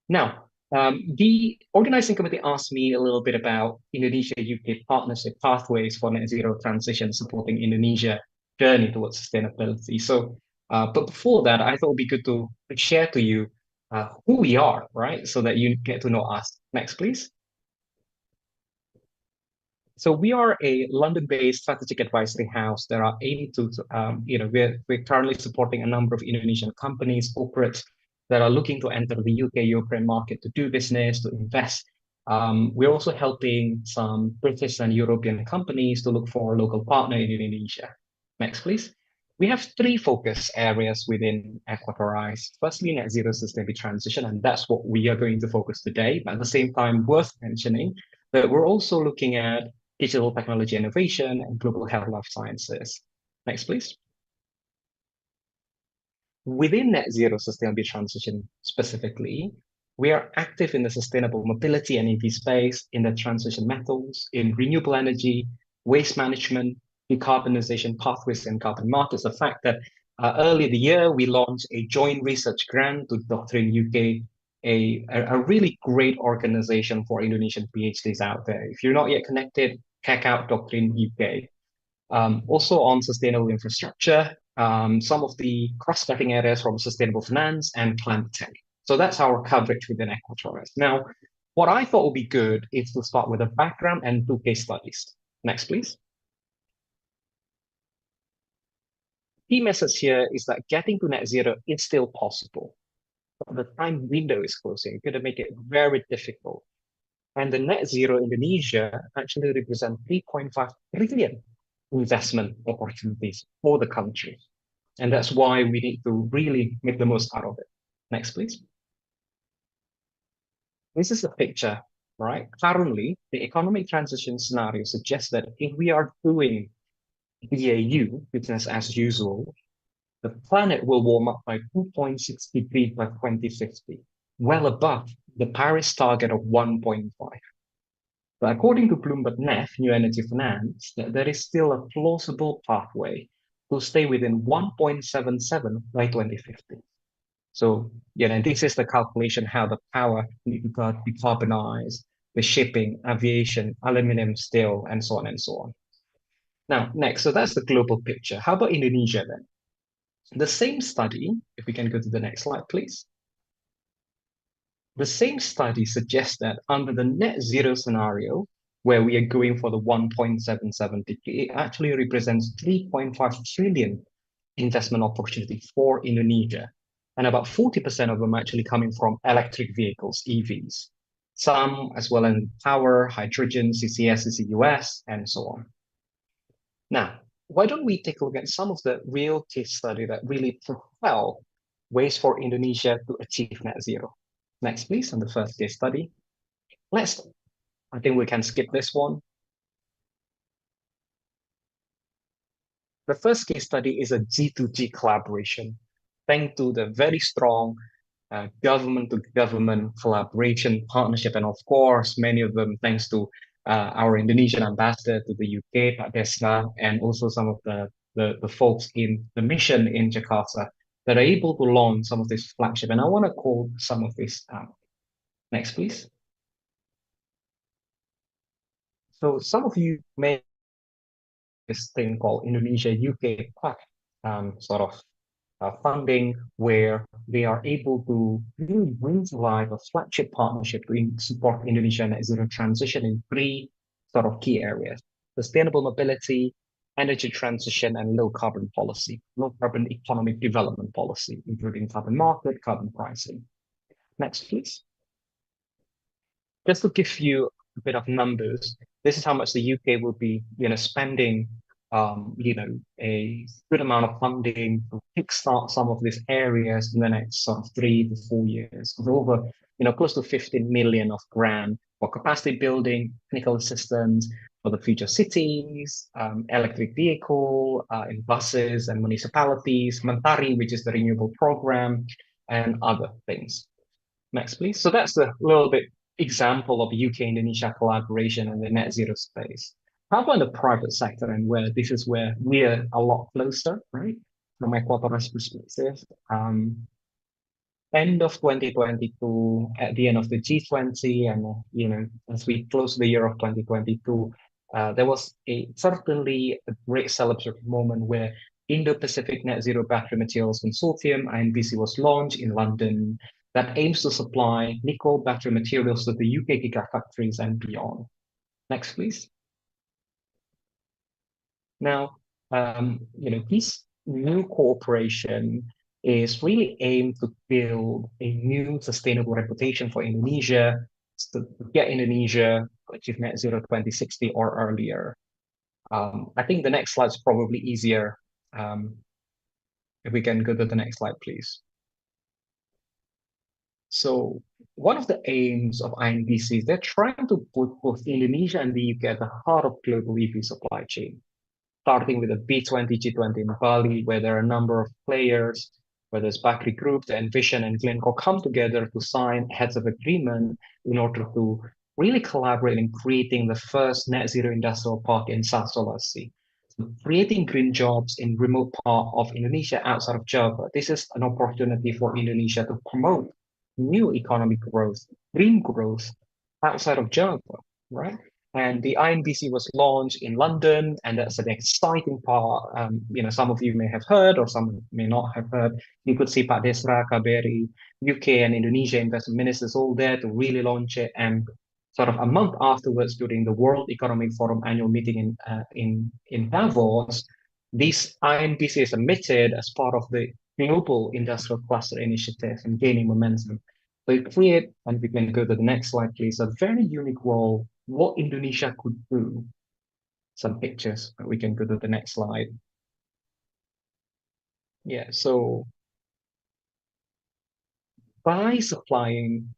Now, the organizing committee asked me a little bit about Indonesia-UK partnership pathways for net zero transition, supporting Indonesia journey towards sustainability. So, but before that, I thought it'd be good to share to you who we are, right? So that you get to know us. Next, please. So we are a London-based strategic advisory house that are aiming to, we're currently supporting a number of Indonesian companies, corporates that are looking to enter the UK European market to do business, to invest. We're also helping some British and European companies to look for a local partner in Indonesia. Next, please. We have three focus areas within Equatorize. Firstly, net zero sustainability transition, and that's what we are going to focus today. But at the same time, worth mentioning that we're also looking at digital technology innovation and global health life sciences. Next, please. Within net zero sustainability transition specifically, we are active in the sustainable mobility and EV space, in the transition metals, in renewable energy, waste management, decarbonization pathways and carbon markets. The fact that earlier the year, we launched a joint research grant to Doctrine UK, a really great organization for Indonesian PhDs out there. If you're not yet connected, check out Doctrine UK. Also on sustainable infrastructure, some of the cross-cutting areas from sustainable finance and climate tech. So that's our coverage within Equatorius. Now, what I thought would be good is to start with a background and two case studies. Next, please. Key message here is that getting to net zero is still possible. But the time window is closing. It's going to make it very difficult. And the net zero Indonesia actually represents 3.5 trillion investment opportunities for the country. And that's why we need to really make the most out of it. Next, please. This is a picture, right? Currently, the economic transition scenario suggests that if we are doing BAU, business as usual, the planet will warm up by 2.6 degrees by 2050, well above the Paris target of 1.5. But according to Bloomberg NEF, New Energy Finance, there is still a plausible pathway to stay within 1.77 by 2050. So, this is the calculation how the power need to decarbonize, the shipping, aviation, aluminum, steel, and so on and so on. Now, next, so that's the global picture. How about Indonesia then? The same study, if we can go to the next slide, please. The same study suggests that under the net zero scenario, where we are going for the 1.77 degree, it actually represents 3.5 trillion investment opportunity for Indonesia. And about 40% of them actually coming from electric vehicles, EVs. Some as well in power, hydrogen, CCS, CCUS, and so on. Now, why don't we take a look at some of the real case study that really propel ways for Indonesia to achieve net zero. Next, please, on the first case study. I think we can skip this one. The first case study is a G2G collaboration, thanks to the very strong government-to-government collaboration partnership, and of course, many of them thanks to our Indonesian ambassador to the UK, Pak Desra, and also some of the folks in the mission in Jakarta that are able to launch some of this flagship. And I want to call some of this out. Next, please. So some of you may this thing called Indonesia-UK Pact sort of funding, where they are able to really bring to life a flagship partnership to support Indonesia net zero transition in three sort of key areas: sustainable mobility, energy transition, and low carbon policy, low carbon economic development policy, including carbon market, carbon pricing. Next, please. Just to give you a bit of numbers, this is how much the UK will be, spending, a good amount of funding to kickstart some of these areas in the next sort of 3 to 4 years. Over, close to 15 million of grant for capacity building, technical assistance for the future cities, electric vehicle in buses and municipalities, Mentari, which is the renewable program, and other things. Next, please. So that's a little bit example of UK-Indonesia collaboration in the net zero space. How about the private sector, and where this is where we're a lot closer, right? From Equator's perspective, end of 2022, at the end of the G20, and as we close the year of 2022, there was certainly a great celebratory moment where Indo-Pacific Net Zero Battery Materials Consortium, INBC, was launched in London, that aims to supply nickel battery materials to the UK gigafactories and beyond. Next, please. Now, this new cooperation is really aimed to build a new sustainable reputation for Indonesia, to get Indonesia to achieve net zero 2060 or earlier. I think the next slide is probably easier. If we can go to the next slide, please. So one of the aims of INBC is they're trying to put both Indonesia and the UK at the heart of global EV supply chain, starting with the B20, G20 in Bali, where there are a number of players, whether it's Bakri Group, Envision, and Glencore, come together to sign heads of agreement in order to really collaborate in creating the first net zero industrial park in South Sulawesi. So creating green jobs in remote part of Indonesia outside of Java. This is an opportunity for Indonesia to promote new economic growth, green growth outside of Java, right? And the INBC was launched in London, and that's an exciting part. Some of you may have heard, or some may not have heard. You could see Pak Desra, KBRI, UK and Indonesia investment ministers all there to really launch it. And sort of a month afterwards, during the World Economic Forum annual meeting in Davos, this INBC is admitted as part of the Global Industrial Cluster Initiative and gaining momentum. So it create, and we can go to the next slide, please, a very unique role, what Indonesia could do. Some pictures, we can go to the next slide. Yeah, so by supplying,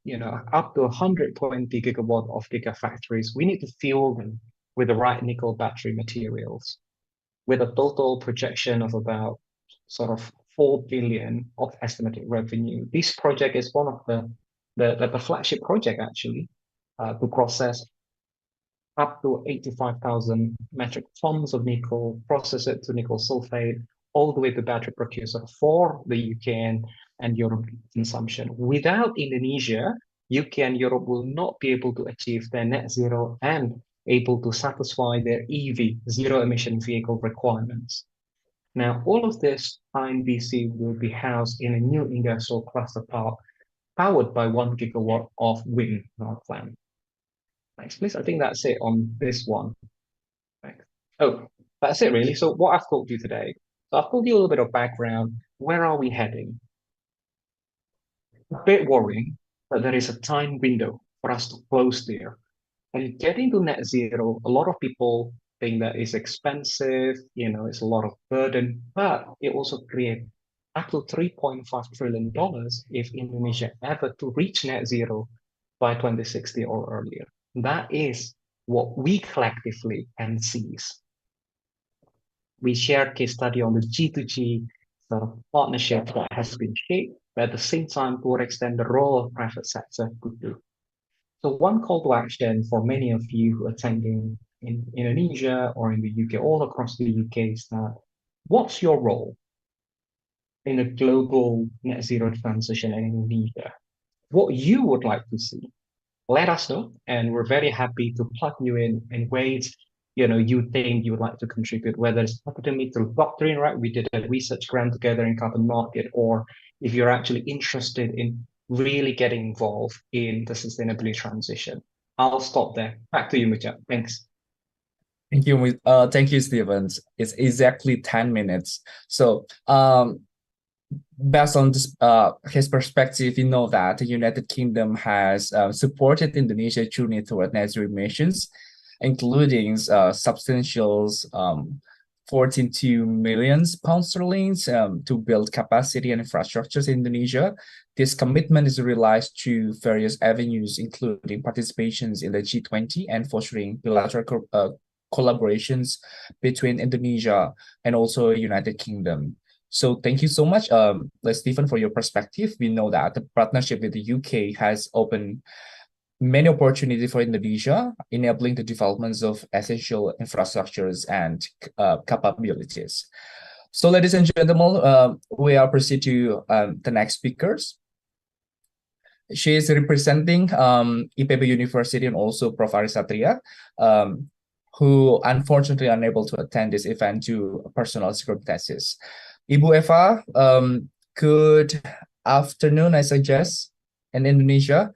up to 120 gigawatt of gigafactories, we need to fuel them with the right nickel battery materials, with a total projection of about sort of 4 billion of estimated revenue. This project is one of the flagship project, actually, to process up to 85,000 metric tons of nickel, process it to nickel sulfate, all the way to battery precursor for the UK and Europe consumption. Without Indonesia, UK and Europe will not be able to achieve their net zero and able to satisfy their EV, zero emission vehicle requirements. Now, all of this INBC will be housed in a new industrial cluster park powered by 1 gigawatt of wind power plant. Next, please. I think that's it on this one. Thanks. Oh, that's it really. So what I've told you today. So I've told you a little bit of background. Where are we heading? A bit worrying, but there is a time window for us to close there. And getting to net zero, a lot of people think that it's expensive, it's a lot of burden, but it also creates up to $3.5 trillion if Indonesia ever to reach net zero by 2060 or earlier. That is what we collectively can seize. We share case study on the G2G sort of partnership that has been shaped, but at the same time, to extend the role of private sector could do. So one call to action for many of you who are attending in Indonesia or in the UK, all across the UK, is that what's your role in a global net zero transition in Indonesia? What you would like to see? Let us know, and we're very happy to plug you in ways you think you would like to contribute, whether it's academic through doctrine, right? We did a research grant together in carbon market, or if you're actually interested in really getting involved in the sustainability transition. I'll stop there. Back to you, Mucha. Thanks. Thank you, Stevens. It's exactly 10 minutes. So, based on this, his perspective, you know that the United Kingdom has supported Indonesia's journey toward net zero emissions, including substantial 14.2 million pounds sterling to build capacity and infrastructures in Indonesia. This commitment is realized through various avenues, including participations in the G20 and fostering bilateral collaborations between Indonesia and also United Kingdom. So thank you so much, Stephen, for your perspective. We know that the partnership with the UK has opened many opportunities for Indonesia, enabling the developments of essential infrastructures and capabilities. So, ladies and gentlemen, we are proceed to the next speakers. She is representing IPB University and also Prof. Aris Satria, who unfortunately unable to attend this event due to personal circumstances. Ibu Eva, good afternoon, I suggest, in Indonesia.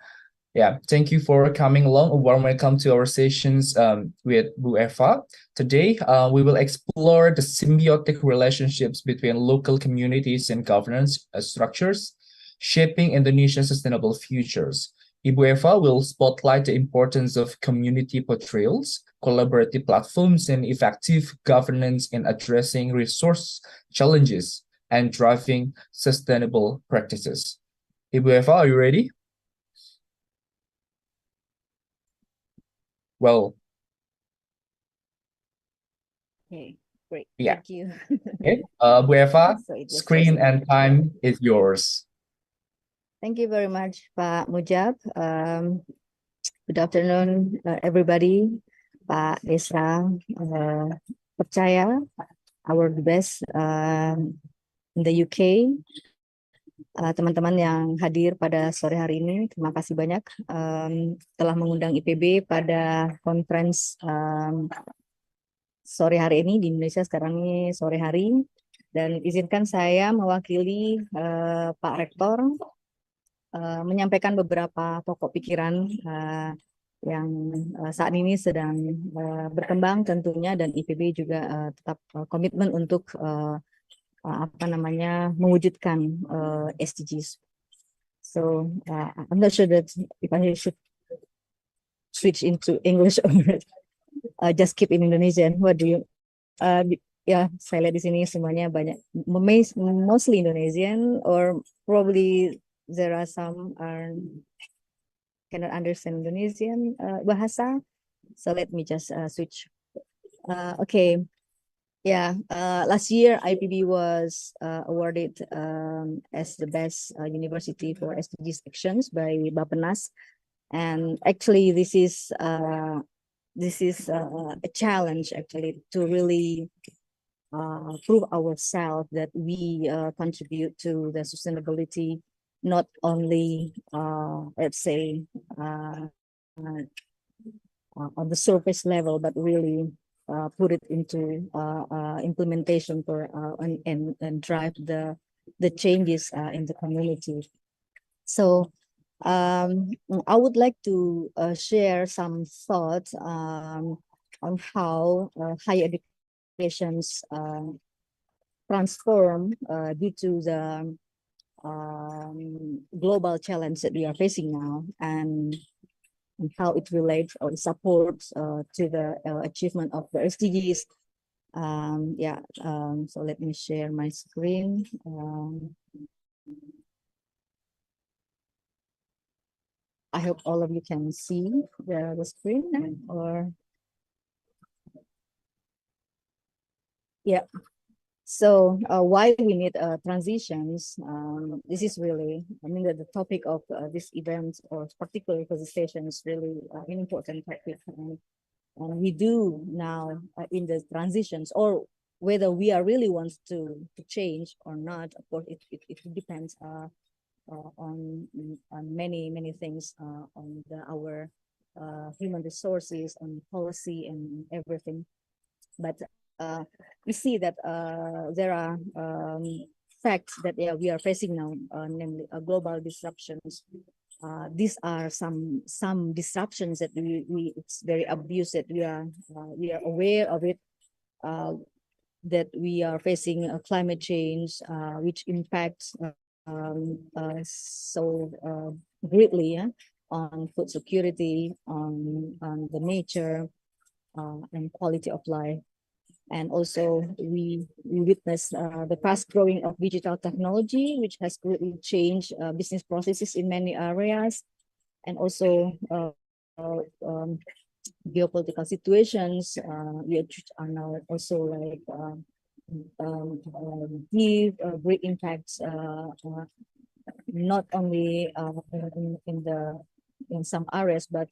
Yeah, thank you for coming along. A warm welcome to our sessions with Bu Eva. Today, we will explore the symbiotic relationships between local communities and governance structures, shaping Indonesia's sustainable futures. Ibu Eva will spotlight the importance of community portrayals, collaborative platforms, and effective governance in addressing resource challenges and driving sustainable practices. Ibu Eva, are you ready? Well, okay, great. Yeah. Thank you. Okay, Bu Eva, So it was screen just- and time is yours. Thank you very much, Pak Mujab. Good afternoon, everybody. Pak Desra, percaya, our best in the UK. Teman-teman yang hadir pada sore hari ini, terima kasih banyak telah mengundang IPB pada conference sore hari ini di Indonesia. Sekarang ini sore hari, dan izinkan saya mewakili Pak Rektor menyampaikan beberapa pokok pikiran yang saat ini sedang berkembang tentunya, dan IPB juga tetap komitmen untuk mewujudkan SDGs. So I'm not sure that if I should switch into English or just keep in Indonesian. What do you? Ya, saya lihat di sini semuanya banyak mostly Indonesian, or probably there are some cannot understand Indonesian bahasa. So let me just switch. Okay. Yeah, last year IPB was awarded as the best university for SDGs actions by Bappenas, and actually this is a challenge actually to really prove ourselves that we contribute to the sustainability, not only let's say on the surface level, but really put it into implementation for and drive the changes in the community. So I would like to share some thoughts on how higher educations transform due to the global challenge that we are facing now, and how it relates or supports to the achievement of the SDGs. So let me share my screen. I hope all of you can see the screen, or yeah. So why we need transitions? This is really, the topic of this event, or particular presentation, is really an important topic. And we do now in the transitions, or whether we are really want to change or not. Of course, it depends on many things on our human resources, on policy and everything. But we see that there are facts that we are facing now, namely global disruptions. These are some disruptions that we it's very obvious that we are aware of it, that we are facing climate change, which impacts so greatly on food security, on the nature and quality of life. And also we witness the fast growing of digital technology, which has greatly changed business processes in many areas, and also geopolitical situations which are now also like give great impacts not only in some areas, but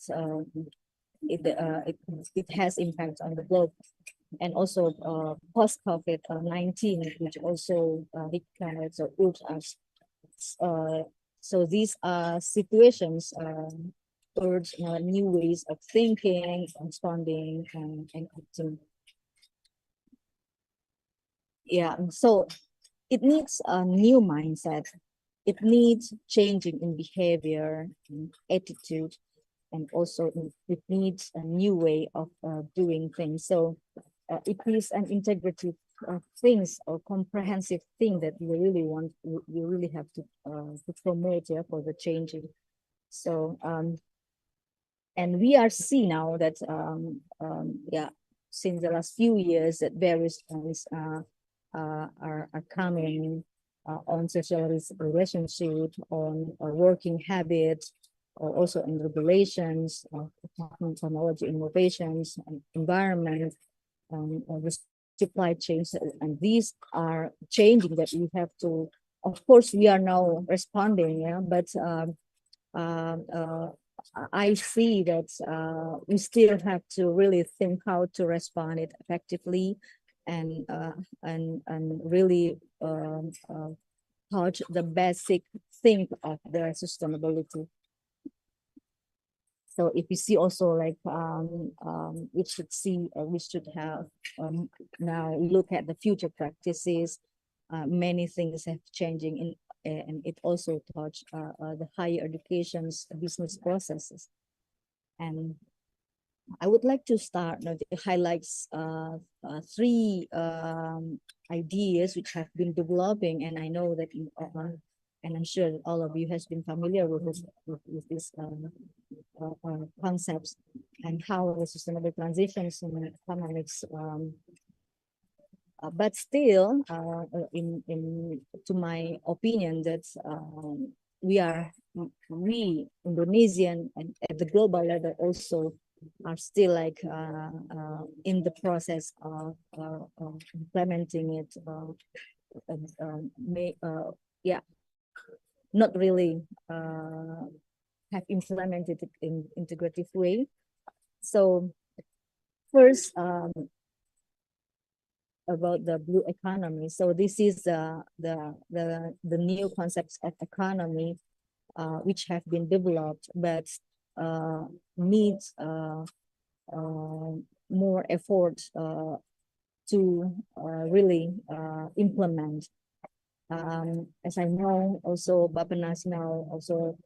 it has impact on the globe. And also post-COVID-19, which also requires or urged us. So these are situations urge new ways of thinking, responding, and acting. Yeah, so it needs a new mindset. It needs changing in behavior and attitude, and also it needs a new way of doing things. So it is an integrative things or comprehensive thing that we really want, we really have to promote for the changing. So and we are seeing now that since the last few years that various things are coming on social relationship, on working habits, or also in regulations, technology innovations, and environment, the supply chains, and these are changing that we have to, of course, we are now responding, but I see that we still have to really think how to respond it effectively, and really touch the basic thing of the sustainability. So if you see also like we should see, we should have now look at the future practices. Many things have changing in, and it also touch the higher education's business processes. And I would like to start to highlight three ideas which have been developing, and I know that and I'm sure that all of you has been familiar with this concepts, and how the sustainable transitions in economics. But still, to my opinion, that we Indonesian and at the global level also are still like in the process of implementing it. Not really have implemented it in integrative way. So first, about the blue economy. So this is the new concepts of economy which have been developed, but needs more effort to really implement. As I know, also Bappenas now also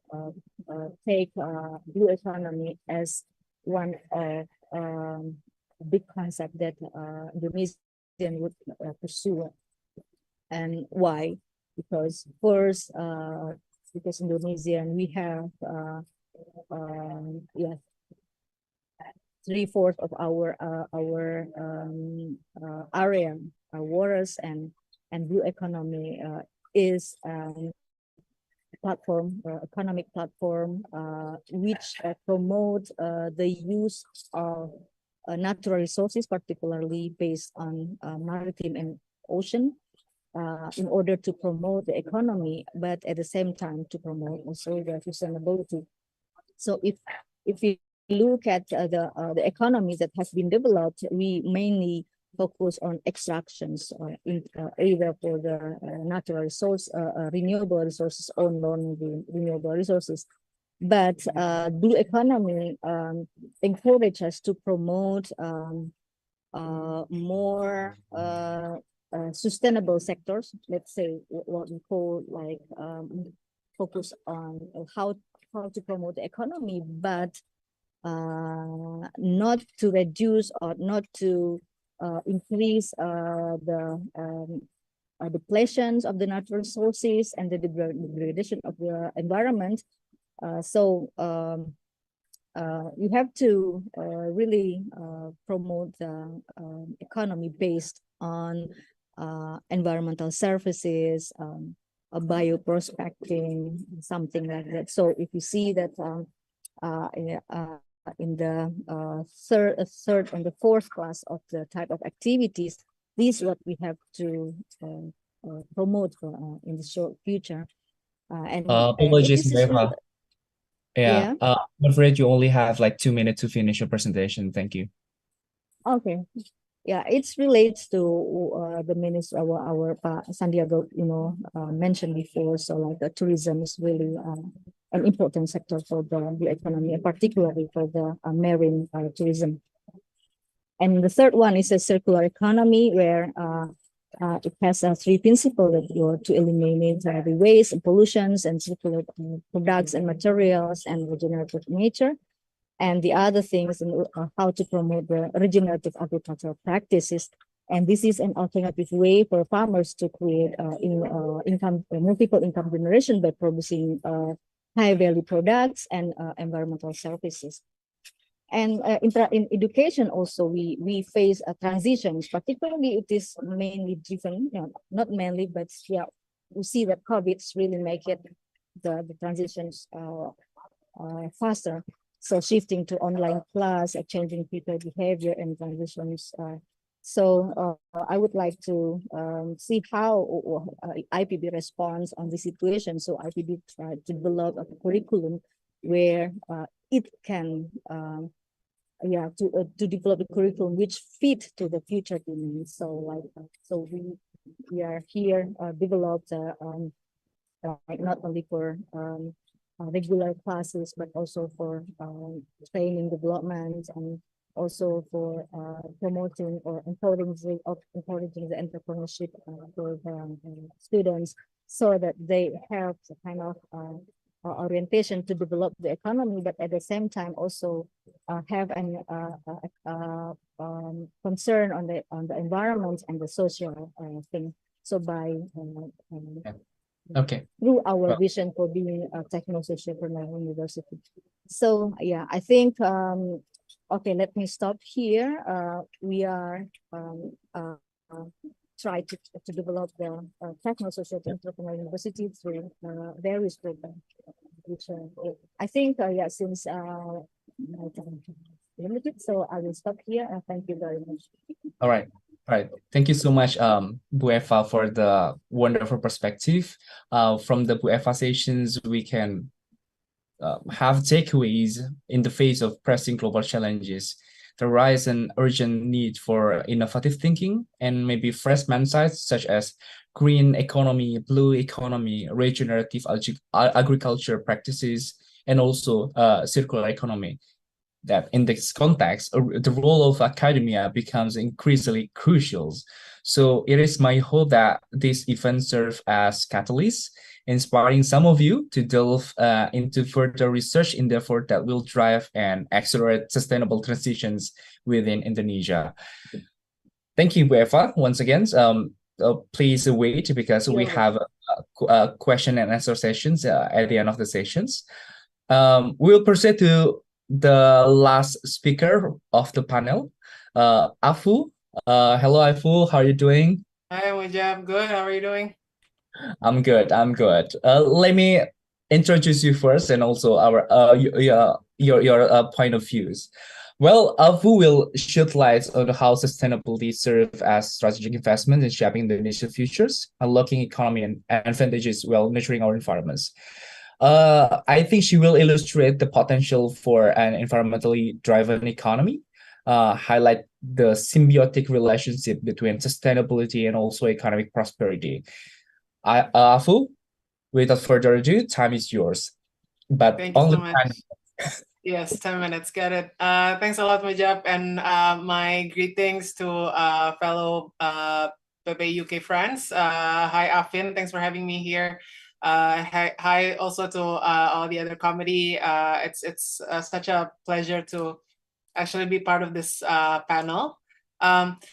take blue economy as one of big concept that Indonesian would pursue. And why? Because first, because Indonesian, we have 3/4 of our area, waters, and blue economy is platform, economic platform, which promote the use of natural resources, particularly based on maritime and ocean, in order to promote the economy, but at the same time to promote also the sustainability. So if we look at the economies that has been developed, we mainly focus on extractions, either for the natural resource, renewable resources, or non-renewable resources. But blue economy encourages us to promote more sustainable sectors. Let's say what we call like focus on how to promote the economy, but not to reduce or not to increase the depletions of the natural resources and the degradation of the environment. So you have to really promote the economy based on environmental services, bioprospecting, something like that. So if you see that in the third and the fourth class of the type of activities, this is what we have to promote in the short future. And Apologies, this is Eva. Yeah, I'm afraid you only have like 2 minutes to finish your presentation. Thank you. Okay. Yeah, it's relates to the minister, our Santiago, mentioned before. So like the tourism is really an important sector for the economy, particularly for the marine tourism. And the third one is a circular economy, where it has three principles that you to eliminate the waste and pollutions and circular products and materials and regenerative nature. And the other things, how to promote the regenerative agricultural practices. And this is an alternative way for farmers to create multiple income generation by producing high value products and environmental services. And in education also, we face transitions, particularly it is mainly driven, not mainly, but yeah, we see that COVID's really make it the transitions faster. So shifting to online class, changing people behavior and transitions. So I would like to see how IPB responds on this situation. So IPB tried to develop a curriculum where it can, to develop a curriculum which fit to the future demands. So like, so we are here developed not only for regular classes, but also for training development, and also for promoting or encouraging the entrepreneurship for the students, so that they have the kind of orientation to develop the economy, but at the same time also have an concern on the environment and the social thing. So by through our vision for being a techno-social university. So yeah, I think okay, let me stop here. We are try to develop the techno-social entrepreneur university through various programs. Which I think yeah, since my time is limited, so I will stop here. And thank you very much. All right. Thank you so much, Bu Eva, for the wonderful perspective. From the Bu Eva sessions, we can have takeaways in the face of pressing global challenges. There rise an urgent need for innovative thinking and maybe fresh mindsets such as green economy, blue economy, regenerative agriculture practices, and also circular economy. That in this context, the role of academia becomes increasingly crucial. So it is my hope that this event serves as catalysts, inspiring some of you to delve into further research endeavor that will drive and accelerate sustainable transitions within Indonesia. Thank you, Bu Eva, once again. Please wait, because we have a question and answer sessions at the end of the sessions. We'll proceed to the last speaker of the panel, Afu. Hello, Afu. How are you doing? Hi, Mujab. Good. How are you doing? I'm good. Let me introduce you first, and also our your point of views. Well, Afu will shed light on how sustainability serves as strategic investment in shaping the initial futures, unlocking economy and advantages while nurturing our environments. I think she will illustrate the potential for an environmentally driven economy, highlight the symbiotic relationship between sustainability and also economic prosperity. Afu, without further ado, time is yours. but Thank you only so much. Yes, 10 minutes. Got it. Thanks a lot, Mujab, and my greetings to fellow Pepe UK friends. Hi, Afin. Thanks for having me here. Hi also to all the other committee. It's such a pleasure to actually be part of this panel.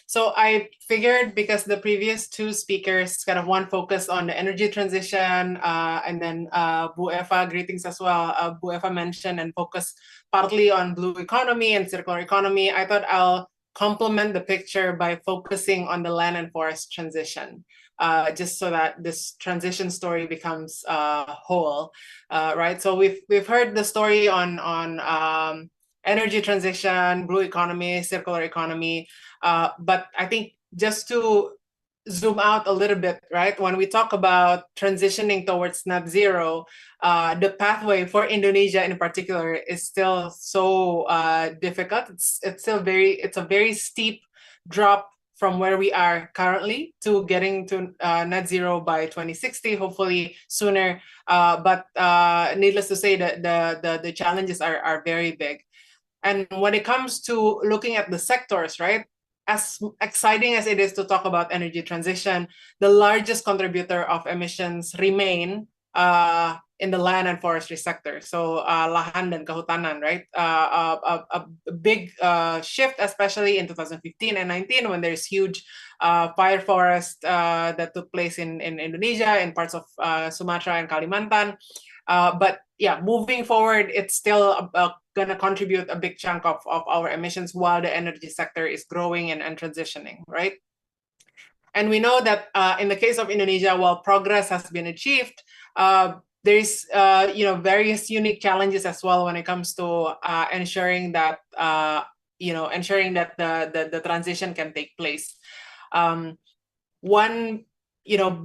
So I figured because the previous two speakers kind of one focused on the energy transition, and then Bu Eva, greetings as well. Bu Eva mentioned and focused partly on blue economy and circular economy. I thought I'll complement the picture by focusing on the land and forest transition. Just so that this transition story becomes whole, right? So we've heard the story on energy transition, blue economy, circular economy. But I think just to zoom out a little bit, right? When we talk about transitioning towards net zero, the pathway for Indonesia in particular is still so difficult. It's a very steep drop from where we are currently to getting to net zero by 2060, hopefully sooner. But needless to say, that the challenges are very big. And when it comes to looking at the sectors, right, as exciting as it is to talk about energy transition, the largest contributor of emissions remain in the land and forestry sector. So lahan dan kehutanan, right? A big shift, especially in 2015 and 19, when there's huge fire forest that took place in Indonesia, in parts of Sumatra and Kalimantan. But yeah, moving forward, it's still going to contribute a big chunk of our emissions while the energy sector is growing and transitioning, right? And we know that in the case of Indonesia, while progress has been achieved, there's various unique challenges as well when it comes to ensuring that the transition can take place. One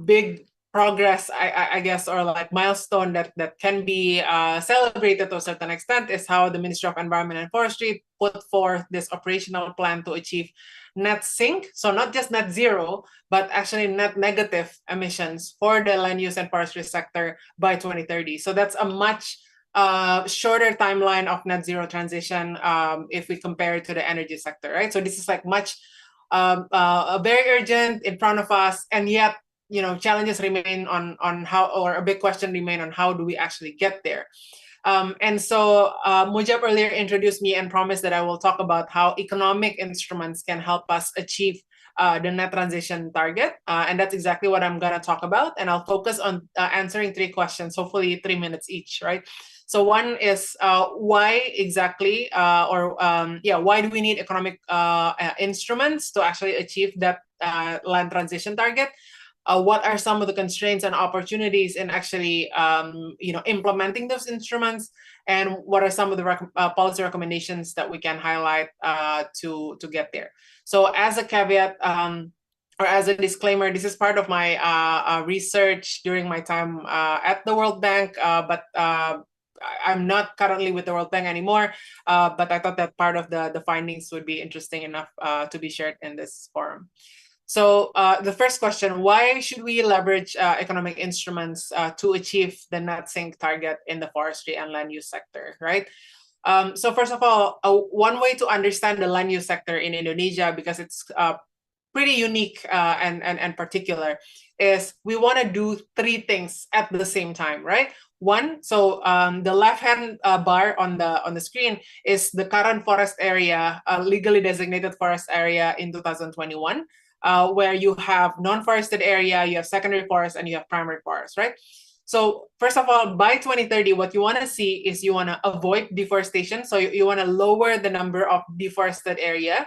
big progress, I guess, or like milestone that can be celebrated to a certain extent is how the Ministry of Environment and Forestry put forth this operational plan to achieve net sink. So not just net zero, but actually net negative emissions for the land use and forestry sector by 2030. So that's a much shorter timeline of net zero transition if we compare it to the energy sector, right? So this is like much very urgent in front of us, and yet challenges remain on how, or a big question remain on how do we actually get there. And so Mujab earlier introduced me and promised that I will talk about how economic instruments can help us achieve the net transition target. And that's exactly what I'm going to talk about. And I'll focus on answering 3 questions, hopefully 3 minutes each, right? So one is why exactly, why do we need economic instruments to actually achieve that land transition target? What are some of the constraints and opportunities in actually, implementing those instruments, and what are some of the policy recommendations that we can highlight to get there? So, as a caveat or as a disclaimer, this is part of my research during my time at the World Bank, but I'm not currently with the World Bank anymore. But I thought that part of the findings would be interesting enough to be shared in this forum. So the first question, why should we leverage economic instruments to achieve the net sink target in the forestry and land use sector, right? So first of all, one way to understand the land use sector in Indonesia, because it's pretty unique and particular, is we want to do 3 things at the same time, right? One, so the left-hand bar on the screen is the current forest area, legally designated forest area in 2021. Where you have non-forested area, you have secondary forest, and you have primary forest, right? So first of all, by 2030, what you want to see is you want to avoid deforestation. So you want to lower the number of deforested area.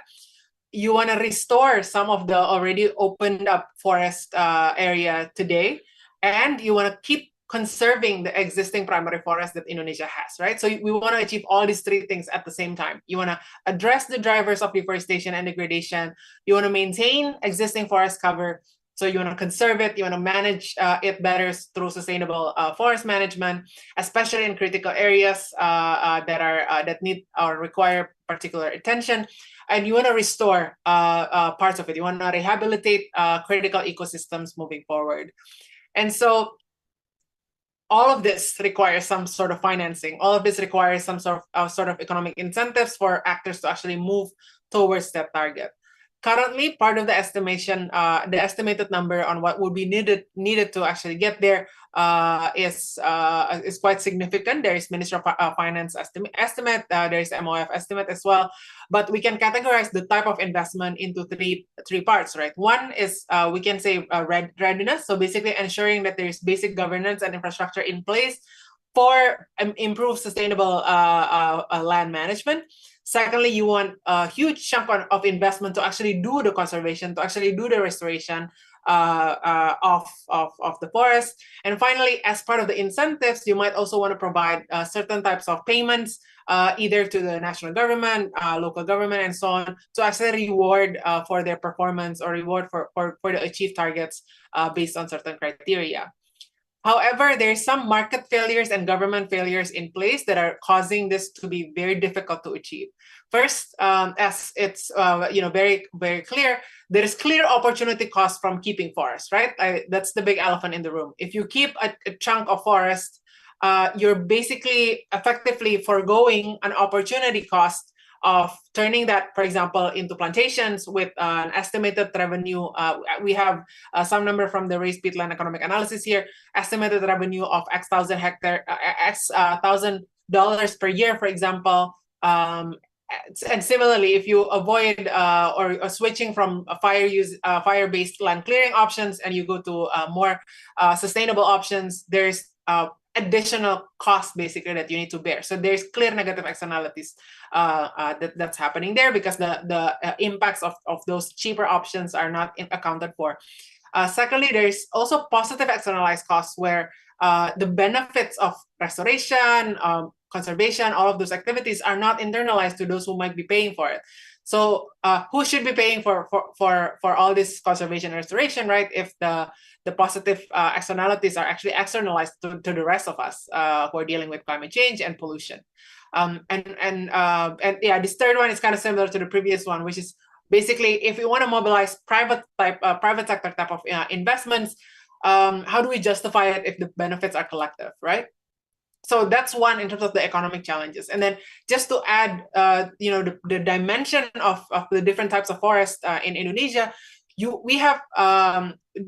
You want to restore some of the already opened up forest area today, and you want to keep conserving the existing primary forest that Indonesia has, right? So we want to achieve all these 3 things at the same time. You want to address the drivers of deforestation and degradation. You want to maintain existing forest cover. So you want to conserve it. You want to manage it better through sustainable forest management, especially in critical areas that need or require particular attention. And you want to restore parts of it. You want to rehabilitate critical ecosystems moving forward. And so all of this requires some sort of financing. All of this requires some sort of economic incentives for actors to actually move towards that target. Currently, part of the estimation, the estimated number on what would be needed to actually get there is quite significant. There is Ministry of Finance estimate. There is MOF estimate as well. But we can categorize the type of investment into three parts, right? One is we can say readiness. So basically ensuring that there is basic governance and infrastructure in place for improved sustainable land management. Secondly, you want a huge chunk of investment to actually do the conservation, to actually do the restoration of the forest. And finally, as part of the incentives, you might also want to provide certain types of payments, either to the national government, local government, and so on, to actually reward for their performance or reward for the achieved targets based on certain criteria. However, there's some market failures and government failures in place that are causing this to be very difficult to achieve. First, as it's very, very clear, there is clear opportunity cost from keeping forests, right? That's the big elephant in the room. If you keep a chunk of forest, you're basically effectively foregoing an opportunity cost of turning that, for example, into plantations with an estimated revenue. We have some number from the Raised Peatland Economic Analysis here, estimated revenue of X thousand $1,000 per year, for example. And similarly, if you avoid or switching from fire-based land clearing options and you go to more sustainable options, there's additional cost basically that you need to bear. So there's clear negative externalities that's happening there because the impacts of those cheaper options are not accounted for. Secondly, there's also positive externalized costs where the benefits of restoration, conservation, all of those activities are not internalized to those who might be paying for it. So who should be paying for all this conservation and restoration, right? If the positive externalities are actually externalized to the rest of us who are dealing with climate change and pollution. And yeah, this third one is kind of similar to the previous one, which is basically if we want to mobilize private sector type of investments, how do we justify it if the benefits are collective, right? So that's one in terms of the economic challenges. And then just to add, the dimension of the different types of forest in Indonesia, we have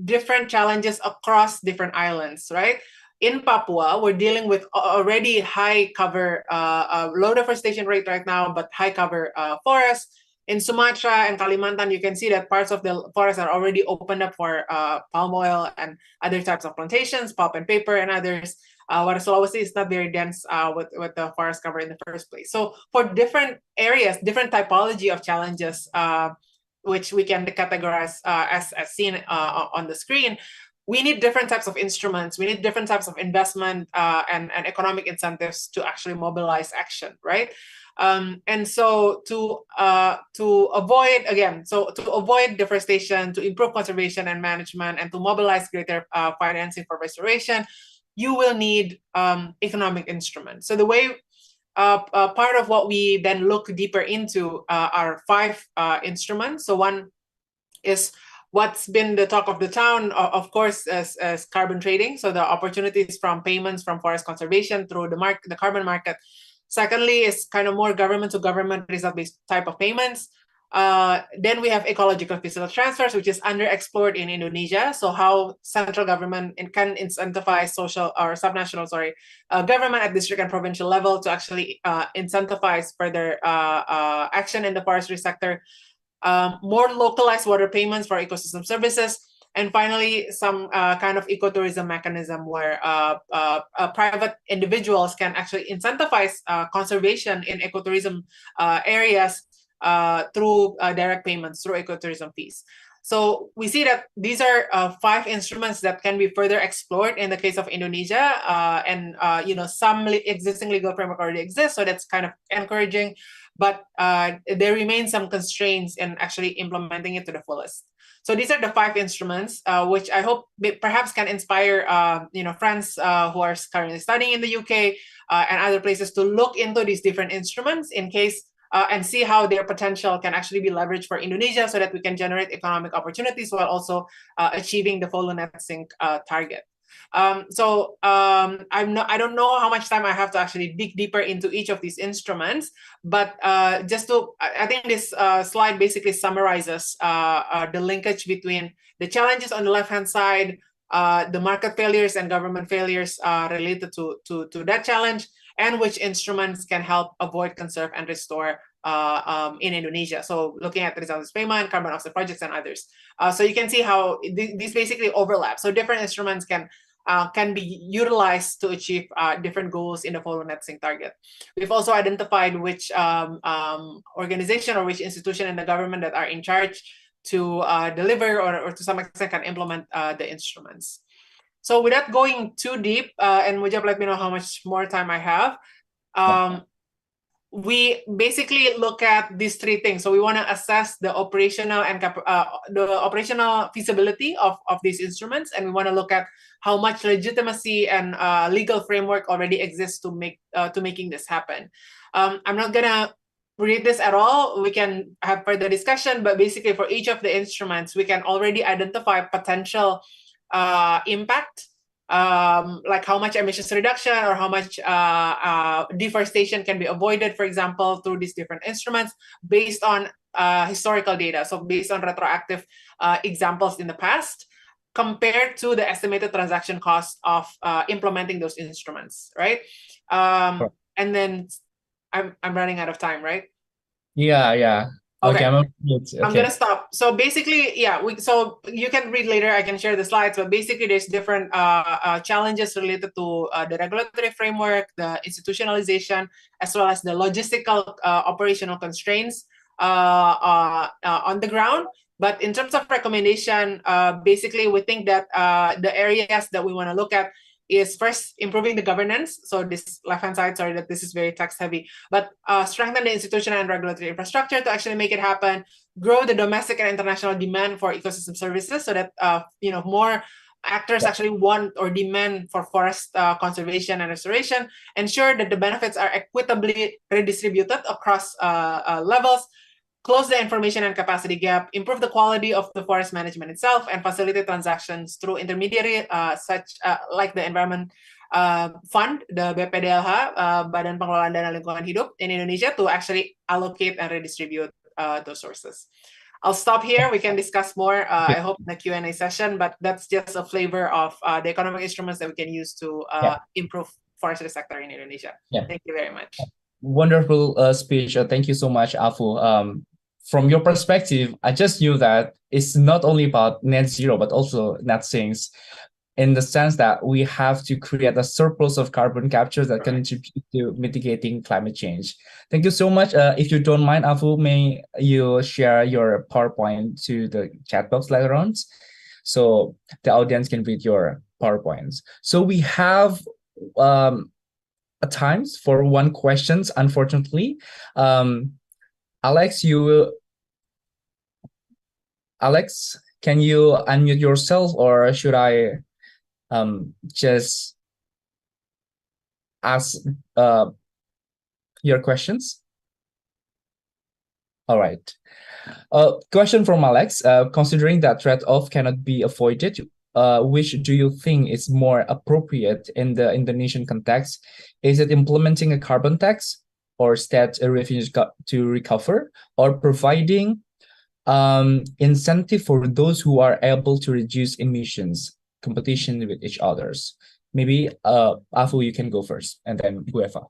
different challenges across different islands, right? In Papua, we're dealing with already high cover, low deforestation rate right now, but high cover forests. In Sumatra and Kalimantan, you can see that parts of the forest are already opened up for palm oil and other types of plantations, pulp and paper and others. Where Sulawesi is not very dense with the forest cover in the first place. So for different areas, different typology of challenges, which we can categorize as seen on the screen, we need different types of instruments. We need different types of investment and economic incentives to actually mobilize action, right? And so to avoid deforestation, to improve conservation and management, and to mobilize greater financing for restoration, you will need economic instruments. So the way part of what we then look deeper into are 5 instruments. So one is what's been the talk of the town, of course, as carbon trading. So the opportunities from payments from forest conservation through the carbon market. Secondly is kind of more government to government result-based type of payments. Then we have ecological physical transfers, which is underexplored in Indonesia. So how central government can incentivize social or subnational, government at district and provincial level to actually incentivize further action in the forestry sector. More localized water payments for ecosystem services. And finally, some kind of ecotourism mechanism where private individuals can actually incentivize conservation in ecotourism areas through direct payments, through ecotourism fees. So we see that these are 5 instruments that can be further explored in the case of Indonesia, and some existing legal framework already exists, so that's kind of encouraging. But there remain some constraints in actually implementing it to the fullest. So these are the 5 instruments, which I hope perhaps can inspire friends who are currently studying in the UK and other places to look into these different instruments in case and see how their potential can actually be leveraged for Indonesia so that we can generate economic opportunities while also achieving the full net sink target. I don't know how much time I have to actually dig deeper into each of these instruments, but I think this slide basically summarizes the linkage between the challenges on the left-hand side, the market failures and government failures related to that challenge, and which instruments can help avoid, conserve, and restore in Indonesia. So looking at results payment, carbon offset projects, and others. So you can see how these basically overlap. So different instruments can be utilized to achieve different goals in the follow net sync target. We've also identified which organization or which institution in the government that are in charge to deliver or to some extent can implement the instruments. So without going too deep, and Mujab, let me know how much more time I have. We basically look at these three things. So we want to assess the operational and the operational feasibility of these instruments, and we want to look at how much legitimacy and legal framework already exists to making this happen. I'm not gonna read this at all. We can have further discussion, but basically for each of the instruments, we can already identify potential impact, like how much emissions reduction or how much deforestation can be avoided, for example, through these different instruments based on historical data. So based on retroactive examples in the past, compared to the estimated transaction cost of implementing those instruments, right? And then I'm running out of time, right? Yeah. Okay, Okay. Okay. I'm gonna stop. So basically, yeah, so you can read later. I can share the slides, but basically, there's different challenges related to the regulatory framework, the institutionalization, as well as the logistical operational constraints on the ground. But in terms of recommendation, basically, we think that the areas that we want to look at is first improving the governance. So this left-hand side, sorry that this is very text heavy, but strengthen the institutional and regulatory infrastructure to actually make it happen, grow the domestic and international demand for ecosystem services so that more actors actually want or demand for forest conservation and restoration, ensure that the benefits are equitably redistributed across levels, close the information and capacity gap, improve the quality of the forest management itself, and facilitate transactions through intermediary such like the Environment Fund, the BPDLH, Badan Pengelolaan Dana Lingkungan Hidup in Indonesia, to actually allocate and redistribute those sources. I'll stop here. We can discuss more, I hope, in the Q&A session, but that's just a flavor of the economic instruments that we can use to improve forestry sector in Indonesia. Thank you very much. Wonderful speech. Thank you so much, Afu. From your perspective, I just knew that it's not only about net zero, but also net sinks, in the sense that we have to create a surplus of carbon capture that can contribute to mitigating climate change. Thank you so much. If you don't mind, Afu, may you share your PowerPoint to the chat box later on, so the audience can read your PowerPoints. So we have at times for one questions, unfortunately. Alex, can you unmute yourself, or should I just ask your questions? All right. Question from Alex. Considering that trade-off cannot be avoided, which do you think is more appropriate in the Indonesian context? Is it implementing a carbon tax, or state revenues to recover, or providing incentive for those who are able to reduce emissions, competition with each others? Maybe Afu, you can go first, and then Gueva.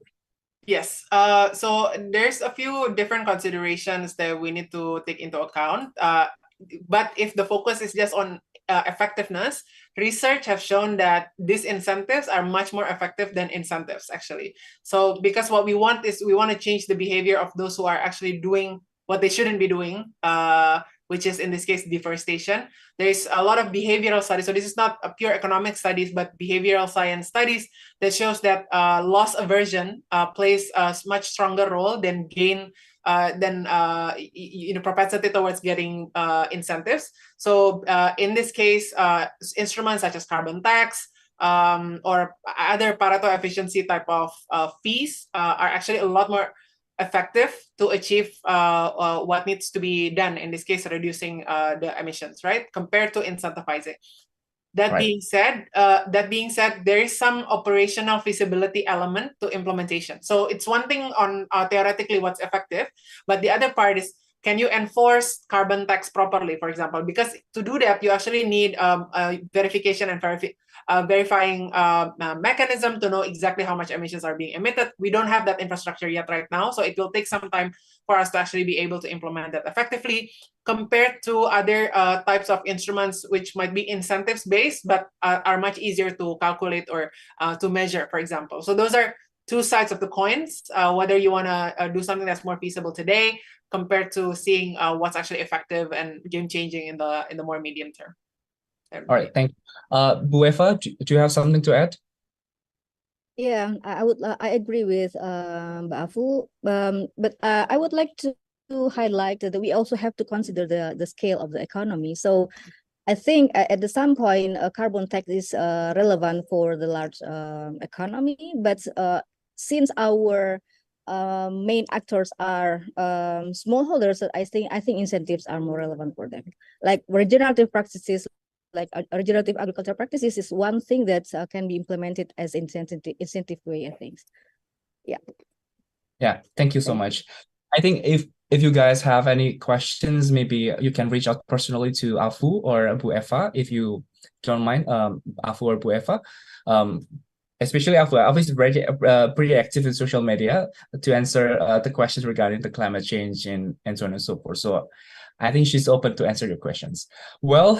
Yes. So there's a few different considerations that we need to take into account. But if the focus is just on effectiveness, research have shown that these incentives are much more effective than incentives, actually. So because what we want is we want to change the behavior of those who are actually doing what they shouldn't be doing, which is in this case deforestation. There's a lot of behavioral studies. So this is not a pure economic studies, but behavioral science studies that shows that loss aversion plays a much stronger role than propensity towards getting incentives. So in this case, instruments such as carbon tax or other Pareto efficiency type of fees are actually a lot more effective to achieve what needs to be done, in this case reducing the emissions, right, compared to incentivizing. That Right. being said, there is some operational feasibility element to implementation. So it's one thing on theoretically what's effective, but the other part is, can you enforce carbon tax properly, for example? Because to do that, you actually need a verification and verifying mechanism to know exactly how much emissions are being emitted. We don't have that infrastructure yet right now, so it will take some time for us to actually be able to implement that effectively, compared to other types of instruments which might be incentives based but are much easier to calculate or to measure, for example. So those are two sides of the coins, whether you want to do something that's more feasible today compared to seeing what's actually effective and game changing in the more medium term. All right, thank you. Bu Eva, do you have something to add? Yeah, I agree with Mbak Afu, but I would like to highlight that we also have to consider the scale of the economy. So I think at some point a carbon tax is relevant for the large economy, but since our main actors are smallholders, I think incentives are more relevant for them. Like regenerative practices, like regenerative agriculture practices, is one thing that can be implemented as incentive way, I think. Yeah. Yeah, thank you so much. I think if you guys have any questions, maybe you can reach out personally to Afu or Bu Eva if you don't mind, Afu or Bu Eva. Especially Afu. Afu is pretty active in social media to answer the questions regarding the climate change and so on and so forth. So I think she's open to answer your questions. Well,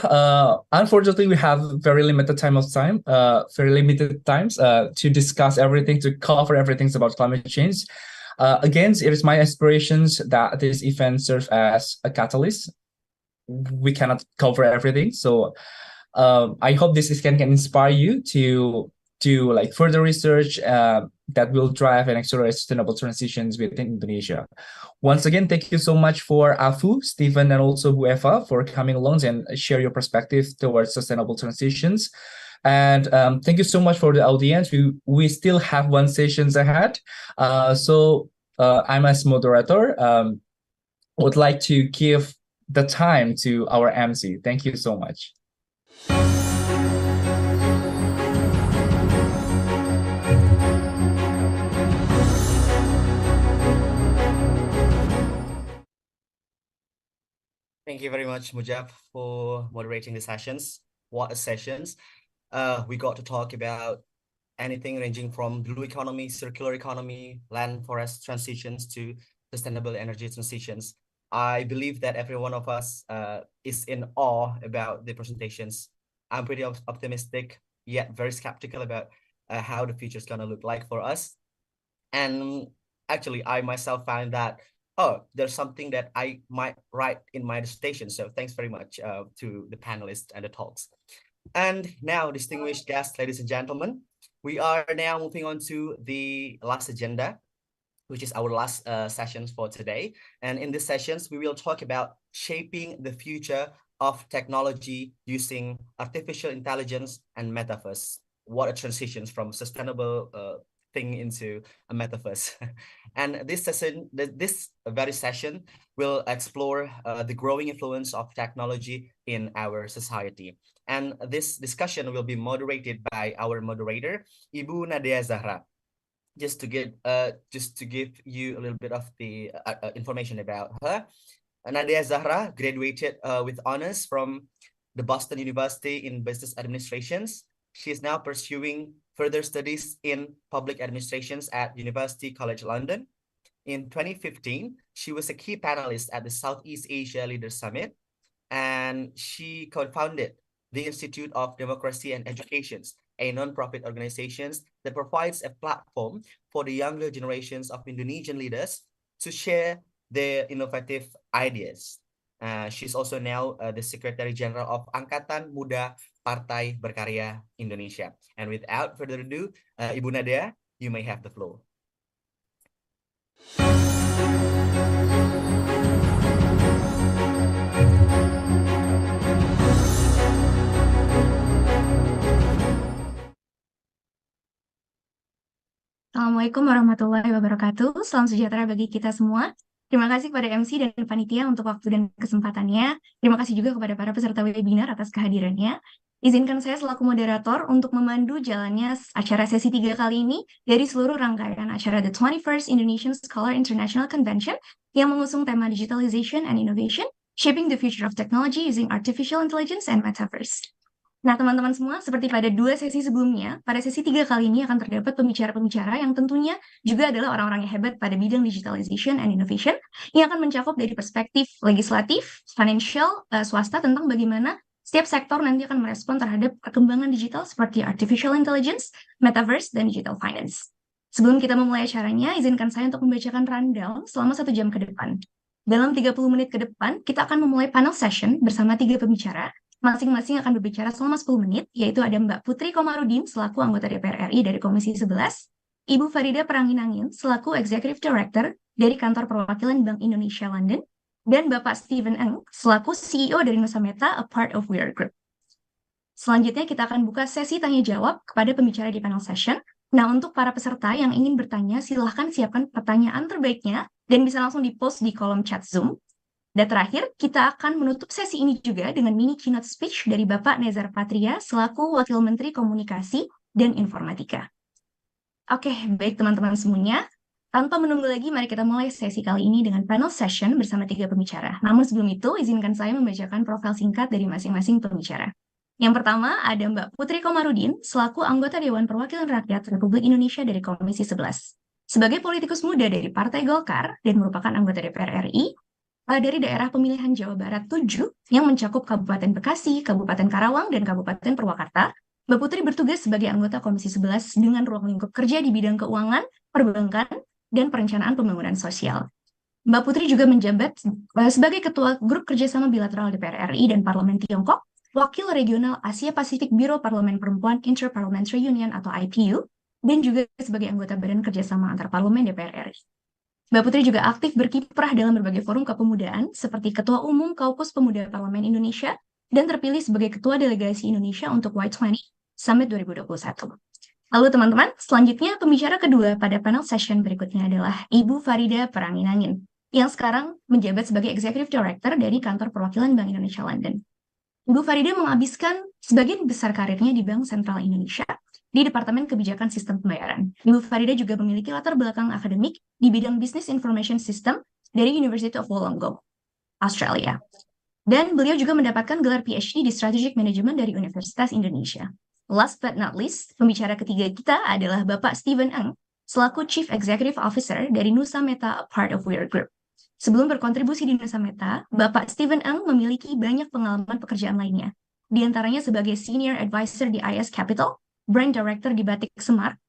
unfortunately, we have very limited times to discuss everything, to cover everything about climate change. Again, it is my aspirations that this event serve as a catalyst. We cannot cover everything, so I hope this can inspire you to like further research that will drive and accelerate sustainable transitions within Indonesia. Once again, thank you so much for Afu, Stephen, and also Bu Eva for coming along and share your perspective towards sustainable transitions. And thank you so much for the audience. We still have one sessions ahead. So I'm as moderator, would like to give the time to our MC. Thank you so much. Thank you very much, Mujab, for moderating the sessions. What a sessions. We got to talk about anything ranging from blue economy, circular economy, land forest transitions to sustainable energy transitions. I believe that every one of us is in awe about the presentations. I'm pretty optimistic, yet very skeptical about how the future is going to look like for us. And actually, I myself found that, oh, there's something that I might write in my dissertation. So thanks very much to the panelists and the talks. And now, distinguished guests, ladies and gentlemen, we are now moving on to the last agenda, which is our last sessions for today. And in these sessions, we will talk about shaping the future of technology using artificial intelligence and metaverse. What a transition from sustainable thing into a metaverse. And this very session will explore the growing influence of technology in our society. And this discussion will be moderated by our moderator, Ibu Nadia Zahra. Just to give you a little bit of the information about her. Nadia Zahra graduated with honors from the Boston University in Business Administrations. She is now pursuing further studies in public administrations at University College London. In 2015, she was a key panelist at the Southeast Asia Leaders Summit, and she co-founded the Institute of Democracy and Education, a non-profit organization that provides a platform for the younger generations of Indonesian leaders to share their innovative ideas. She's also now the Secretary General of Angkatan Muda Partai Berkarya Indonesia. And without further ado, Ibu Nadia, you may have the floor. Assalamualaikum warahmatullahi wabarakatuh. Salam sejahtera bagi kita semua. Terima kasih kepada MC dan panitia untuk waktu dan kesempatannya. Terima kasih juga kepada para peserta webinar atas kehadirannya. Izinkan saya selaku moderator untuk memandu jalannya acara sesi 3 kali ini dari seluruh rangkaian acara The 21st Indonesian Scholar International Convention yang mengusung tema Digitalization and Innovation, Shaping the Future of Technology Using Artificial Intelligence and Metaverse. Nah, teman-teman semua, seperti pada 2 sesi sebelumnya, pada sesi 3 kali ini akan terdapat pembicara-pembicara yang tentunya juga adalah orang-orang yang hebat pada bidang digitalization and innovation yang akan mencakup dari perspektif legislatif, financial, swasta tentang bagaimana setiap sektor nanti akan merespon terhadap perkembangan digital seperti artificial intelligence, metaverse, dan digital finance. Sebelum kita memulai acaranya, izinkan saya untuk membacakan rundown selama 1 jam ke depan. Dalam 30 menit ke depan, kita akan memulai panel session bersama 3 pembicara. Masing-masing akan berbicara selama 10 menit, yaitu ada Mbak Putri Komarudin selaku anggota DPR RI dari Komisi 11, Ibu Farida Peranginangin selaku Executive Director dari Kantor Perwakilan Bank Indonesia London, dan Bapak Steven Eng selaku CEO dari Nusa Meta, a part of Weir Group. Selanjutnya kita akan buka sesi tanya-jawab kepada pembicara di panel session. Nah, untuk para peserta yang ingin bertanya, silahkan siapkan pertanyaan terbaiknya dan bisa langsung di-post di kolom chat Zoom. Dan terakhir, kita akan menutup sesi ini juga dengan mini keynote speech dari Bapak Nezar Patria selaku Wakil Menteri Komunikasi dan Informatika. Oke, baik teman-teman semuanya. Tanpa menunggu lagi, mari kita mulai sesi kali ini dengan panel session bersama 3 pembicara. Namun sebelum itu, izinkan saya membacakan profil singkat dari masing-masing pembicara. Yang pertama ada Mbak Putri Komarudin selaku anggota Dewan Perwakilan Rakyat Republik Indonesia dari Komisi 11. Sebagai politikus muda dari Partai Golkar dan merupakan anggota DPR RI, dari daerah pemilihan Jawa Barat 7 yang mencakup Kabupaten Bekasi, Kabupaten Karawang, dan Kabupaten Purwakarta, Mbak Putri bertugas sebagai anggota Komisi 11 dengan ruang lingkup kerja di bidang keuangan, perbankan, dan perencanaan pembangunan sosial. Mbak Putri juga menjabat sebagai Ketua Grup Kerjasama Bilateral DPR RI dan Parlemen Tiongkok, Wakil Regional Asia Pasifik Biro Parlemen Perempuan Interparliamentary Union atau IPU, dan juga sebagai anggota Badan Kerjasama Antar Parlemen DPR RI. Mbak Putri juga aktif berkiprah dalam berbagai forum kepemudaan seperti Ketua Umum Kaukus Pemuda Parlemen Indonesia dan terpilih sebagai Ketua Delegasi Indonesia untuk Y20 Summit 2021. Lalu teman-teman, selanjutnya pembicara kedua pada panel session berikutnya adalah Ibu Farida Peranginangin yang sekarang menjabat sebagai Executive Director dari Kantor Perwakilan Bank Indonesia London. Ibu Farida menghabiskan sebagian besar karirnya di Bank Sentral Indonesia di Departemen Kebijakan Sistem Pembayaran. Ibu Farida juga memiliki latar belakang akademik di bidang Business Information System dari University of Wollongong, Australia. Dan beliau juga mendapatkan gelar PhD di Strategic Management dari Universitas Indonesia. Last but not least, pembicara ketiga kita adalah Bapak Steven Eng, selaku Chief Executive Officer dari Nusa Meta, a part of Weir Group. Sebelum berkontribusi di Nusa Meta, Bapak Steven Eng memiliki banyak pengalaman pekerjaan lainnya, di antaranya sebagai Senior Advisor di ISIC Capital, Brand Director di Batik Semar,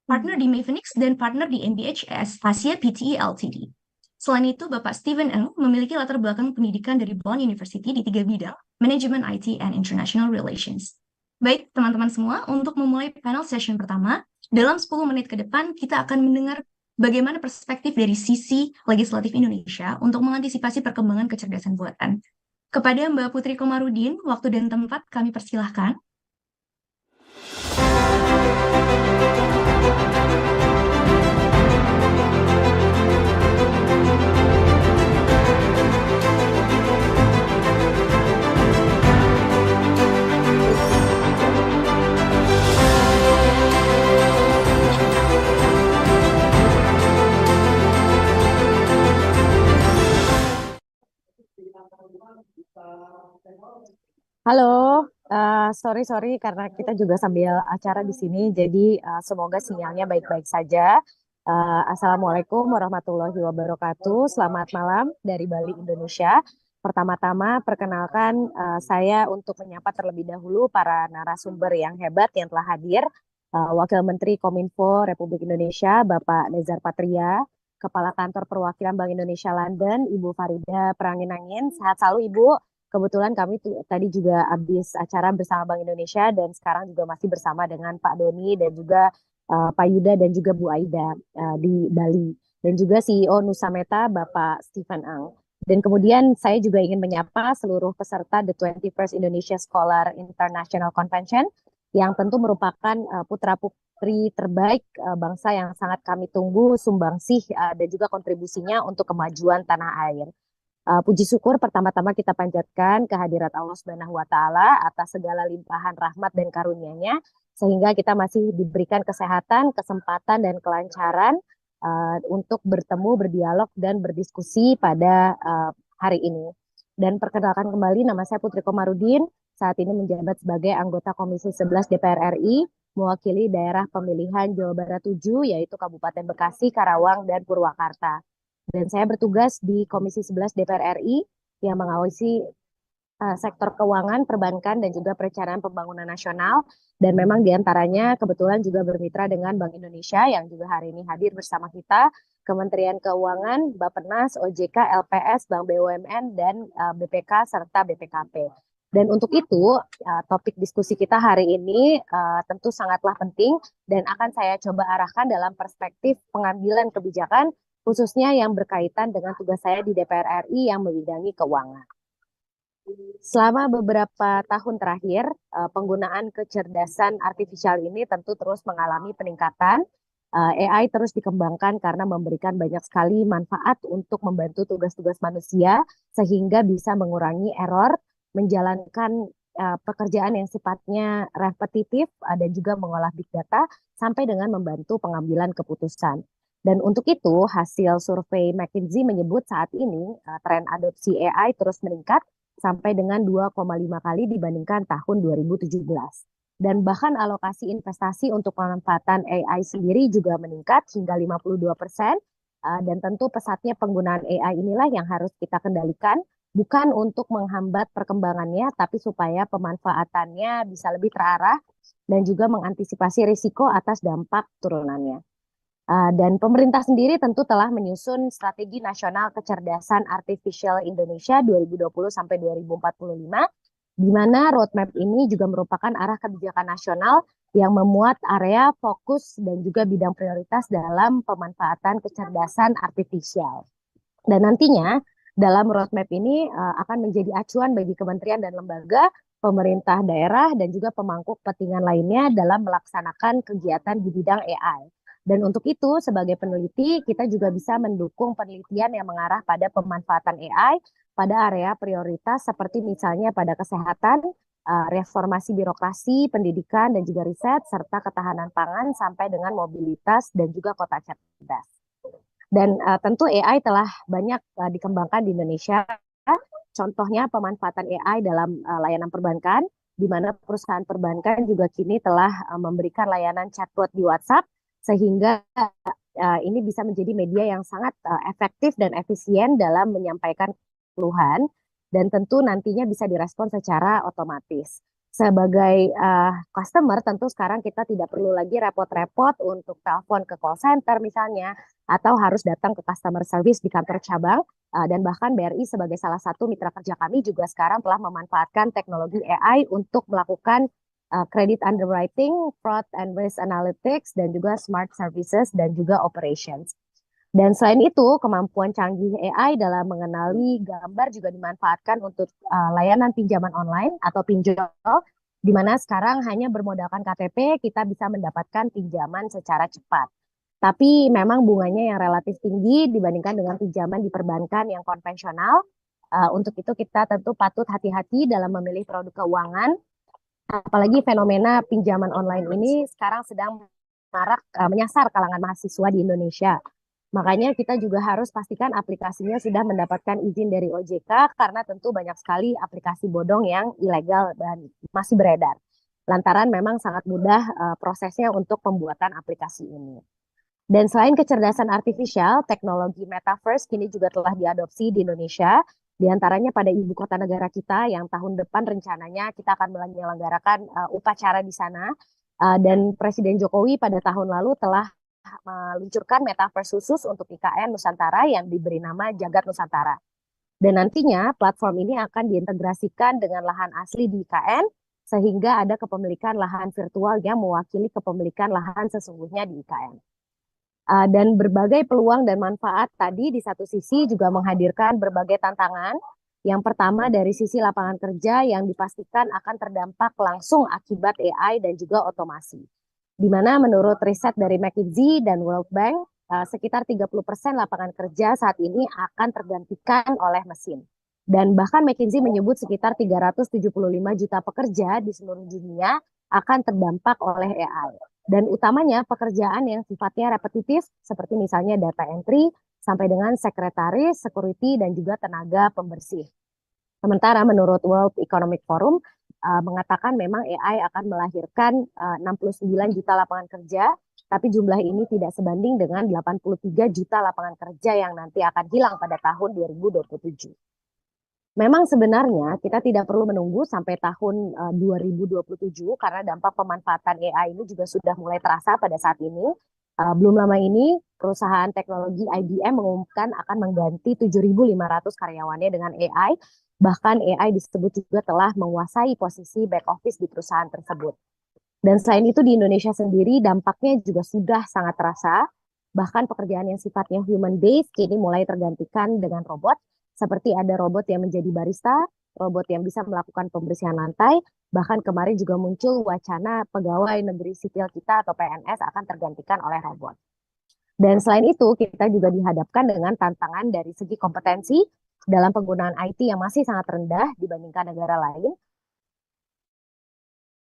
partner di Mavenix, dan partner di MBHS Asia PTE Ltd. Selain itu, Bapak Steven Eng memiliki latar belakang pendidikan dari Bond University di 3 bidang, Manajemen IT and International Relations. Baik, teman-teman semua, untuk memulai panel session pertama, dalam 10 menit ke depan, kita akan mendengar bagaimana perspektif dari sisi legislatif Indonesia untuk mengantisipasi perkembangan kecerdasan buatan. Kepada Mbak Putri Komarudin, waktu dan tempat kami persilahkan. Halo, sorry karena kita juga sambil acara di sini, jadi semoga sinyalnya baik-baik saja. Assalamualaikum warahmatullahi wabarakatuh. Selamat malam dari Bali, Indonesia. Pertama-tama perkenalkan saya untuk menyapa terlebih dahulu para narasumber yang hebat yang telah hadir. Wakil Menteri Kominfo Republik Indonesia, Bapak Nezar Patria, Kepala Kantor Perwakilan Bank Indonesia London, Ibu Farida Peranginangin. Sehat selalu Ibu. Kebetulan kami tadi juga habis acara bersama Bank Indonesia dan sekarang juga masih bersama dengan Pak Doni dan juga Pak Yuda dan juga Bu Aida di Bali. Dan juga CEO Nusa Meta Bapak Steven Eng. Dan kemudian saya juga ingin menyapa seluruh peserta The 21st Indonesia Scholar International Convention yang tentu merupakan putra-putri terbaik bangsa yang sangat kami tunggu sumbangsih dan juga kontribusinya untuk kemajuan tanah air. Puji syukur pertama-tama kita panjatkan kehadirat Allah Subhanahu wa taala atas segala limpahan rahmat dan karunia-Nya sehingga kita masih diberikan kesehatan, kesempatan dan kelancaran untuk bertemu, berdialog dan berdiskusi pada hari ini. Dan perkenalkan kembali, nama saya Putri Komarudin, saat ini menjabat sebagai anggota Komisi 11 DPR RI, mewakili daerah pemilihan Jawa Barat 7, yaitu Kabupaten Bekasi, Karawang, dan Purwakarta. Dan saya bertugas di Komisi 11 DPR RI yang mengawasi sektor keuangan, perbankan, dan juga perencanaan pembangunan nasional. Dan memang diantaranya kebetulan juga bermitra dengan Bank Indonesia yang juga hari ini hadir bersama kita, Kementerian Keuangan, Bappenas, OJK, LPS, Bank BUMN, dan BPK, serta BPKP. Dan untuk itu, topik diskusi kita hari ini tentu sangatlah penting dan akan saya coba arahkan dalam perspektif pengambilan kebijakan khususnya yang berkaitan dengan tugas saya di DPR RI yang membidangi keuangan. Selama beberapa tahun terakhir, penggunaan kecerdasan artifisial ini tentu terus mengalami peningkatan. AI terus dikembangkan karena memberikan banyak sekali manfaat untuk membantu tugas-tugas manusia sehingga bisa mengurangi error, menjalankan pekerjaan yang sifatnya repetitif dan juga mengolah big data sampai dengan membantu pengambilan keputusan. Dan untuk itu, hasil survei McKinsey menyebut saat ini tren adopsi AI terus meningkat sampai dengan 2,5 kali dibandingkan tahun 2017. Dan bahkan alokasi investasi untuk pemanfaatan AI sendiri juga meningkat hingga 52%. Dan tentu pesatnya penggunaan AI inilah yang harus kita kendalikan, bukan untuk menghambat perkembangannya, tapi supaya pemanfaatannya bisa lebih terarah dan juga mengantisipasi risiko atas dampak turunannya. Dan pemerintah sendiri tentu telah menyusun Strategi Nasional Kecerdasan Artificial Indonesia 2020 sampai 2045, di mana roadmap ini juga merupakan arah kebijakan nasional yang memuat area fokus dan juga bidang prioritas dalam pemanfaatan kecerdasan artifisial. Dan nantinya dalam roadmap ini akan menjadi acuan bagi kementerian dan lembaga, pemerintah daerah, dan juga pemangku kepentingan lainnya dalam melaksanakan kegiatan di bidang AI. Dan untuk itu, sebagai peneliti, kita juga bisa mendukung penelitian yang mengarah pada pemanfaatan AI pada area prioritas seperti misalnya pada kesehatan, reformasi birokrasi, pendidikan, dan juga riset, serta ketahanan pangan sampai dengan mobilitas dan juga kota cerdas. Dan tentu AI telah banyak dikembangkan di Indonesia. Contohnya pemanfaatan AI dalam layanan perbankan, di mana perusahaan perbankan juga kini telah memberikan layanan chatbot di WhatsApp, sehingga ini bisa menjadi media yang sangat efektif dan efisien dalam menyampaikan keluhan dan tentu nantinya bisa direspon secara otomatis. Sebagai customer tentu sekarang kita tidak perlu lagi repot-repot untuk telepon ke call center misalnya atau harus datang ke customer service di kantor cabang dan bahkan BRI sebagai salah satu mitra kerja kami juga sekarang telah memanfaatkan teknologi AI untuk melakukan credit underwriting, fraud and risk analytics, dan juga smart services, dan juga operations. Dan selain itu, kemampuan canggih AI dalam mengenali gambar juga dimanfaatkan untuk layanan pinjaman online atau pinjol, di mana sekarang hanya bermodalkan KTP, kita bisa mendapatkan pinjaman secara cepat. Tapi memang bunganya yang relatif tinggi dibandingkan dengan pinjaman di perbankan yang konvensional. Untuk itu kita tentu patut hati-hati dalam memilih produk keuangan, apalagi fenomena pinjaman online ini sekarang sedang marak menyasar kalangan mahasiswa di Indonesia. Makanya kita juga harus pastikan aplikasinya sudah mendapatkan izin dari OJK karena tentu banyak sekali aplikasi bodong yang ilegal dan masih beredar. Lantaran memang sangat mudah prosesnya untuk pembuatan aplikasi ini. Dan selain kecerdasan artifisial, teknologi metaverse kini juga telah diadopsi di Indonesia. Di antaranya pada ibu kota negara kita yang tahun depan rencananya kita akan menyelenggarakan upacara di sana. Dan Presiden Jokowi pada tahun lalu telah meluncurkan metaverse khusus untuk IKN Nusantara yang diberi nama Jagat Nusantara. Dan nantinya platform ini akan diintegrasikan dengan lahan asli di IKN sehingga ada kepemilikan lahan virtual yang mewakili kepemilikan lahan sesungguhnya di IKN. Dan berbagai peluang dan manfaat tadi di satu sisi juga menghadirkan berbagai tantangan. Yang pertama dari sisi lapangan kerja yang dipastikan akan terdampak langsung akibat AI dan juga otomasi. Di mana menurut riset dari McKinsey dan World Bank, sekitar 30% lapangan kerja saat ini akan tergantikan oleh mesin. Dan bahkan McKinsey menyebut sekitar 375 juta pekerja di seluruh dunia akan terdampak oleh AI. Dan utamanya pekerjaan yang sifatnya repetitif seperti misalnya data entry sampai dengan sekretaris, security, dan juga tenaga pembersih. Sementara menurut World Economic Forum mengatakan memang AI akan melahirkan 69 juta lapangan kerja, tapi jumlah ini tidak sebanding dengan 83 juta lapangan kerja yang nanti akan hilang pada tahun 2027. Memang sebenarnya kita tidak perlu menunggu sampai tahun 2027 karena dampak pemanfaatan AI ini juga sudah mulai terasa pada saat ini. Belum lama ini perusahaan teknologi IBM mengumumkan akan mengganti 7.500 karyawannya dengan AI. Bahkan AI disebut juga telah menguasai posisi back office di perusahaan tersebut. Dan selain itu di Indonesia sendiri dampaknya juga sudah sangat terasa. Bahkan pekerjaan yang sifatnya human based kini mulai tergantikan dengan robot. Seperti ada robot yang menjadi barista, robot yang bisa melakukan pembersihan lantai, bahkan kemarin juga muncul wacana pegawai negeri sipil kita atau PNS akan tergantikan oleh robot. Dan selain itu, kita juga dihadapkan dengan tantangan dari segi kompetensi dalam penggunaan IT yang masih sangat rendah dibandingkan negara lain.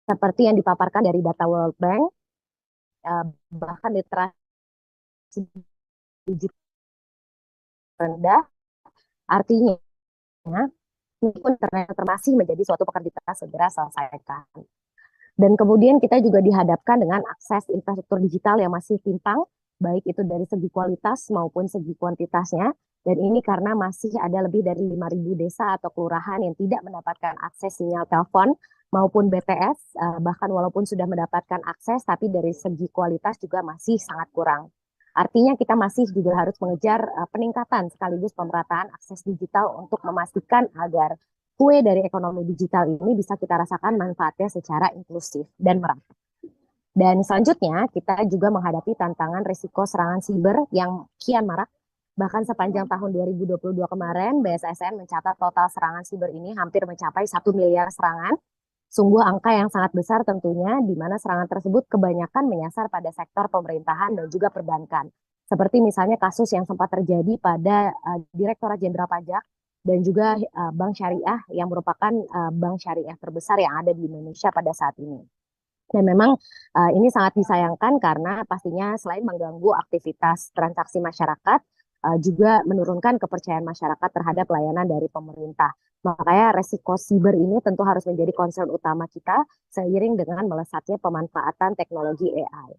Seperti yang dipaparkan dari data World Bank, bahkan literasi digital rendah, artinya meskipun internet masih menjadi suatu pekerjaan kita segera selesaikan. Dan kemudian kita juga dihadapkan dengan akses infrastruktur digital yang masih timpang, baik itu dari segi kualitas maupun segi kuantitasnya. Dan ini karena masih ada lebih dari 5.000 desa atau kelurahan yang tidak mendapatkan akses sinyal telepon maupun BTS, bahkan walaupun sudah mendapatkan akses, tapi dari segi kualitas juga masih sangat kurang. Artinya kita masih juga harus mengejar peningkatan sekaligus pemerataan akses digital untuk memastikan agar kue dari ekonomi digital ini bisa kita rasakan manfaatnya secara inklusif dan merata. Dan selanjutnya kita juga menghadapi tantangan risiko serangan siber yang kian marak. Bahkan sepanjang tahun 2022 kemarin, BSSN mencatat total serangan siber ini hampir mencapai 1 miliar serangan. Sungguh angka yang sangat besar tentunya, di mana serangan tersebut kebanyakan menyasar pada sektor pemerintahan dan juga perbankan. Seperti misalnya kasus yang sempat terjadi pada Direktorat Jenderal Pajak dan juga Bank Syariah yang merupakan bank syariah terbesar yang ada di Indonesia pada saat ini. Dan memang ini sangat disayangkan karena pastinya selain mengganggu aktivitas transaksi masyarakat, juga menurunkan kepercayaan masyarakat terhadap layanan dari pemerintah. Makanya resiko siber ini tentu harus menjadi concern utama kita seiring dengan melesatnya pemanfaatan teknologi AI.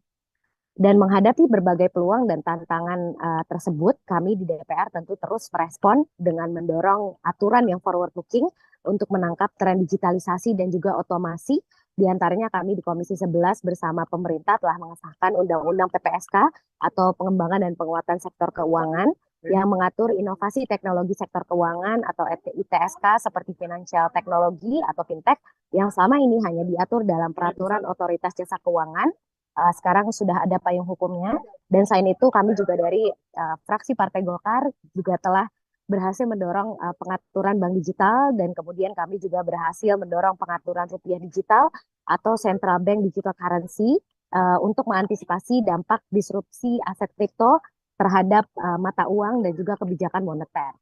Dan menghadapi berbagai peluang dan tantangan tersebut, kami di DPR tentu terus merespon dengan mendorong aturan yang forward looking untuk menangkap tren digitalisasi dan juga otomasi. Di antaranya kami di Komisi 11 bersama pemerintah telah mengesahkan Undang-Undang PPSK atau Pengembangan dan Penguatan Sektor Keuangan yang mengatur inovasi teknologi sektor keuangan atau ITSK seperti financial technology atau fintech yang selama ini hanya diatur dalam peraturan otoritas jasa keuangan. Sekarang sudah ada payung hukumnya. Dan selain itu kami juga dari fraksi Partai Golkar juga telah berhasil mendorong pengaturan bank digital dan kemudian kami juga berhasil mendorong pengaturan rupiah digital atau central bank digital currency untuk mengantisipasi dampak disrupsi aset kripto terhadap mata uang dan juga kebijakan moneter.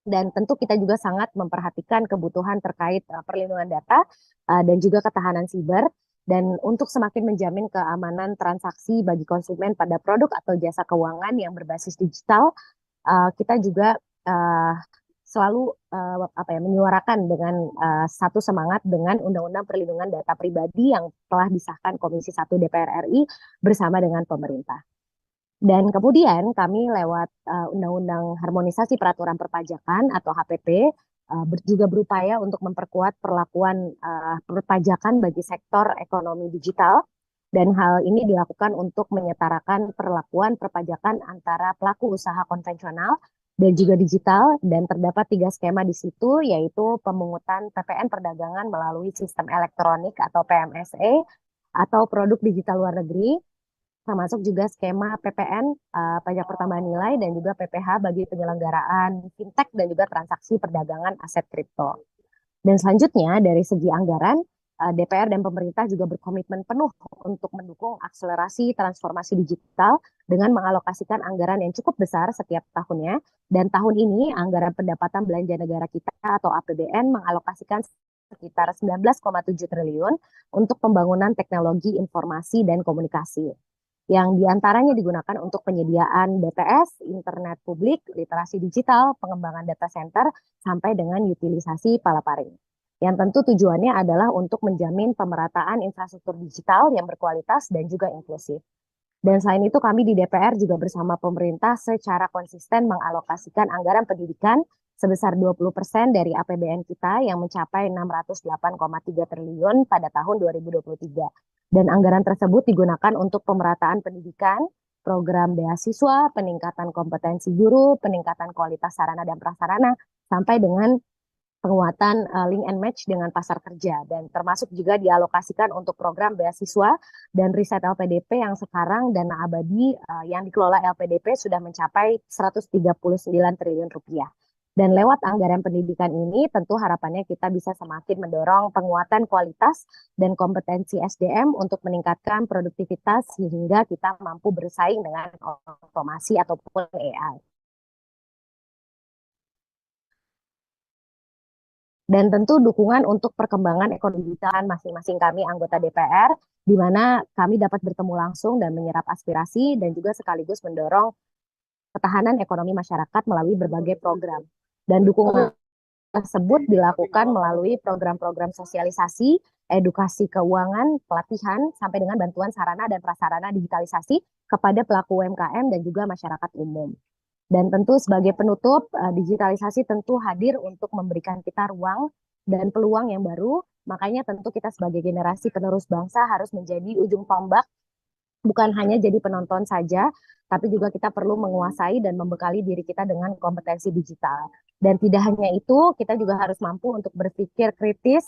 Dan tentu kita juga sangat memperhatikan kebutuhan terkait perlindungan data dan juga ketahanan siber. Dan untuk semakin menjamin keamanan transaksi bagi konsumen pada produk atau jasa keuangan yang berbasis digital, kita juga selalu menyuarakan dengan satu semangat dengan Undang-Undang Perlindungan Data Pribadi yang telah disahkan Komisi 1 DPR RI bersama dengan pemerintah. Dan kemudian kami lewat Undang-Undang Harmonisasi Peraturan Perpajakan atau HPP juga berupaya untuk memperkuat perlakuan perpajakan bagi sektor ekonomi digital. Dan hal ini dilakukan untuk menyetarakan perlakuan perpajakan antara pelaku usaha konvensional dan juga digital. Dan terdapat 3 skema di situ, yaitu pemungutan PPN perdagangan melalui sistem elektronik atau PMSE atau produk digital luar negeri, termasuk juga skema PPN, pajak pertambahan nilai, dan juga PPH bagi penyelenggaraan fintech dan juga transaksi perdagangan aset kripto. Dan selanjutnya dari segi anggaran, DPR dan pemerintah juga berkomitmen penuh untuk mendukung akselerasi transformasi digital dengan mengalokasikan anggaran yang cukup besar setiap tahunnya. Dan tahun ini anggaran pendapatan belanja negara kita atau APBN mengalokasikan sekitar 19,7 triliun untuk pembangunan teknologi informasi dan komunikasi, yang diantaranya digunakan untuk penyediaan BTS, internet publik, literasi digital, pengembangan data center, sampai dengan utilisasi palaparing. Yang tentu tujuannya adalah untuk menjamin pemerataan infrastruktur digital yang berkualitas dan juga inklusif. Dan selain itu kami di DPR juga bersama pemerintah secara konsisten mengalokasikan anggaran pendidikan sebesar 20% dari APBN kita yang mencapai 608,3 triliun pada tahun 2023. Dan anggaran tersebut digunakan untuk pemerataan pendidikan, program beasiswa, peningkatan kompetensi guru, peningkatan kualitas sarana dan prasarana, sampai dengan penguatan link and match dengan pasar kerja, dan termasuk juga dialokasikan untuk program beasiswa dan riset LPDP yang sekarang dana abadi yang dikelola LPDP sudah mencapai 139 triliun rupiah. Dan lewat anggaran pendidikan ini tentu harapannya kita bisa semakin mendorong penguatan kualitas dan kompetensi SDM untuk meningkatkan produktivitas sehingga kita mampu bersaing dengan otomasi ataupun AI. Dan tentu dukungan untuk perkembangan ekonomi digital masing-masing kami anggota DPR, di mana kami dapat bertemu langsung dan menyerap aspirasi dan juga sekaligus mendorong ketahanan ekonomi masyarakat melalui berbagai program. Dan dukungan tersebut dilakukan melalui program-program sosialisasi, edukasi keuangan, pelatihan, sampai dengan bantuan sarana dan prasarana digitalisasi kepada pelaku UMKM dan juga masyarakat umum. Dan tentu sebagai penutup, digitalisasi tentu hadir untuk memberikan kita ruang dan peluang yang baru. Makanya tentu kita sebagai generasi penerus bangsa harus menjadi ujung tombak, bukan hanya jadi penonton saja, tapi juga kita perlu menguasai dan membekali diri kita dengan kompetensi digital. Dan tidak hanya itu, kita juga harus mampu untuk berpikir kritis,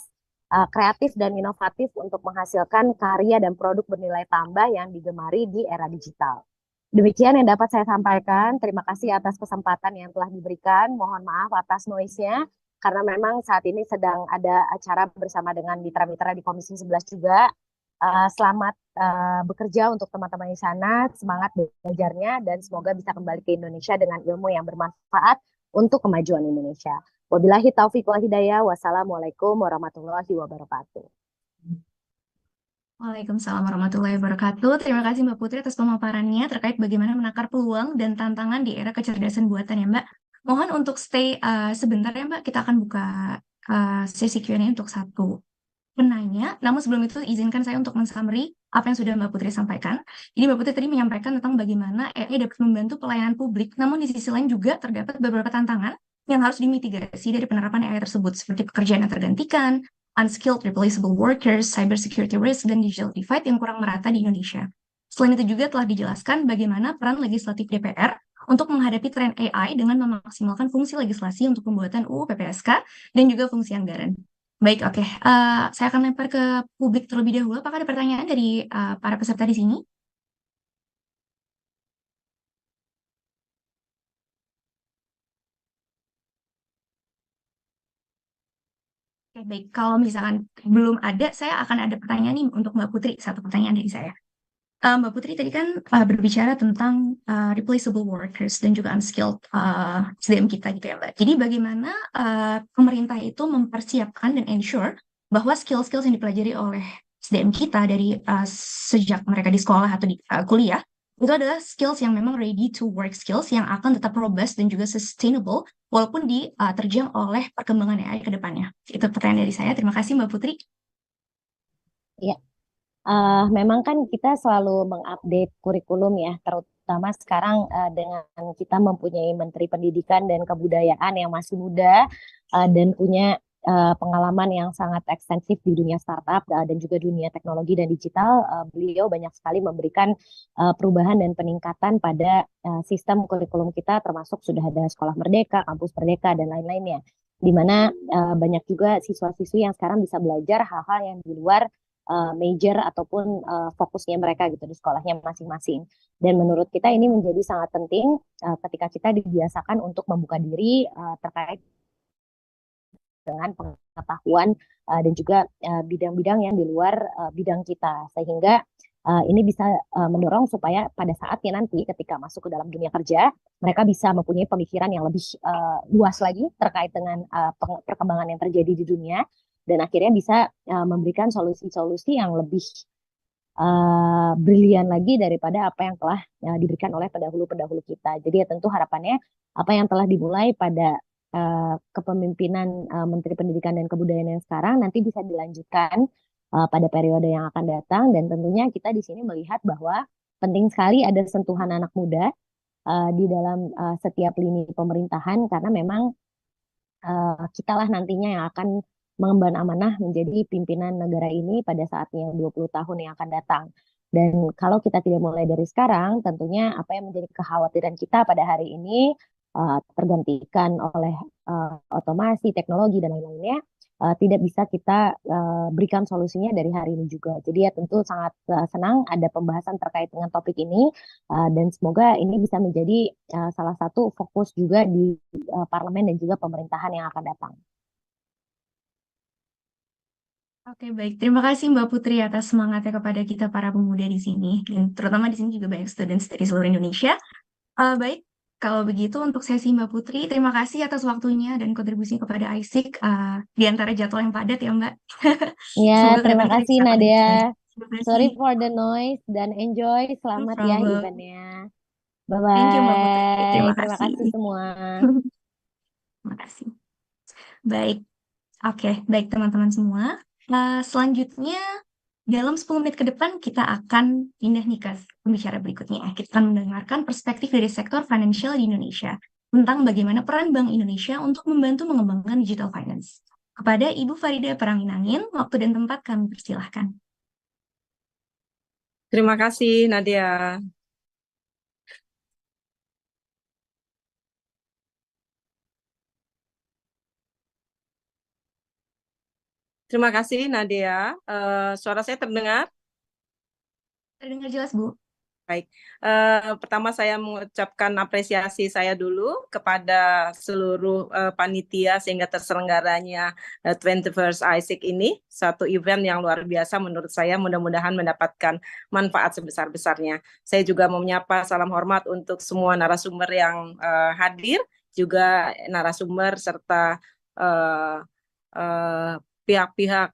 kreatif dan inovatif untuk menghasilkan karya dan produk bernilai tambah yang digemari di era digital. Demikian yang dapat saya sampaikan. Terima kasih atas kesempatan yang telah diberikan. Mohon maaf atas noise-nya, karena memang saat ini sedang ada acara bersama dengan mitra-mitra di Komisi 11 juga. Selamat bekerja untuk teman-teman di sana, semangat belajarnya, dan semoga bisa kembali ke Indonesia dengan ilmu yang bermanfaat untuk kemajuan Indonesia. Wabillahi taufiq wal hidayah. Wassalamualaikum warahmatullahi wabarakatuh. Waalaikumsalam warahmatullahi wabarakatuh. Terima kasih Mbak Putri atas pemaparannya terkait bagaimana menakar peluang dan tantangan di era kecerdasan buatan ya Mbak. Mohon untuk stay sebentar ya Mbak, kita akan buka sesi Q&A untuk satu penanya. Namun sebelum itu izinkan saya untuk men-summary apa yang sudah Mbak Putri sampaikan. Jadi Mbak Putri tadi menyampaikan tentang bagaimana AI dapat membantu pelayanan publik, namun di sisi lain juga terdapat beberapa tantangan yang harus dimitigasi dari penerapan AI tersebut, seperti pekerjaan yang tergantikan, unskilled replaceable workers, cybersecurity risk, dan digital divide yang kurang merata di Indonesia. Selain itu juga telah dijelaskan bagaimana peran legislatif DPR untuk menghadapi tren AI dengan memaksimalkan fungsi legislasi untuk pembuatan UU PPSK dan juga fungsi anggaran. Baik, oke. Saya akan lempar ke publik terlebih dahulu. Apakah ada pertanyaan dari para peserta di sini? Oke, baik. Kalau misalkan belum ada, saya akan ada pertanyaan nih untuk Mbak Putri. Satu pertanyaan dari saya. Mbak Putri tadi kan berbicara tentang replaceable workers dan juga unskilled SDM kita gitu ya Mbak. Jadi bagaimana pemerintah itu mempersiapkan dan ensure bahwa skill-skill yang dipelajari oleh SDM kita dari sejak mereka di sekolah atau di kuliah, itu adalah skills yang memang ready to work skills yang akan tetap robust dan juga sustainable walaupun diterjang oleh perkembangan AI ke depannya. Itu pertanyaan dari saya. Terima kasih Mbak Putri. Ya. Memang kan kita selalu mengupdate kurikulum ya, terutama sekarang dengan kita mempunyai Menteri Pendidikan dan Kebudayaan yang masih muda dan punya pengalaman yang sangat ekstensif di dunia startup dan juga dunia teknologi dan digital. Beliau banyak sekali memberikan perubahan dan peningkatan pada sistem kurikulum kita, termasuk sudah ada Sekolah Merdeka, Kampus Merdeka, dan lain-lainnya. Di mana banyak juga siswa-siswi yang sekarang bisa belajar hal-hal yang di luar major ataupun fokusnya mereka gitu di sekolahnya masing-masing. Dan menurut kita ini menjadi sangat penting ketika kita dibiasakan untuk membuka diri terkait dengan pengetahuan dan juga bidang-bidang yang di luar bidang kita, sehingga ini bisa mendorong supaya pada saatnya nanti ketika masuk ke dalam dunia kerja, mereka bisa mempunyai pemikiran yang lebih luas lagi terkait dengan perkembangan yang terjadi di dunia, dan akhirnya bisa memberikan solusi-solusi yang lebih brilian lagi daripada apa yang telah diberikan oleh pendahulu-pendahulu kita. Jadi ya tentu harapannya apa yang telah dimulai pada kepemimpinan Menteri Pendidikan dan Kebudayaan yang sekarang nanti bisa dilanjutkan pada periode yang akan datang, dan tentunya kita di sini melihat bahwa penting sekali ada sentuhan anak muda di dalam setiap lini pemerintahan, karena memang kitalah nantinya yang akan mengemban amanah menjadi pimpinan negara ini pada saatnya 20 tahun yang akan datang. Dan kalau kita tidak mulai dari sekarang, tentunya apa yang menjadi kekhawatiran kita pada hari ini tergantikan oleh otomasi, teknologi, dan lain-lainnya, tidak bisa kita berikan solusinya dari hari ini juga. Jadi ya tentu sangat senang ada pembahasan terkait dengan topik ini, dan semoga ini bisa menjadi salah satu fokus juga di parlemen dan juga pemerintahan yang akan datang. Oke, baik. Terima kasih Mbak Putri atas semangatnya kepada kita para pemuda di sini, dan terutama di sini juga banyak students dari seluruh Indonesia. Baik, kalau begitu untuk sesi Mbak Putri, terima kasih atas waktunya dan kontribusinya kepada ISIC di antara jadwal yang padat ya Mbak. Ya, Semoga terima kedepannya kita kasih bisa Nadia. kolaborasi. Terima kasih. Sorry for the noise dan enjoy. No Selamat ya problem. eventnya. Thank you Mbak Putri. Bye-bye. Terima Terima kasih. kasih semua. Terima kasih. Baik, oke, baik teman-teman semua. Selanjutnya, dalam 10 menit ke depan kita akan pindah nih ke pembicara berikutnya. Kita akan mendengarkan perspektif dari sektor financial di Indonesia tentang bagaimana peran Bank Indonesia untuk membantu mengembangkan digital finance. Kepada Ibu Farida Peranginangin, waktu dan tempat kami persilahkan. Terima kasih Nadia. Terima kasih Nadia. Suara saya terdengar? Terdengar jelas, Bu. Baik, pertama saya mengucapkan apresiasi saya dulu kepada seluruh panitia sehingga terselenggaranya 21st ISIC ini, satu event yang luar biasa menurut saya, mudah-mudahan mendapatkan manfaat sebesar-besarnya. Saya juga mau menyapa salam hormat untuk semua narasumber yang hadir, juga narasumber serta pihak-pihak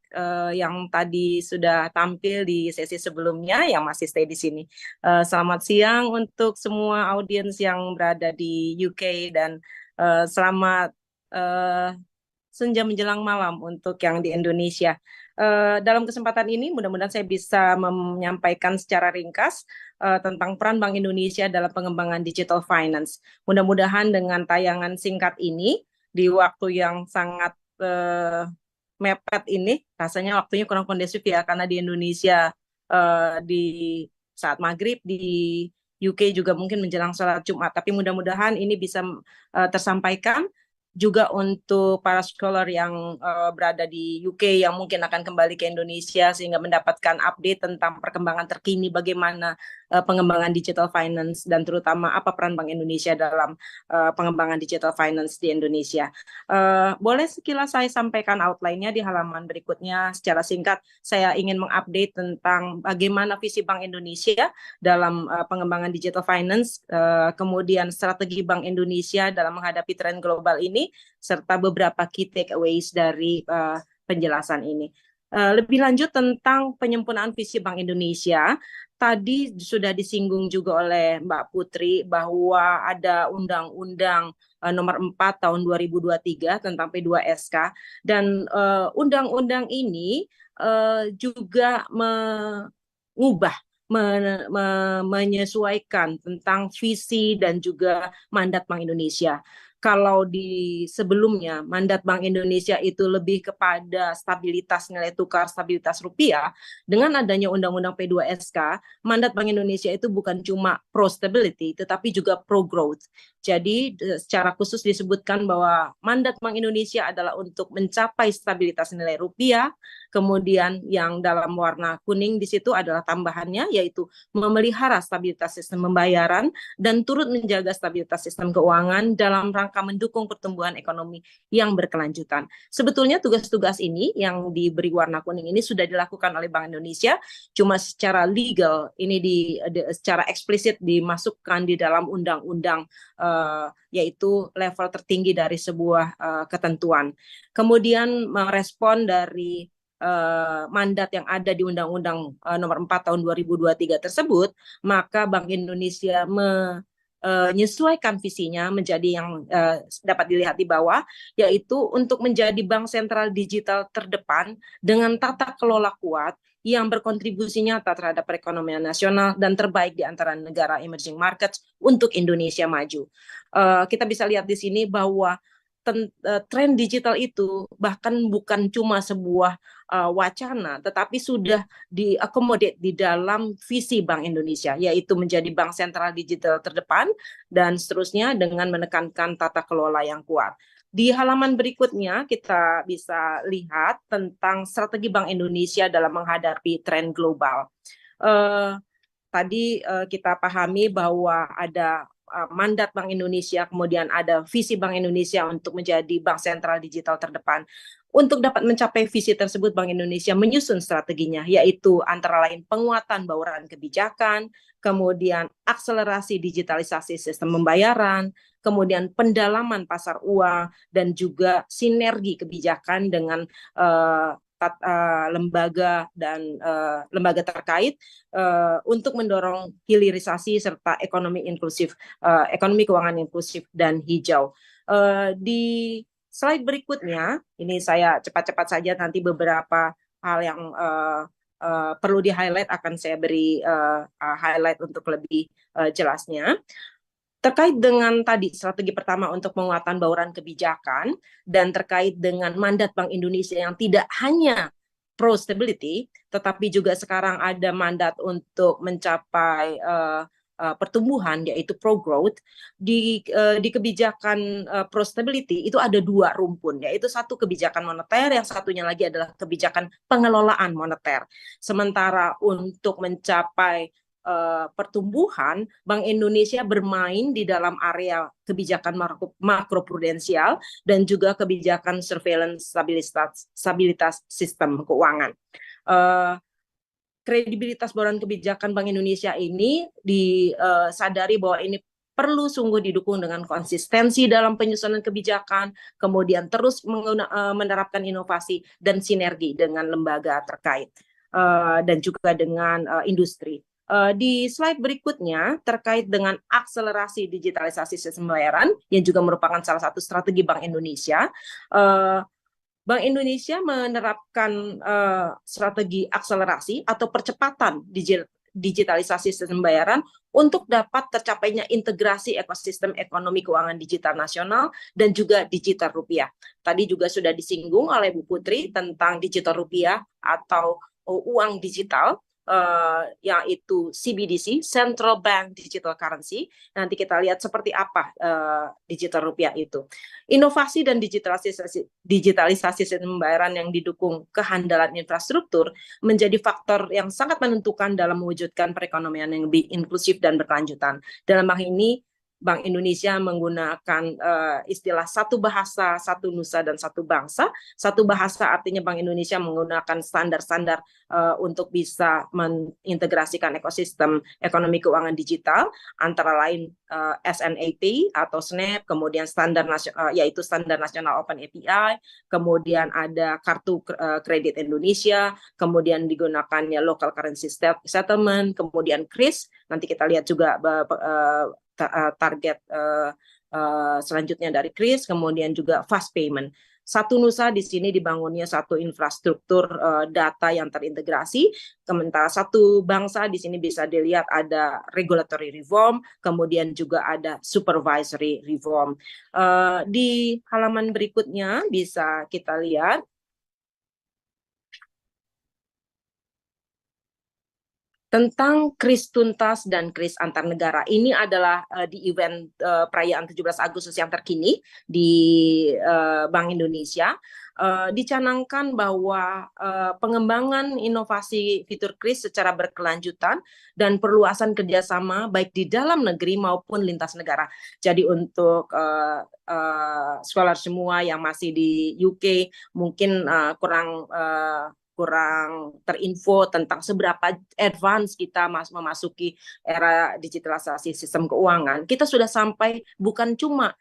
yang tadi sudah tampil di sesi sebelumnya yang masih stay di sini. Selamat siang untuk semua audiens yang berada di UK, dan selamat senja menjelang malam untuk yang di Indonesia. Dalam kesempatan ini mudah-mudahan saya bisa menyampaikan secara ringkas tentang peran Bank Indonesia dalam pengembangan digital finance. Mudah-mudahan dengan tayangan singkat ini di waktu yang sangat mepet ini, rasanya waktunya kurang kondusif ya, karena di Indonesia di saat maghrib, di UK juga mungkin menjelang sholat Jumat, tapi mudah-mudahan ini bisa tersampaikan juga untuk para scholar yang berada di UK yang mungkin akan kembali ke Indonesia, sehingga mendapatkan update tentang perkembangan terkini bagaimana pengembangan digital finance, dan terutama apa peran Bank Indonesia dalam pengembangan digital finance di Indonesia. Boleh sekilas saya sampaikan outline-nya di halaman berikutnya. Secara singkat, saya ingin mengupdate tentang bagaimana visi Bank Indonesia dalam pengembangan digital finance, kemudian strategi Bank Indonesia dalam menghadapi tren global ini, serta beberapa key takeaways dari penjelasan ini. Lebih lanjut tentang penyempurnaan visi Bank Indonesia, tadi sudah disinggung juga oleh Mbak Putri bahwa ada Undang-Undang nomor 4 tahun 2023 tentang P2SK, dan undang-undang ini juga mengubah, menyesuaikan tentang visi dan juga mandat Bank Indonesia. Kalau di sebelumnya mandat Bank Indonesia itu lebih kepada stabilitas nilai tukar, stabilitas rupiah, dengan adanya Undang-Undang P2SK, mandat Bank Indonesia itu bukan cuma pro stability tetapi juga pro growth. Jadi secara khusus disebutkan bahwa mandat Bank Indonesia adalah untuk mencapai stabilitas nilai rupiah, Kemudian yang dalam warna kuning di situ adalah tambahannya, yaitu memelihara stabilitas sistem pembayaran dan turut menjaga stabilitas sistem keuangan dalam rangka mendukung pertumbuhan ekonomi yang berkelanjutan. Sebetulnya tugas-tugas ini yang diberi warna kuning ini sudah dilakukan oleh Bank Indonesia, cuma secara legal ini secara eksplisit dimasukkan di dalam undang-undang, yaitu level tertinggi dari sebuah ketentuan. Kemudian merespon dari mandat yang ada di Undang-Undang Nomor 4 Tahun 2023 tersebut, maka Bank Indonesia menyesuaikan visinya menjadi yang dapat dilihat di bawah, yaitu untuk menjadi bank sentral digital terdepan dengan tata kelola kuat yang berkontribusi nyata terhadap perekonomian nasional dan terbaik di antara negara emerging markets untuk Indonesia maju. Kita bisa lihat di sini bahwa tren digital itu bahkan bukan cuma sebuah wacana, tetapi sudah diakomodir di dalam visi Bank Indonesia, yaitu menjadi bank sentral digital terdepan dan seterusnya dengan menekankan tata kelola yang kuat. Di halaman berikutnya kita bisa lihat tentang strategi Bank Indonesia dalam menghadapi tren global. Tadi kita pahami bahwa ada mandat Bank Indonesia, kemudian ada visi Bank Indonesia untuk menjadi bank sentral digital terdepan. Untuk dapat mencapai visi tersebut, Bank Indonesia menyusun strateginya, yaitu antara lain penguatan bauran kebijakan, kemudian akselerasi digitalisasi sistem pembayaran, kemudian pendalaman pasar uang, dan juga sinergi kebijakan dengan lembaga dan lembaga terkait untuk mendorong hilirisasi serta ekonomi inklusif, ekonomi keuangan inklusif dan hijau. Di slide berikutnya, ini saya cepat-cepat saja, nanti beberapa hal yang perlu di-highlight akan saya beri highlight untuk lebih jelasnya. Terkait dengan tadi strategi pertama untuk penguatan bauran kebijakan dan terkait dengan mandat Bank Indonesia yang tidak hanya pro stability, tetapi juga sekarang ada mandat untuk mencapai pertumbuhan, yaitu pro growth. Di kebijakan pro stability itu ada dua rumpun, yaitu satu kebijakan moneter, yang satunya lagi adalah kebijakan pengelolaan moneter. Sementara untuk mencapai pertumbuhan, Bank Indonesia bermain di dalam area kebijakan makroprudensial dan juga kebijakan surveillance stabilitas sistem keuangan. Kredibilitas bauran kebijakan Bank Indonesia ini disadari bahwa ini perlu sungguh didukung dengan konsistensi dalam penyusunan kebijakan, kemudian terus menerapkan inovasi dan sinergi dengan lembaga terkait dan juga dengan industri. Di slide berikutnya terkait dengan akselerasi digitalisasi sistem pembayaran yang juga merupakan salah satu strategi Bank Indonesia. Bank Indonesia menerapkan strategi akselerasi atau percepatan digitalisasi sistem pembayaran untuk dapat tercapainya integrasi ekosistem ekonomi keuangan digital nasional dan juga digital rupiah. Tadi juga sudah disinggung oleh Bu Putri tentang digital rupiah atau uang digital, yaitu CBDC, Central Bank Digital Currency. Nanti kita lihat seperti apa digital rupiah itu. Inovasi dan digitalisasi sistem pembayaran yang didukung kehandalan infrastruktur menjadi faktor yang sangat menentukan dalam mewujudkan perekonomian yang lebih inklusif dan berkelanjutan. Dalam hal ini, Bank Indonesia menggunakan istilah satu bahasa, satu nusa, dan satu bangsa. Satu bahasa artinya Bank Indonesia menggunakan standar-standar untuk bisa mengintegrasikan ekosistem ekonomi keuangan digital, antara lain SNAP atau SNAP, kemudian yaitu Standar Nasional Open API, kemudian ada Kartu Kredit Indonesia, kemudian digunakannya Local Currency Settlement, kemudian KRIS, nanti kita lihat juga target selanjutnya dari KRIS, kemudian juga fast payment. Satu nusa di sini dibangunnya satu infrastruktur data yang terintegrasi. Sementara satu bangsa di sini bisa dilihat ada regulatory reform, kemudian juga ada supervisory reform. Di halaman berikutnya bisa kita lihat tentang kris tuntas dan kris antar negara. Ini adalah di event perayaan 17 Agustus yang terkini di Bank Indonesia. Dicanangkan bahwa pengembangan inovasi fitur kris secara berkelanjutan dan perluasan kerjasama baik di dalam negeri maupun lintas negara. Jadi untuk scholar semua yang masih di UK mungkin kurang terinfo tentang seberapa advance kita memasuki era digitalisasi sistem keuangan. Kita sudah sampai bukan cuma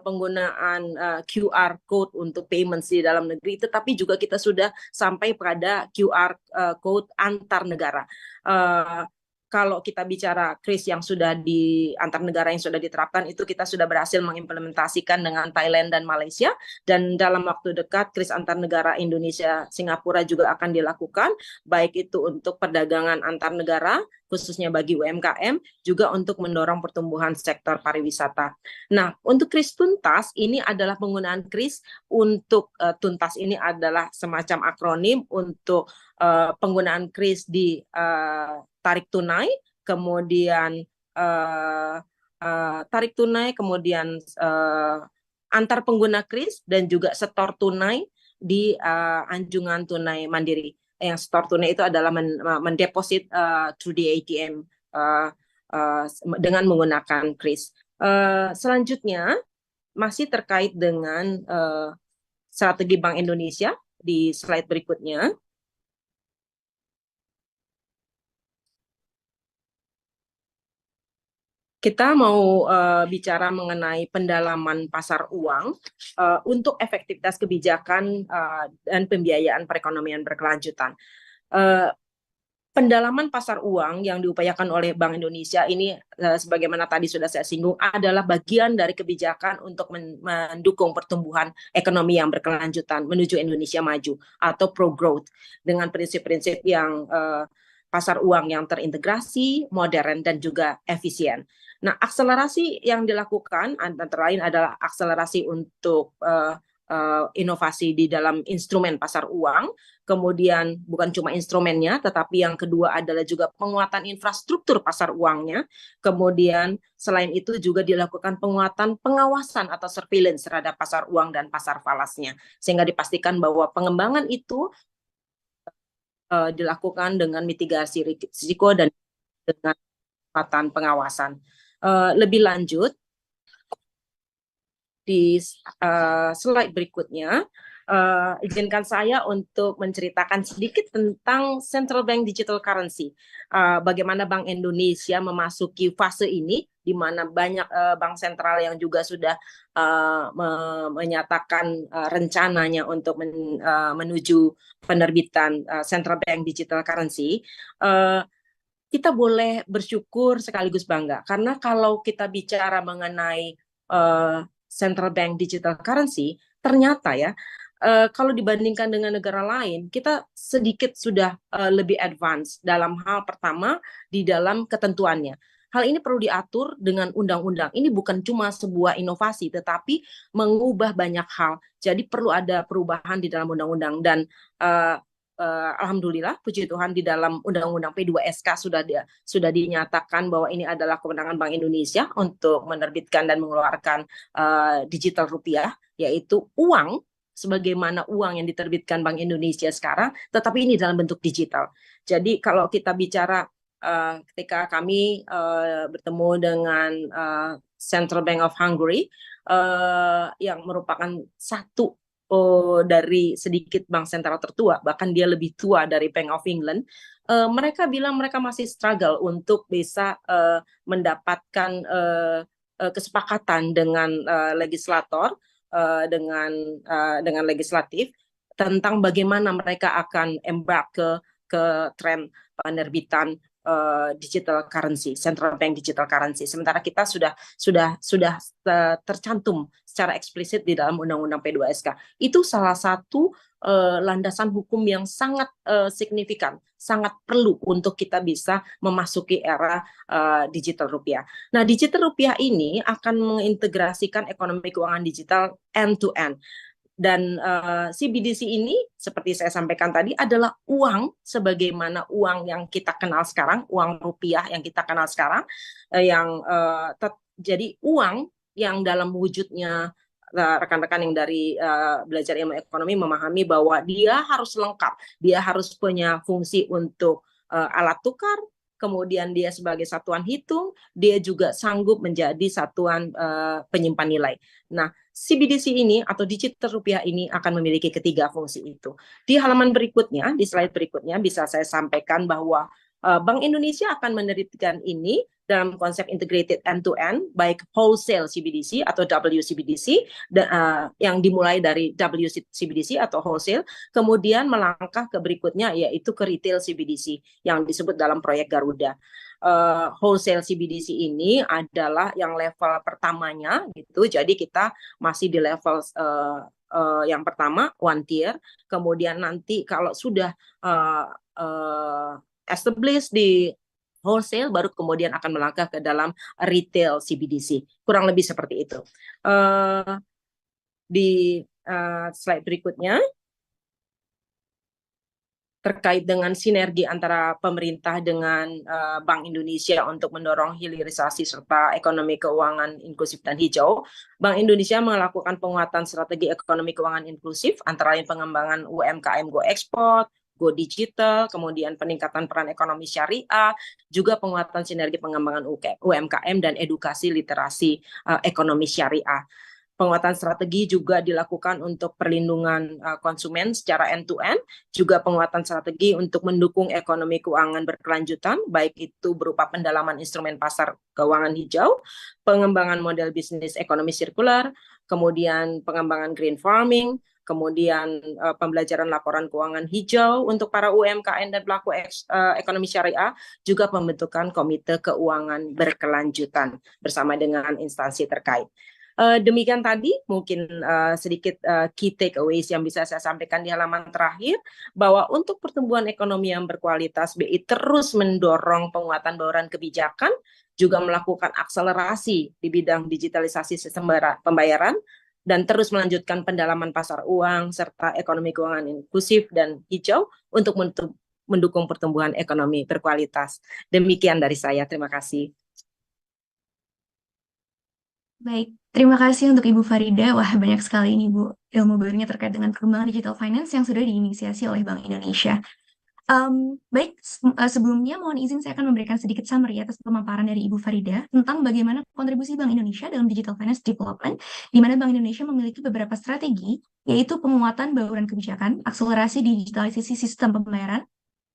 penggunaan QR code untuk payments di dalam negeri, tetapi juga kita sudah sampai pada QR code antar negara. Kalau kita bicara kris yang sudah di antar negara yang sudah diterapkan, itu kita sudah berhasil mengimplementasikan dengan Thailand dan Malaysia, dan dalam waktu dekat kris antar negara Indonesia Singapura juga akan dilakukan, baik itu untuk perdagangan antar negara khususnya bagi UMKM, juga untuk mendorong pertumbuhan sektor pariwisata. Nah, untuk kris tuntas ini adalah penggunaan kris untuk tuntas ini adalah semacam akronim untuk penggunaan kris di tarik tunai, kemudian tarik tunai, kemudian antar pengguna kris, dan juga setor tunai di anjungan tunai mandiri. Yang setor tunai itu adalah mendeposit through the ATM dengan menggunakan kris. Selanjutnya masih terkait dengan strategi Bank Indonesia di slide berikutnya. Kita mau bicara mengenai pendalaman pasar uang untuk efektivitas kebijakan dan pembiayaan perekonomian berkelanjutan. Pendalaman pasar uang yang diupayakan oleh Bank Indonesia ini, sebagaimana tadi sudah saya singgung, adalah bagian dari kebijakan untuk mendukung pertumbuhan ekonomi yang berkelanjutan menuju Indonesia maju atau pro-growth dengan prinsip-prinsip yang pasar uang yang terintegrasi, modern, dan juga efisien. Nah, akselerasi yang dilakukan antara lain adalah akselerasi untuk inovasi di dalam instrumen pasar uang, kemudian bukan cuma instrumennya, tetapi yang kedua adalah juga penguatan infrastruktur pasar uangnya, kemudian selain itu juga dilakukan penguatan pengawasan atau surveillance terhadap pasar uang dan pasar falasnya, sehingga dipastikan bahwa pengembangan itu dilakukan dengan mitigasi risiko dan dengan pengawasan. Lebih lanjut, di slide berikutnya, izinkan saya untuk menceritakan sedikit tentang Central Bank Digital Currency. Bagaimana Bank Indonesia memasuki fase ini, di mana banyak bank sentral yang juga sudah menyatakan rencananya untuk menuju penerbitan Central Bank Digital Currency. Kita boleh bersyukur sekaligus bangga, karena kalau kita bicara mengenai Central Bank Digital Currency, ternyata ya, kalau dibandingkan dengan negara lain, kita sedikit sudah lebih advance dalam hal pertama di dalam ketentuannya. Hal ini perlu diatur dengan undang-undang. Ini bukan cuma sebuah inovasi, tetapi mengubah banyak hal. Jadi perlu ada perubahan di dalam undang-undang, dan alhamdulillah, puji Tuhan, di dalam Undang-Undang P2SK sudah dinyatakan bahwa ini adalah kewenangan Bank Indonesia untuk menerbitkan dan mengeluarkan digital rupiah, yaitu uang sebagaimana uang yang diterbitkan Bank Indonesia sekarang, tetapi ini dalam bentuk digital. Jadi kalau kita bicara ketika kami bertemu dengan Central Bank of Hungary, yang merupakan satu dari sedikit bank sentral tertua, bahkan dia lebih tua dari Bank of England, mereka bilang mereka masih struggle untuk bisa mendapatkan kesepakatan dengan legislator, dengan legislatif tentang bagaimana mereka akan embark ke tren penerbitan digital currency, Central Bank Digital Currency. Sementara kita sudah tercantum secara eksplisit di dalam Undang-Undang P2SK. Itu salah satu landasan hukum yang sangat signifikan, sangat perlu untuk kita bisa memasuki era digital rupiah. Nah, digital rupiah ini akan mengintegrasikan ekonomi keuangan digital end to end. Dan CBDC ini seperti saya sampaikan tadi adalah uang sebagaimana uang yang kita kenal sekarang, uang rupiah yang kita kenal sekarang, jadi uang yang dalam wujudnya rekan-rekan yang dari belajar ilmu ekonomi memahami bahwa dia harus lengkap, dia harus punya fungsi untuk alat tukar, kemudian dia sebagai satuan hitung, dia juga sanggup menjadi satuan penyimpan nilai. Nah, CBDC ini atau digital rupiah ini akan memiliki ketiga fungsi itu. Di halaman berikutnya, di slide berikutnya bisa saya sampaikan bahwa Bank Indonesia akan menerbitkan ini dalam konsep integrated end-to-end, baik wholesale CBDC atau WCBDC, yang dimulai dari WCBDC atau wholesale, kemudian melangkah ke berikutnya yaitu ke retail CBDC yang disebut dalam proyek Garuda. Wholesale CBDC ini adalah yang level pertamanya gitu, jadi kita masih di level yang pertama one tier, kemudian nanti kalau sudah established di wholesale baru kemudian akan melangkah ke dalam retail CBDC, kurang lebih seperti itu. Di slide berikutnya terkait dengan sinergi antara pemerintah dengan Bank Indonesia untuk mendorong hilirisasi serta ekonomi keuangan inklusif dan hijau, Bank Indonesia melakukan penguatan strategi ekonomi keuangan inklusif antara lain pengembangan UMKM Go Export, Go Digital, kemudian peningkatan peran ekonomi syariah, juga penguatan sinergi pengembangan UMKM dan edukasi literasi ekonomi syariah. Penguatan strategi juga dilakukan untuk perlindungan konsumen secara end-to-end, juga penguatan strategi untuk mendukung ekonomi keuangan berkelanjutan, baik itu berupa pendalaman instrumen pasar keuangan hijau, pengembangan model bisnis ekonomi sirkular, kemudian pengembangan green farming, kemudian pembelajaran laporan keuangan hijau untuk para UMKM dan pelaku ekonomi syariah, juga pembentukan komite keuangan berkelanjutan bersama dengan instansi terkait. Demikian tadi mungkin sedikit key takeaways yang bisa saya sampaikan di halaman terakhir, bahwa untuk pertumbuhan ekonomi yang berkualitas BI terus mendorong penguatan bauran kebijakan, juga melakukan akselerasi di bidang digitalisasi sistem pembayaran, dan terus melanjutkan pendalaman pasar uang serta ekonomi keuangan inklusif dan hijau untuk mendukung pertumbuhan ekonomi berkualitas. Demikian dari saya, terima kasih. Baik, terima kasih untuk Ibu Farida. Wah, banyak sekali ini Bu ilmu barunya terkait dengan perkembangan digital finance yang sudah diinisiasi oleh Bank Indonesia. Baik, sebelumnya mohon izin saya akan memberikan sedikit summary atas pemaparan dari Ibu Farida tentang bagaimana kontribusi Bank Indonesia dalam digital finance development, di mana Bank Indonesia memiliki beberapa strategi, yaitu penguatan bauran kebijakan, akselerasi digitalisasi sistem pembayaran,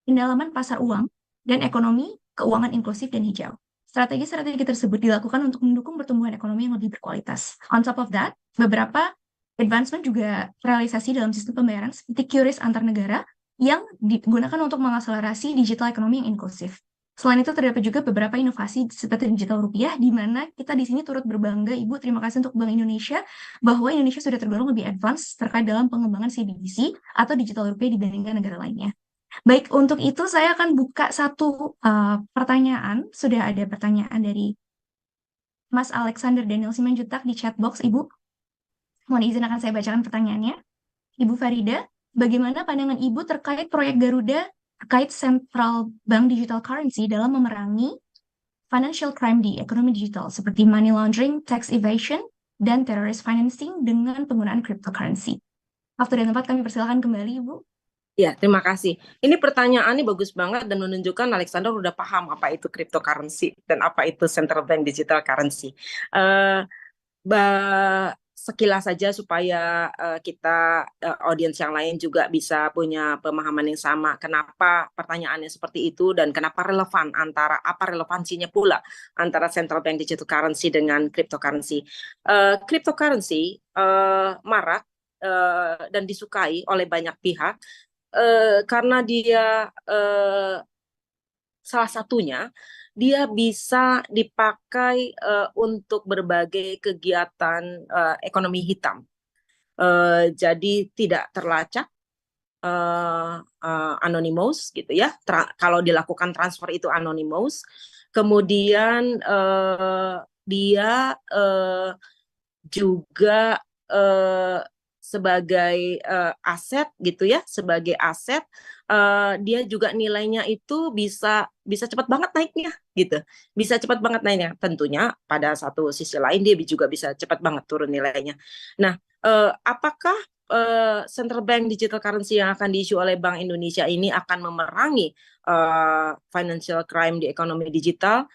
pendalaman pasar uang, dan ekonomi keuangan inklusif dan hijau. Strategi-strategi tersebut dilakukan untuk mendukung pertumbuhan ekonomi yang lebih berkualitas. On top of that, beberapa advancement juga realisasi dalam sistem pembayaran seperti QRIS antar negara yang digunakan untuk mengakselerasi digital ekonomi yang inklusif. Selain itu terdapat juga beberapa inovasi seperti digital rupiah, di mana kita di sini turut berbangga, Ibu, terima kasih untuk Bank Indonesia, bahwa Indonesia sudah tergolong lebih advance terkait dalam pengembangan CBDC atau digital rupiah dibandingkan negara lainnya. Baik, untuk itu saya akan buka satu pertanyaan. Sudah ada pertanyaan dari Mas Alexander Daniel Simanjuntak di chat box, Ibu. Mohon izin akan saya bacakan pertanyaannya. Ibu Farida, bagaimana pandangan Ibu terkait proyek Garuda terkait Central Bank Digital Currency dalam memerangi financial crime di ekonomi digital seperti money laundering, tax evasion, dan terrorist financing dengan penggunaan cryptocurrency? Waktu dan tempat kami persilakan kembali, Ibu. Ya, terima kasih. Ini pertanyaannya bagus banget dan menunjukkan Alexander udah paham apa itu cryptocurrency dan apa itu central bank digital currency. Sekilas saja supaya kita audiens yang lain juga bisa punya pemahaman yang sama. Kenapa pertanyaannya seperti itu dan kenapa relevan apa relevansinya pula antara central bank digital currency dengan cryptocurrency. Cryptocurrency marak dan disukai oleh banyak pihak. Karena dia salah satunya dia bisa dipakai untuk berbagai kegiatan ekonomi hitam. Jadi tidak terlacak, anonymous gitu ya. Kalau dilakukan transfer itu anonymous. Kemudian dia juga sebagai aset gitu ya, sebagai aset dia juga nilainya itu bisa cepat banget naiknya gitu, bisa cepat banget naiknya. Tentunya pada satu sisi lain dia juga bisa cepat banget turun nilainya. Nah, apakah central bank digital currency yang akan diisu oleh Bank Indonesia ini akan memerangi financial crime di ekonomi digital?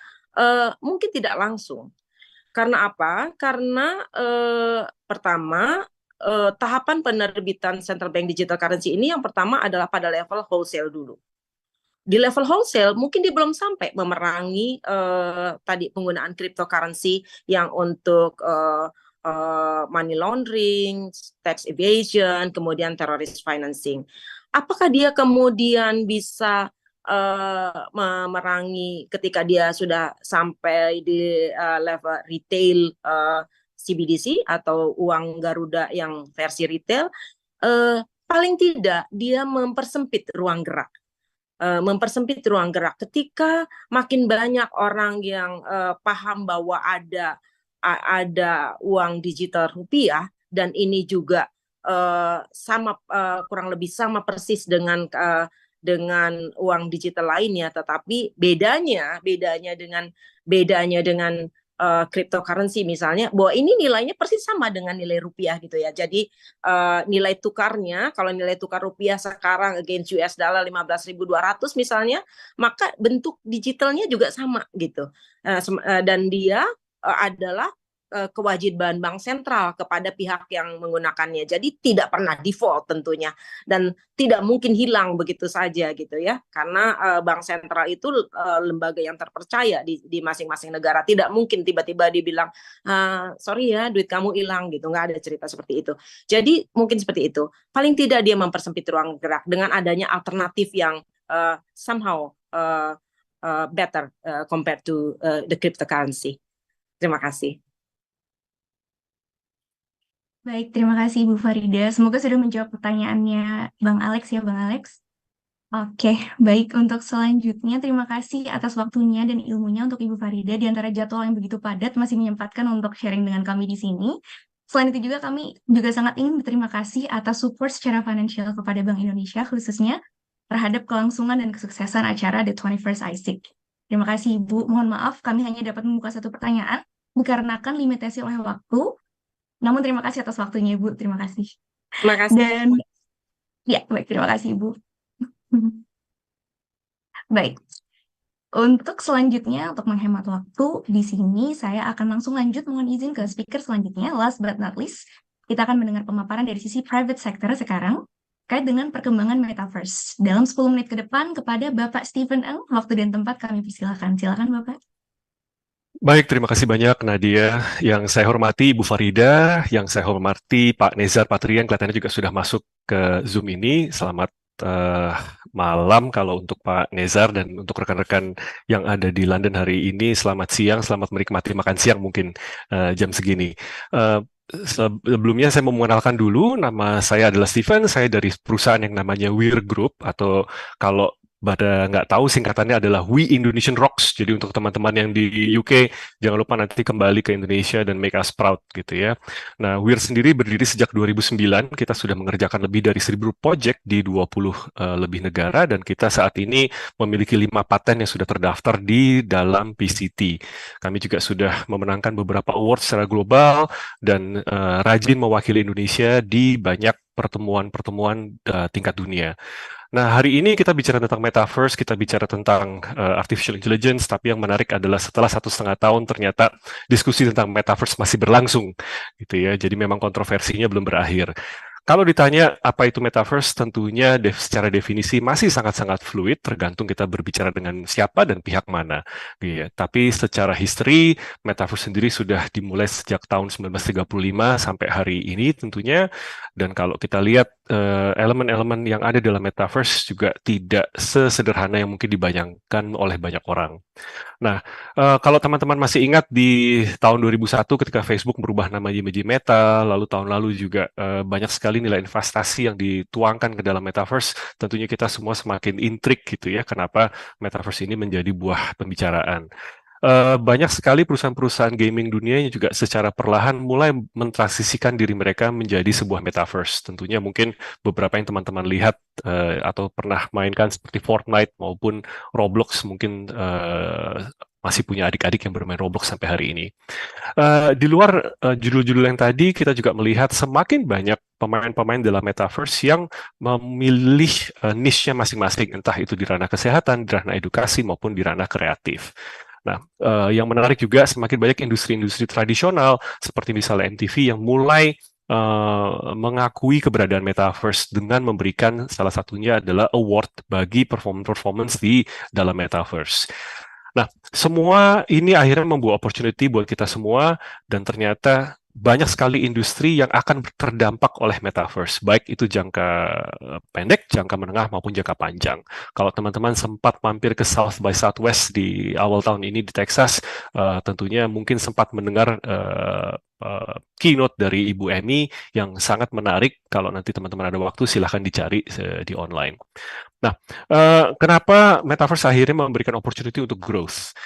Mungkin tidak langsung. Karena apa? Karena pertama tahapan penerbitan central bank digital currency ini yang pertama adalah pada level wholesale dulu. Di level wholesale mungkin dia belum sampai memerangi tadi penggunaan cryptocurrency yang untuk money laundering, tax evasion, kemudian terrorist financing. Apakah dia kemudian bisa memerangi ketika dia sudah sampai di level retail CBDC atau uang Garuda yang versi retail? Paling tidak dia mempersempit ruang gerak. Ketika makin banyak orang yang paham bahwa ada uang digital rupiah, dan ini juga sama kurang lebih sama persis dengan uang digital lainnya, tetapi bedanya dengan cryptocurrency misalnya, bahwa ini nilainya persis sama dengan nilai rupiah gitu ya. Jadi nilai tukarnya, kalau nilai tukar rupiah sekarang against US dollar 15.200 misalnya, maka bentuk digitalnya juga sama gitu. Dan dia adalah kewajiban bank sentral kepada pihak yang menggunakannya. Jadi tidak pernah default tentunya, dan tidak mungkin hilang begitu saja gitu ya, karena bank sentral itu lembaga yang terpercaya di masing-masing negara. Tidak mungkin tiba-tiba dibilang sorry ya duit kamu hilang gitu, nggak ada cerita seperti itu. Jadi mungkin seperti itu. Paling tidak dia mempersempit ruang gerak dengan adanya alternatif yang somehow better compared to the cryptocurrency. Terima kasih. Baik, terima kasih Ibu Farida. Semoga sudah menjawab pertanyaannya Bang Alex ya, Bang Alex. Oke, baik. Untuk selanjutnya, terima kasih atas waktunya dan ilmunya untuk Ibu Farida. Di antara jadwal yang begitu padat, masih menyempatkan untuk sharing dengan kami di sini. Selain itu juga kami juga sangat ingin berterima kasih atas support secara finansial kepada Bank Indonesia, khususnya terhadap kelangsungan dan kesuksesan acara The 21st ISIC. Terima kasih Ibu. Mohon maaf, kami hanya dapat membuka satu pertanyaan, dikarenakan limitasi oleh waktu. Namun terima kasih atas waktunya Ibu, terima kasih. Terima kasih. Dan ya, baik, terima kasih Ibu. Baik, untuk selanjutnya, untuk menghemat waktu, di sini saya akan langsung lanjut mohon izin ke speaker selanjutnya. Last but not least, kita akan mendengar pemaparan dari sisi private sector sekarang, terkait dengan perkembangan Metaverse. Dalam 10 menit ke depan, kepada Bapak Stephen Eng, waktu dan tempat kami persilakan. Silakan Bapak. Baik, terima kasih banyak Nadia. Yang saya hormati Ibu Farida, yang saya hormati Pak Nezar Patria, yang kelihatannya juga sudah masuk ke Zoom ini. Selamat malam kalau untuk Pak Nezar, dan untuk rekan-rekan yang ada di London hari ini, selamat siang, selamat menikmati makan siang mungkin jam segini. Sebelumnya saya mau mengenalkan dulu, nama saya adalah Steven, saya dari perusahaan yang namanya Weir Group, atau kalau pada nggak tahu singkatannya adalah We Indonesian Rocks. Jadi untuk teman-teman yang di UK, jangan lupa nanti kembali ke Indonesia dan make us proud gitu ya. Nah, Weir sendiri berdiri sejak 2009, kita sudah mengerjakan lebih dari 1000 project di 20 lebih negara, dan kita saat ini memiliki 5 paten yang sudah terdaftar di dalam PCT. Kami juga sudah memenangkan beberapa award secara global, dan rajin mewakili Indonesia di banyak pertemuan-pertemuan tingkat dunia. Nah, hari ini kita bicara tentang Metaverse, kita bicara tentang Artificial Intelligence, tapi yang menarik adalah setelah 1,5 tahun ternyata diskusi tentang Metaverse masih berlangsung, gitu ya. Jadi memang kontroversinya belum berakhir. Kalau ditanya apa itu Metaverse, tentunya secara definisi masih sangat-sangat fluid, tergantung kita berbicara dengan siapa dan pihak mana. Gitu ya. Tapi secara history, Metaverse sendiri sudah dimulai sejak tahun 1935 sampai hari ini tentunya. Dan kalau kita lihat elemen-elemen yang ada dalam Metaverse juga tidak sesederhana yang mungkin dibayangkan oleh banyak orang. Nah, kalau teman-teman masih ingat di tahun 2001 ketika Facebook merubah nama menjadi Meta, lalu tahun lalu juga banyak sekali nilai investasi yang dituangkan ke dalam Metaverse, tentunya kita semua semakin intrik gitu ya, kenapa Metaverse ini menjadi buah pembicaraan. banyak sekali perusahaan-perusahaan gaming dunia yang juga secara perlahan mulai mentransisikan diri mereka menjadi sebuah metaverse. Tentunya mungkin beberapa yang teman-teman lihat atau pernah mainkan seperti Fortnite maupun Roblox mungkin masih punya adik-adik yang bermain Roblox sampai hari ini. Di luar judul-judul yang tadi, kita juga melihat semakin banyak pemain-pemain dalam metaverse yang memilih niche-nya masing-masing, entah itu di ranah kesehatan, di ranah edukasi, maupun di ranah kreatif. Nah, yang menarik juga semakin banyak industri-industri tradisional seperti misalnya MTV yang mulai mengakui keberadaan metaverse dengan memberikan salah satunya adalah award bagi performance di dalam metaverse. Nah, semua ini akhirnya membuat opportunity buat kita semua, dan ternyata banyak sekali industri yang akan terdampak oleh metaverse, baik itu jangka pendek, jangka menengah, maupun jangka panjang. Kalau teman-teman sempat mampir ke South by Southwest di awal tahun ini di Texas, tentunya mungkin sempat mendengar keynote dari Ibu Emi yang sangat menarik. Kalau nanti teman-teman ada waktu, silahkan dicari di online. Nah, kenapa metaverse akhirnya memberikan opportunity untuk growth?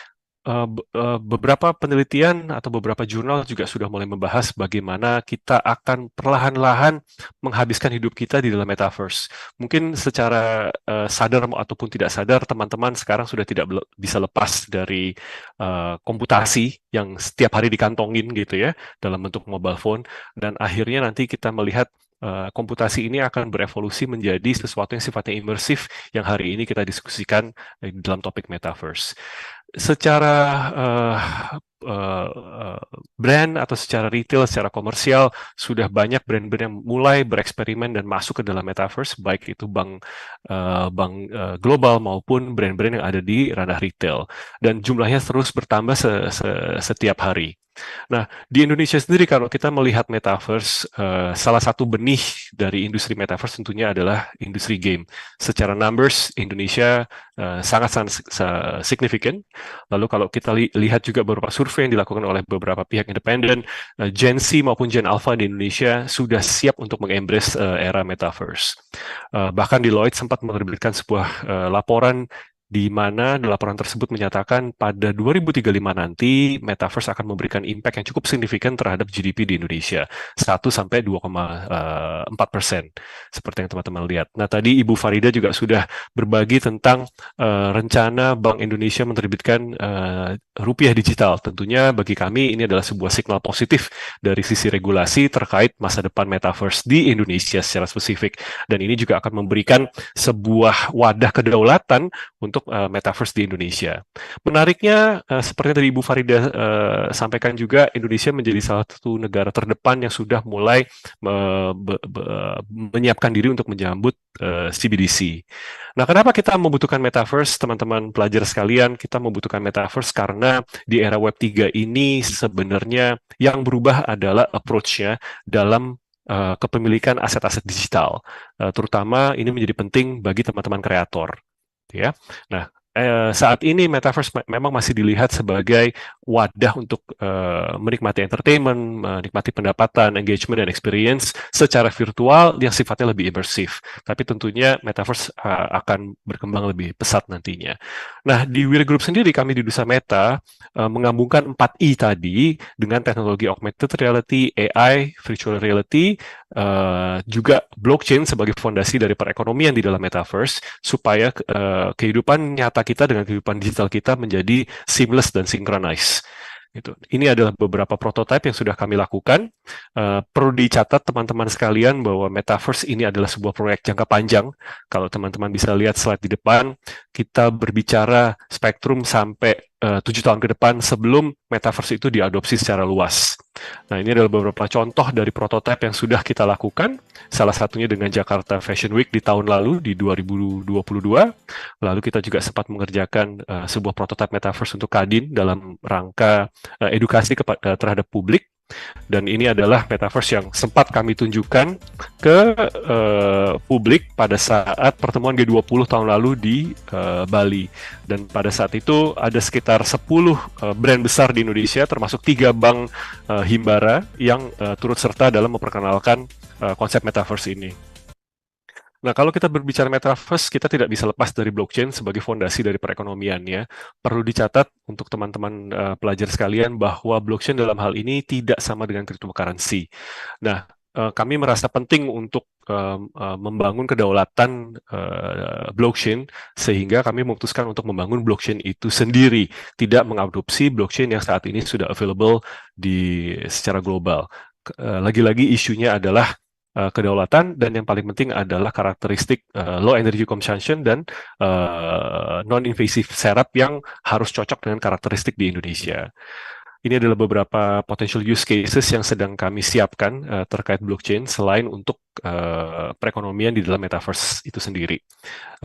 Beberapa penelitian atau beberapa jurnal juga sudah mulai membahas bagaimana kita akan perlahan-lahan menghabiskan hidup kita di dalam metaverse. Mungkin secara sadar ataupun tidak sadar, teman-teman sekarang sudah tidak bisa lepas dari komputasi yang setiap hari dikantongin gitu ya, dalam bentuk mobile phone, dan akhirnya nanti kita melihat komputasi ini akan berevolusi menjadi sesuatu yang sifatnya imersif yang hari ini kita diskusikan dalam topik metaverse. Secara brand atau secara retail, secara komersial, sudah banyak brand-brand yang mulai bereksperimen dan masuk ke dalam metaverse, baik itu bank global maupun brand-brand yang ada di ranah retail. Dan jumlahnya terus bertambah setiap hari. Nah, di Indonesia sendiri kalau kita melihat metaverse, salah satu benih dari industri metaverse tentunya adalah industri game. Secara numbers, Indonesia sangat-sangat signifikan. Lalu kalau kita lihat juga beberapa survei yang dilakukan oleh beberapa pihak independen, Gen Z maupun Gen Alpha di Indonesia sudah siap untuk mengembrace era metaverse. Bahkan Deloitte sempat menerbitkan sebuah laporan di mana laporan tersebut menyatakan pada 2035 nanti metaverse akan memberikan impact yang cukup signifikan terhadap GDP di Indonesia, 1-2,4%, seperti yang teman-teman lihat. Nah, tadi Ibu Farida juga sudah berbagi tentang rencana Bank Indonesia menerbitkan rupiah digital. Tentunya bagi kami ini adalah sebuah signal positif dari sisi regulasi terkait masa depan metaverse di Indonesia secara spesifik. Dan ini juga akan memberikan sebuah wadah kedaulatan untuk metaverse di Indonesia. Menariknya, seperti tadi Ibu Farida sampaikan juga, Indonesia menjadi salah satu negara terdepan yang sudah mulai menyiapkan diri untuk menyambut CBDC. Nah, kenapa kita membutuhkan metaverse, teman-teman pelajar sekalian? Kita membutuhkan metaverse karena di era Web 3 ini sebenarnya yang berubah adalah approach-nya dalam kepemilikan aset-aset digital. Terutama ini menjadi penting bagi teman-teman kreator. Ya, nah saat ini metaverse memang masih dilihat sebagai wadah untuk menikmati entertainment, menikmati pendapatan, engagement, dan experience secara virtual yang sifatnya lebih imersif. Tapi tentunya metaverse akan berkembang lebih pesat nantinya. Nah, di Wir Group sendiri kami di Dusa Meta menggabungkan 4I tadi dengan teknologi augmented reality, AI, virtual reality, juga blockchain sebagai fondasi dari perekonomian di dalam metaverse supaya kehidupan nyata kita dengan kehidupan digital kita menjadi seamless dan synchronized. Gitu. Ini adalah beberapa prototipe yang sudah kami lakukan. Perlu dicatat teman-teman sekalian bahwa metaverse ini adalah sebuah proyek jangka panjang. Kalau teman-teman bisa lihat slide di depan, kita berbicara spektrum sampai 7 tahun ke depan sebelum metaverse itu diadopsi secara luas. Nah, ini adalah beberapa contoh dari prototipe yang sudah kita lakukan. Salah satunya dengan Jakarta Fashion Week di tahun lalu, di 2022. Lalu kita juga sempat mengerjakan sebuah prototipe metaverse untuk Kadin dalam rangka edukasi terhadap publik. Dan ini adalah metaverse yang sempat kami tunjukkan ke publik pada saat pertemuan G20 tahun lalu di Bali. Dan pada saat itu ada sekitar 10 brand besar di Indonesia, termasuk 3 bank himbara yang turut serta dalam memperkenalkan konsep metaverse ini. Nah, kalau kita berbicara metaverse, kita tidak bisa lepas dari blockchain sebagai fondasi dari perekonomiannya. Perlu dicatat untuk teman-teman pelajar sekalian bahwa blockchain dalam hal ini tidak sama dengan cryptocurrency. Nah, kami merasa penting untuk membangun kedaulatan blockchain sehingga kami memutuskan untuk membangun blockchain itu sendiri, tidak mengadopsi blockchain yang saat ini sudah available secara global. Lagi-lagi isunya adalah kedaulatan, dan yang paling penting adalah karakteristik low energy consumption dan non-invasive setup yang harus cocok dengan karakteristik di Indonesia. Ini adalah beberapa potential use cases yang sedang kami siapkan terkait blockchain selain untuk perekonomian di dalam metaverse itu sendiri.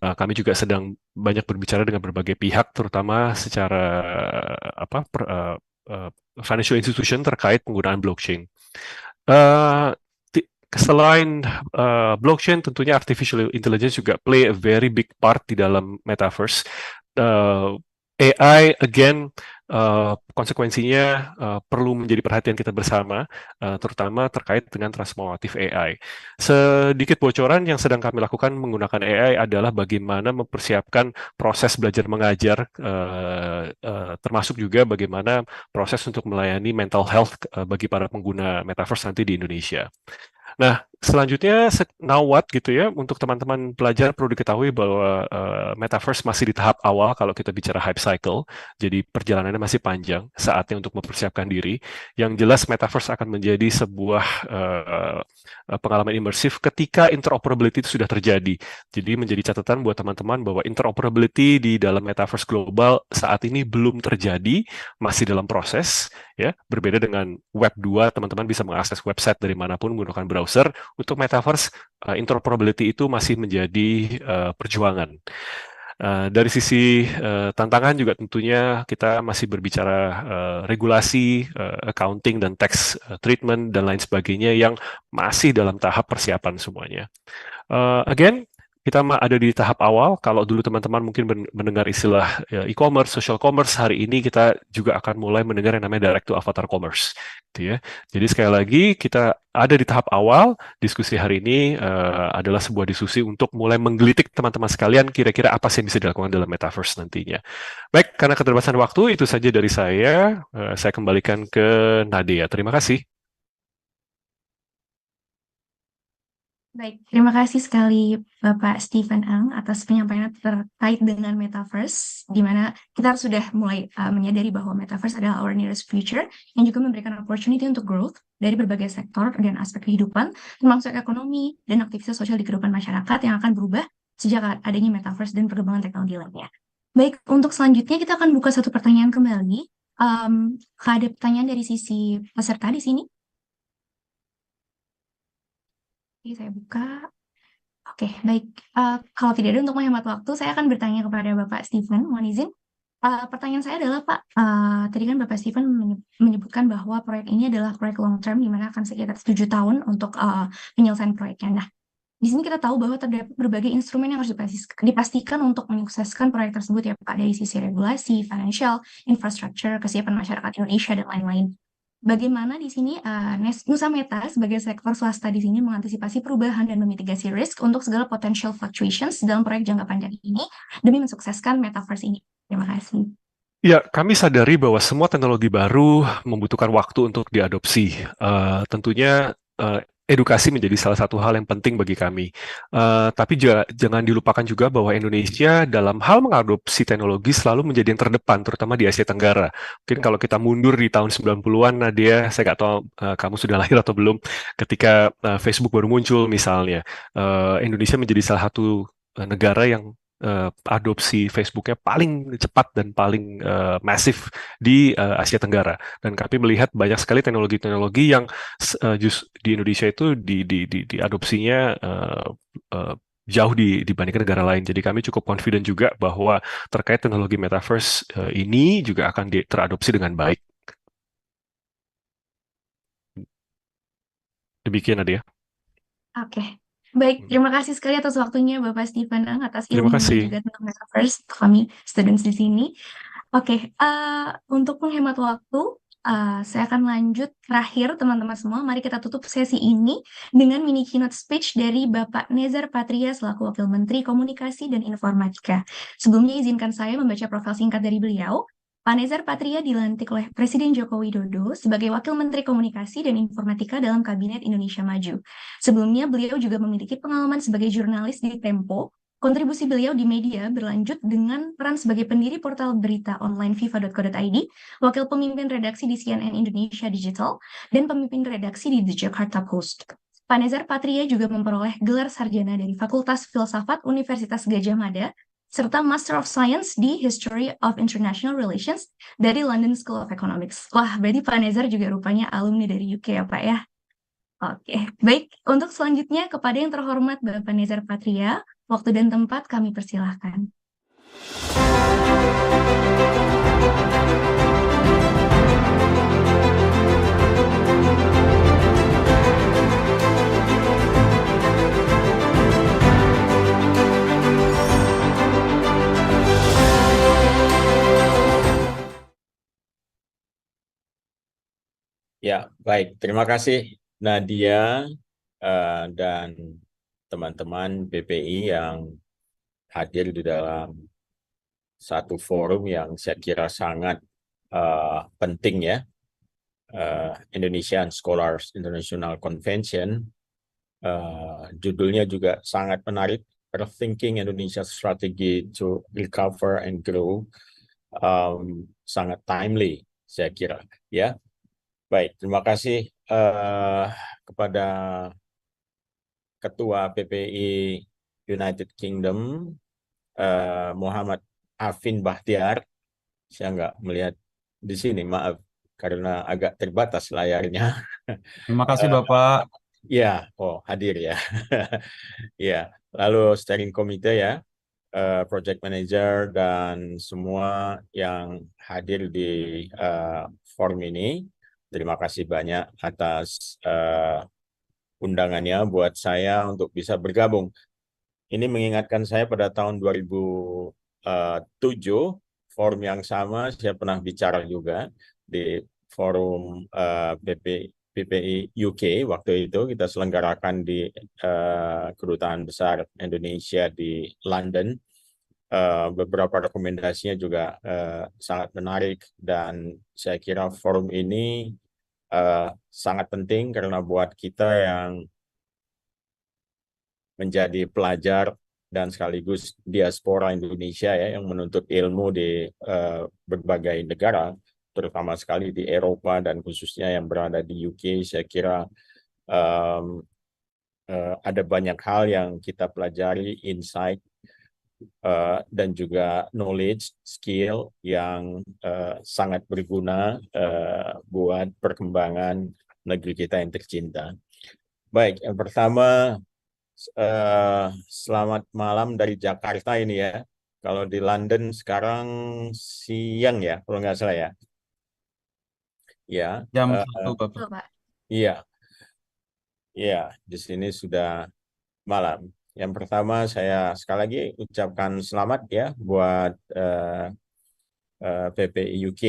Kami juga sedang banyak berbicara dengan berbagai pihak, terutama secara financial institution terkait penggunaan blockchain. Selain blockchain, tentunya artificial intelligence juga play a very big part di dalam metaverse. AI, again, konsekuensinya perlu menjadi perhatian kita bersama, terutama terkait dengan transformative AI. Sedikit bocoran yang sedang kami lakukan menggunakan AI adalah bagaimana mempersiapkan proses belajar mengajar, termasuk juga bagaimana proses untuk melayani mental health bagi para pengguna metaverse nanti di Indonesia. Nah, selanjutnya, now what gitu ya, untuk teman-teman pelajar perlu diketahui bahwa metaverse masih di tahap awal kalau kita bicara hype cycle, jadi perjalanannya masih panjang, saatnya untuk mempersiapkan diri. Yang jelas metaverse akan menjadi sebuah pengalaman imersif ketika interoperability itu sudah terjadi. Jadi menjadi catatan buat teman-teman bahwa interoperability di dalam metaverse global saat ini belum terjadi, masih dalam proses, ya. Berbeda dengan Web 2, teman-teman bisa mengakses website dari manapun menggunakan browser. Untuk metaverse, interoperability itu masih menjadi perjuangan. Dari sisi tantangan juga tentunya kita masih berbicara regulasi, accounting, dan tax treatment, dan lain sebagainya yang masih dalam tahap persiapan semuanya. Again, kita ada di tahap awal. Kalau dulu teman-teman mungkin mendengar istilah e-commerce, social commerce, hari ini kita juga akan mulai mendengar yang namanya direct to avatar commerce, gitu ya. Jadi sekali lagi kita ada di tahap awal. Diskusi hari ini adalah sebuah diskusi untuk mulai menggelitik teman-teman sekalian kira-kira apa sih yang bisa dilakukan dalam metaverse nantinya. Baik, karena keterbatasan waktu itu saja dari saya. Saya kembalikan ke Nadia. Terima kasih. Baik, terima kasih sekali Bapak Stephen Ang atas penyampaian terkait dengan metaverse, di mana kita sudah mulai menyadari bahwa metaverse adalah our nearest future, yang juga memberikan opportunity untuk growth dari berbagai sektor dan aspek kehidupan, termasuk ekonomi dan aktivitas sosial di kehidupan masyarakat yang akan berubah sejak adanya metaverse dan perkembangan teknologi lainnya. Baik, untuk selanjutnya kita akan buka satu pertanyaan kembali. Ada pertanyaan dari sisi peserta di sini? Oke, saya buka. Oke, baik. Kalau tidak ada, untuk menghemat waktu, saya akan bertanya kepada Bapak Stephen. Mohon izin. Pertanyaan saya adalah, Pak, tadi kan Bapak Stephen menyebutkan bahwa proyek ini adalah proyek long term, di mana akan sekitar 7 tahun untuk penyelesaian proyeknya. Nah, di sini kita tahu bahwa terdapat berbagai instrumen yang harus dipastikan untuk menyukseskan proyek tersebut ya Pak, dari sisi regulasi, financial, infrastructure, kesiapan masyarakat Indonesia, dan lain-lain. Bagaimana di sini Nusa Meta sebagai sektor swasta di sini mengantisipasi perubahan dan memitigasi risk untuk segala potential fluctuations dalam proyek jangka panjang ini demi mensukseskan metaverse ini. Terima kasih. Ya, kami sadari bahwa semua teknologi baru membutuhkan waktu untuk diadopsi. Tentunya edukasi menjadi salah satu hal yang penting bagi kami. Tapi jangan dilupakan juga bahwa Indonesia dalam hal mengadopsi teknologi selalu menjadi yang terdepan, terutama di Asia Tenggara. Mungkin kalau kita mundur di tahun 90-an, Nadia, saya nggak tahu kamu sudah lahir atau belum, ketika Facebook baru muncul misalnya, Indonesia menjadi salah satu negara yang adopsi Facebooknya paling cepat dan paling masif di Asia Tenggara. Dan kami melihat banyak sekali teknologi-teknologi yang di Indonesia itu diadopsinya jauh dibandingkan negara lain. Jadi kami cukup confident juga bahwa terkait teknologi metaverse ini juga akan teradopsi dengan baik. Demikian, Nadia. Oke. Baik, terima kasih sekali atas waktunya Bapak Stephen Ang, atas Terima ilmunya kasih. juga tentang metaverse untuk kami students di sini. Oke, untuk menghemat waktu, Saya akan lanjut terakhir teman-teman semua. Mari kita tutup sesi ini dengan mini keynote speech dari Bapak Nezar Patria selaku Wakil Menteri Komunikasi dan Informatika. Sebelumnya izinkan saya membaca profil singkat dari beliau. Pak Nezar Patria dilantik oleh Presiden Joko Widodo sebagai Wakil Menteri Komunikasi dan Informatika dalam Kabinet Indonesia Maju. Sebelumnya beliau juga memiliki pengalaman sebagai jurnalis di Tempo. Kontribusi beliau di media berlanjut dengan peran sebagai pendiri portal berita online fifa.co.id, wakil pemimpin redaksi di CNN Indonesia Digital, dan pemimpin redaksi di The Jakarta Post. Pak Nezar Patria juga memperoleh gelar sarjana dari Fakultas Filsafat Universitas Gadjah Mada, serta Master of Science di History of International Relations dari London School of Economics. Wah, berarti Pak Nezar juga rupanya alumni dari UK ya Pak ya? Oke, baik. Untuk selanjutnya kepada yang terhormat Bapak Nezar Patria, waktu dan tempat kami persilahkan. Ya, baik. Terima kasih Nadia dan teman-teman BPI yang hadir di dalam satu forum yang saya kira sangat penting ya, Indonesian Scholars International Convention. Judulnya juga sangat menarik, Rethinking Indonesia Strategy to Recover and Grow. Sangat timely saya kira ya. Baik, terima kasih kepada Ketua PPI United Kingdom, Muhammad Afin Bahtiar. Saya nggak melihat di sini, maaf, karena agak terbatas layarnya. Terima kasih Bapak. Ya, hadir ya. Ya, lalu steering committee ya, project manager dan semua yang hadir di forum ini. Terima kasih banyak atas undangannya buat saya untuk bisa bergabung. Ini mengingatkan saya pada tahun 2007, forum yang sama saya pernah bicara juga di forum PPI UK. Waktu itu kita selenggarakan di Kedutaan Besar Indonesia di London. Beberapa rekomendasinya juga sangat menarik dan saya kira forum ini sangat penting karena buat kita yang menjadi pelajar dan sekaligus diaspora Indonesia ya yang menuntut ilmu di berbagai negara, terutama sekali di Eropa dan khususnya yang berada di UK, saya kira ada banyak hal yang kita pelajari, insight dan juga knowledge, skill yang sangat berguna buat perkembangan negeri kita yang tercinta. Baik, yang pertama, selamat malam dari Jakarta ini ya. Kalau di London sekarang siang ya, kalau nggak salah ya. Ya. Jam 1 Bapak. Iya. Iya, di sini sudah malam. Yang pertama saya sekali lagi ucapkan selamat ya buat PPI UK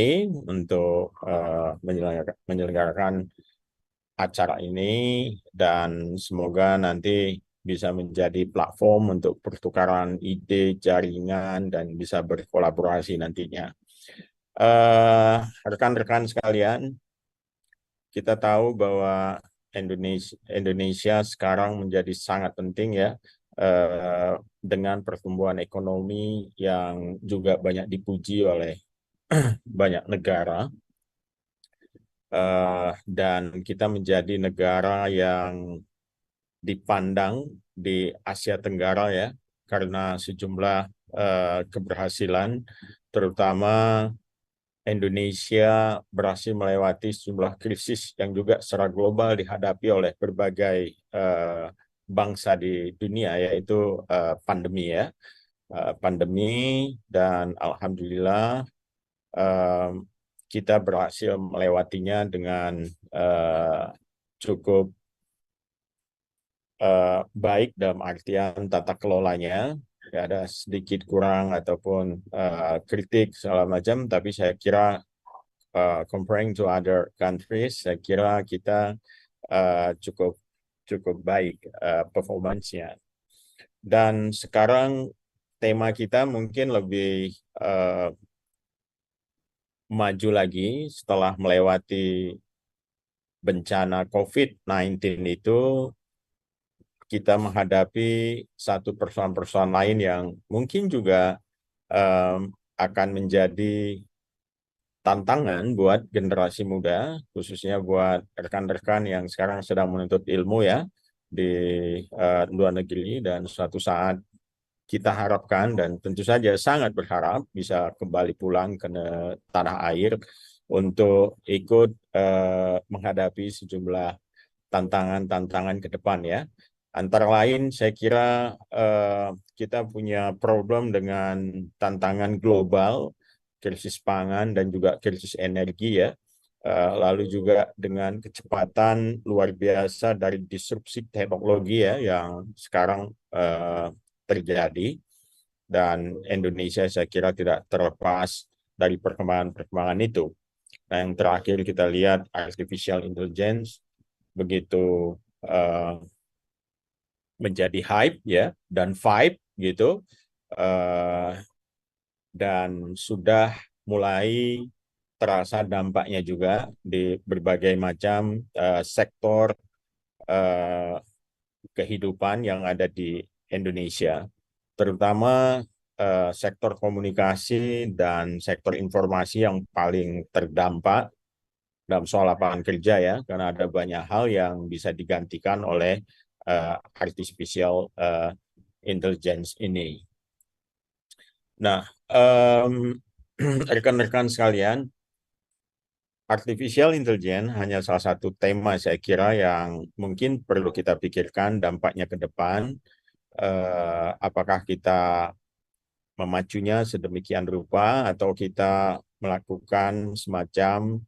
untuk menyelenggarakan acara ini dan semoga nanti bisa menjadi platform untuk pertukaran ide, jaringan dan bisa berkolaborasi nantinya. Rekan-rekan sekalian, kita tahu bahwa Indonesia sekarang menjadi sangat penting ya dengan pertumbuhan ekonomi yang juga banyak dipuji oleh banyak negara dan kita menjadi negara yang dipandang di Asia Tenggara ya karena sejumlah keberhasilan, terutama Indonesia berhasil melewati sejumlah krisis yang juga secara global dihadapi oleh berbagai bangsa di dunia, yaitu pandemi ya. Pandemi dan alhamdulillah kita berhasil melewatinya dengan cukup baik dalam artian tata kelolanya. Ya, ada sedikit kurang ataupun kritik segala macam, tapi saya kira comparing to other countries, saya kira kita cukup baik performance-nya. Dan sekarang tema kita mungkin lebih maju lagi setelah melewati bencana COVID-19 itu, kita menghadapi satu persoalan-persoalan lain yang mungkin juga akan menjadi tantangan buat generasi muda, khususnya buat rekan-rekan yang sekarang sedang menuntut ilmu ya di luar negeri, dan suatu saat kita harapkan dan tentu saja sangat berharap bisa kembali pulang ke tanah air untuk ikut menghadapi sejumlah tantangan-tantangan ke depan ya. Antara lain saya kira kita punya problem dengan tantangan global, krisis pangan dan juga krisis energi ya. Lalu juga dengan kecepatan luar biasa dari disrupsi teknologi ya yang sekarang terjadi, dan Indonesia saya kira tidak terlepas dari perkembangan-perkembangan itu. Nah, yang terakhir kita lihat artificial intelligence begitu menjadi hype ya dan vibe gitu, dan sudah mulai terasa dampaknya juga di berbagai macam sektor kehidupan yang ada di Indonesia, terutama sektor komunikasi dan sektor informasi yang paling terdampak dalam soal lapangan kerja ya, karena ada banyak hal yang bisa digantikan oleh artificial intelligence ini. Nah, rekan-rekan sekalian, artificial intelligence hanya salah satu tema saya kira yang mungkin perlu kita pikirkan dampaknya ke depan. Apakah kita memacunya sedemikian rupa atau kita melakukan semacam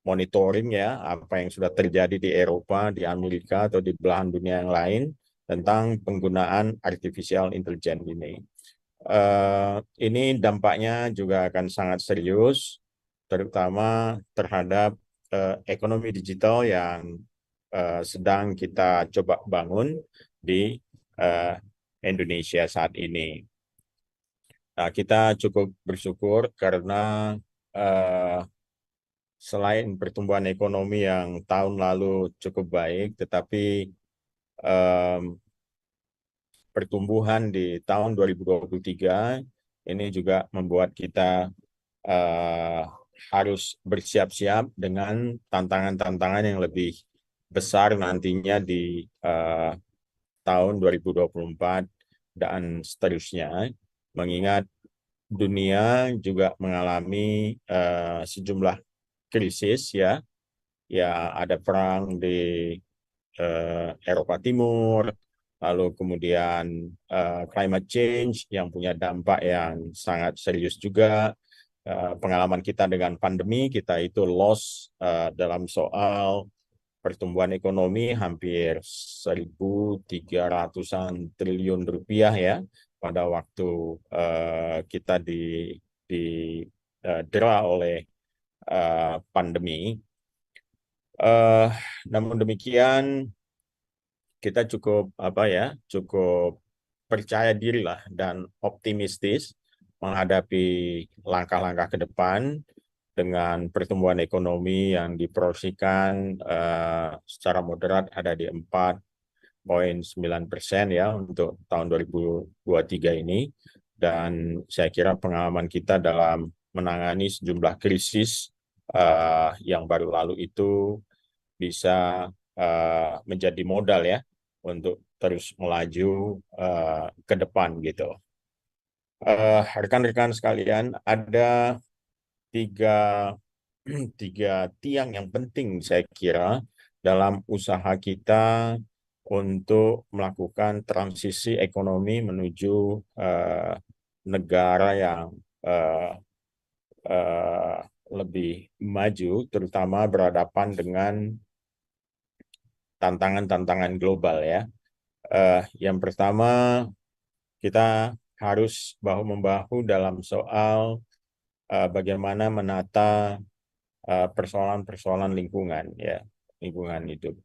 monitoring ya apa yang sudah terjadi di Eropa, di Amerika atau di belahan dunia yang lain tentang penggunaan artificial intelligence ini. Ini dampaknya juga akan sangat serius, terutama terhadap ekonomi digital yang sedang kita coba bangun di Indonesia saat ini. Nah, kita cukup bersyukur karena selain pertumbuhan ekonomi yang tahun lalu cukup baik, tetapi pertumbuhan di tahun 2023 ini juga membuat kita harus bersiap-siap dengan tantangan-tantangan yang lebih besar nantinya di tahun 2024 dan seterusnya, mengingat dunia juga mengalami sejumlah krisis ya, ada perang di Eropa Timur, lalu kemudian climate change yang punya dampak yang sangat serius juga. Pengalaman kita dengan pandemi, kita itu loss dalam soal pertumbuhan ekonomi hampir 1.300-an triliun rupiah ya pada waktu kita didera oleh pandemi. Namun demikian kita cukup percaya diri lah dan optimistis menghadapi langkah-langkah ke depan dengan pertumbuhan ekonomi yang diproyeksikan secara moderat ada di 4,9% ya untuk tahun 2023 ini. Dan saya kira pengalaman kita dalam menangani sejumlah krisis yang baru lalu itu bisa menjadi modal ya untuk terus melaju ke depan gitu. Rekan-rekan sekalian, ada tiga tiang yang penting saya kira dalam usaha kita untuk melakukan transisi ekonomi menuju negara yang lebih maju, terutama berhadapan dengan tantangan-tantangan global ya. Yang pertama, kita harus bahu-membahu dalam soal bagaimana menata persoalan-persoalan lingkungan, ya, lingkungan hidup.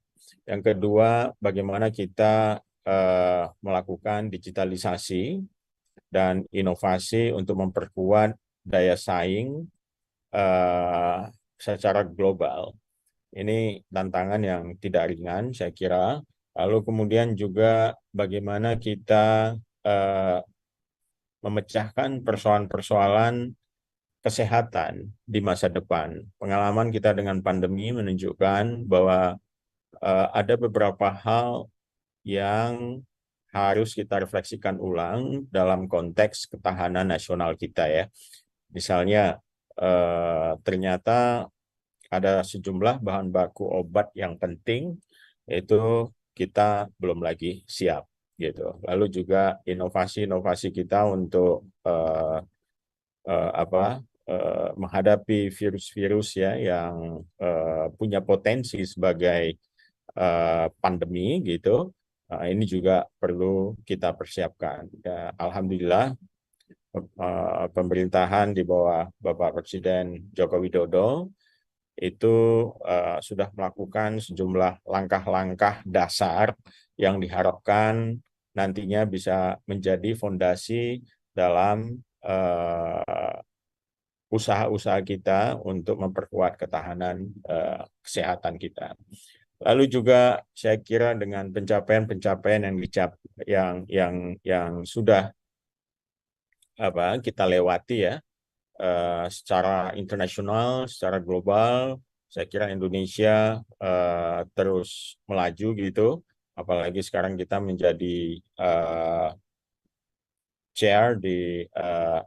Yang kedua, bagaimana kita melakukan digitalisasi dan inovasi untuk memperkuat daya saing secara global. Ini tantangan yang tidak ringan, saya kira. Lalu kemudian juga bagaimana kita memecahkan persoalan-persoalan kesehatan di masa depan. Pengalaman kita dengan pandemi menunjukkan bahwa ada beberapa hal yang harus kita refleksikan ulang dalam konteks ketahanan nasional kita, ya. Misalnya ternyata ada sejumlah bahan baku obat yang penting itu kita belum lagi siap, gitu. Lalu juga inovasi-inovasi kita untuk menghadapi virus-virus, ya, yang punya potensi sebagai pandemi, gitu. Ini juga perlu kita persiapkan. Ya, alhamdulillah pemerintahan di bawah Bapak Presiden Joko Widodo itu sudah melakukan sejumlah langkah-langkah dasar yang diharapkan nantinya bisa menjadi fondasi dalam usaha-usaha kita untuk memperkuat ketahanan kesehatan kita. Lalu juga saya kira dengan pencapaian-pencapaian yang sudah kita lewati, ya, secara internasional, secara global, saya kira Indonesia terus melaju, gitu. Apalagi sekarang kita menjadi chair di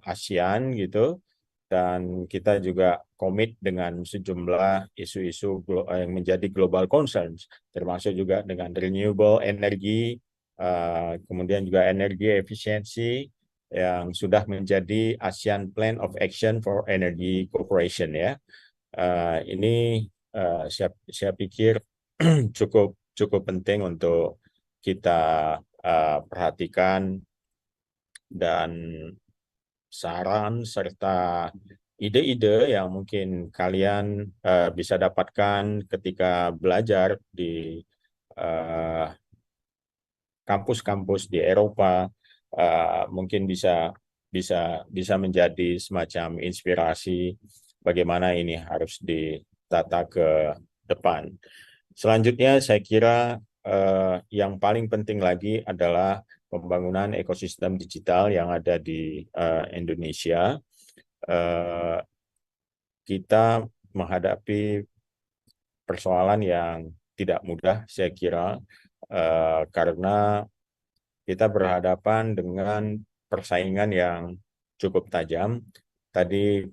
ASEAN, gitu. Dan kita juga komit dengan sejumlah isu-isu yang menjadi global concerns, termasuk juga dengan renewable energy, kemudian juga energi efisiensi yang sudah menjadi ASEAN Plan of Action for Energy Cooperation, ya. Ini saya pikir cukup penting untuk kita perhatikan, dan saran serta ide-ide yang mungkin kalian bisa dapatkan ketika belajar di kampus-kampus di Eropa, mungkin bisa menjadi semacam inspirasi bagaimana ini harus ditata ke depan. Selanjutnya saya kira yang paling penting lagi adalah pembangunan ekosistem digital yang ada di Indonesia. Kita menghadapi persoalan yang tidak mudah, saya kira, karena kita berhadapan dengan persaingan yang cukup tajam. Tadi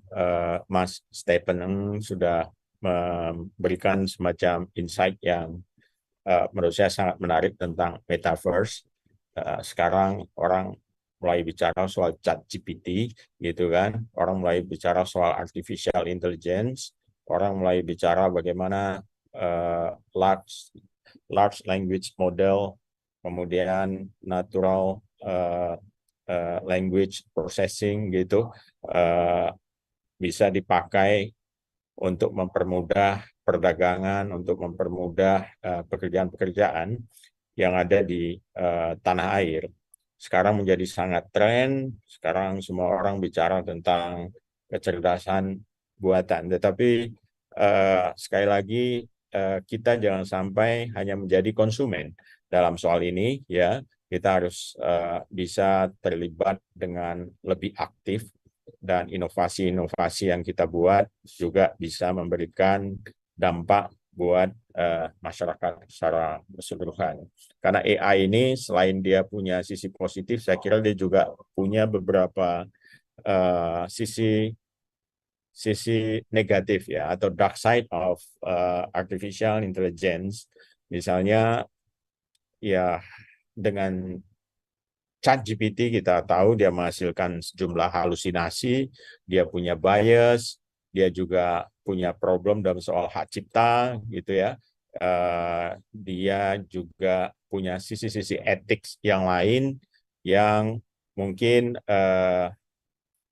Mas Stephen sudah memberikan semacam insight yang menurut saya sangat menarik tentang metaverse. Sekarang orang mulai bicara soal ChatGPT, gitu kan. Orang mulai bicara soal artificial intelligence. Orang mulai bicara bagaimana large language model, kemudian natural language processing, gitu, bisa dipakai untuk mempermudah perdagangan, untuk mempermudah pekerjaan-pekerjaan yang ada di tanah air. Sekarang menjadi sangat tren, sekarang semua orang bicara tentang kecerdasan buatan. Tetapi sekali lagi kita jangan sampai hanya menjadi konsumen dalam soal ini, ya. Kita harus bisa terlibat dengan lebih aktif, dan inovasi-inovasi yang kita buat juga bisa memberikan dampak buat masyarakat secara keseluruhan. Karena AI ini selain dia punya sisi positif, saya kira dia juga punya beberapa sisi negatif, ya, atau dark side of artificial intelligence. Misalnya, ya, dengan ChatGPT kita tahu dia menghasilkan sejumlah halusinasi, dia punya bias, dia juga punya problem dalam soal hak cipta, gitu, ya. Dia juga punya sisi-sisi etik yang lain yang mungkin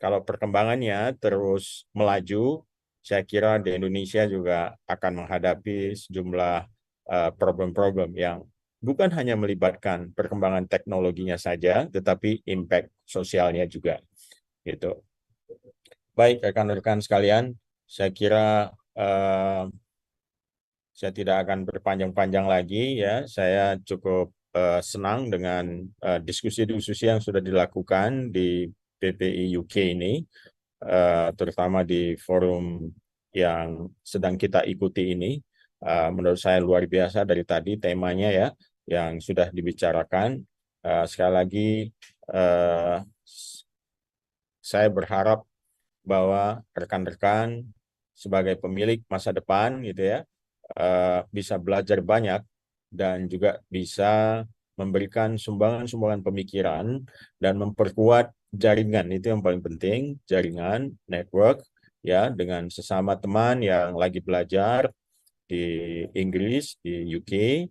kalau perkembangannya terus melaju, saya kira di Indonesia juga akan menghadapi sejumlah problem-problem yang bukan hanya melibatkan perkembangan teknologinya saja, tetapi impact sosialnya juga. Gitu. Baik, rekan-rekan sekalian, saya kira saya tidak akan berpanjang-panjang lagi ya. Saya cukup senang dengan diskusi-diskusi yang sudah dilakukan di PPI UK ini, terutama di forum yang sedang kita ikuti ini. Menurut saya luar biasa dari tadi temanya ya, yang sudah dibicarakan. Sekali lagi, saya berharap bahwa rekan-rekan sebagai pemilik masa depan gitu ya, bisa belajar banyak dan juga bisa memberikan sumbangan-sumbangan pemikiran dan memperkuat jaringan. Itu yang paling penting, jaringan, network ya, dengan sesama teman yang lagi belajar di Inggris, di UK,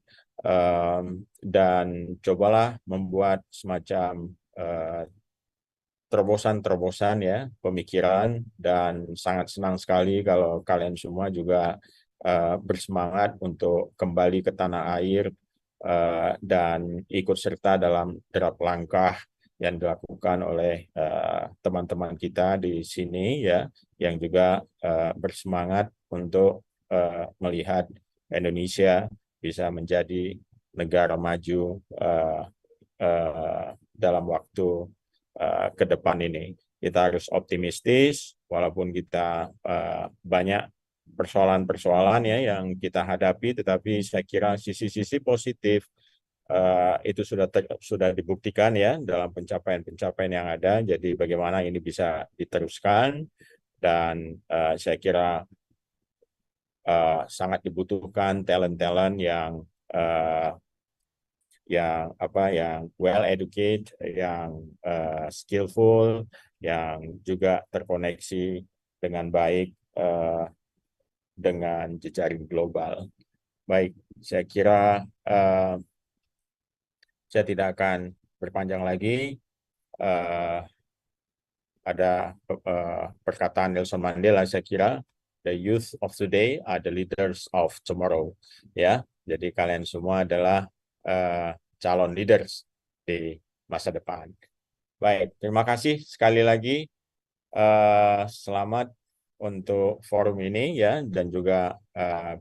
dan cobalah membuat semacam terobosan-terobosan ya, pemikiran, dan sangat senang sekali kalau kalian semua juga bersemangat untuk kembali ke tanah air dan ikut serta dalam derap langkah yang dilakukan oleh teman-teman kita di sini ya, yang juga bersemangat untuk melihat Indonesia bisa menjadi negara maju dalam waktu ke depan ini. Kita harus optimistis, walaupun kita banyak persoalan-persoalan ya yang kita hadapi, tetapi saya kira sisi-sisi positif itu sudah dibuktikan ya dalam pencapaian-pencapaian yang ada. Jadi bagaimana ini bisa diteruskan, dan saya kira sangat dibutuhkan talent-talent yang well educated, yang skillful, yang juga terkoneksi dengan baik dengan jejaring global. Baik, saya kira saya tidak akan berpanjang lagi. Ada perkataan Nelson Mandela, saya kira, the youth of today are the leaders of tomorrow. Ya, jadi kalian semua adalah calon leaders di masa depan. Baik, terima kasih sekali lagi. Selamat untuk forum ini ya, dan juga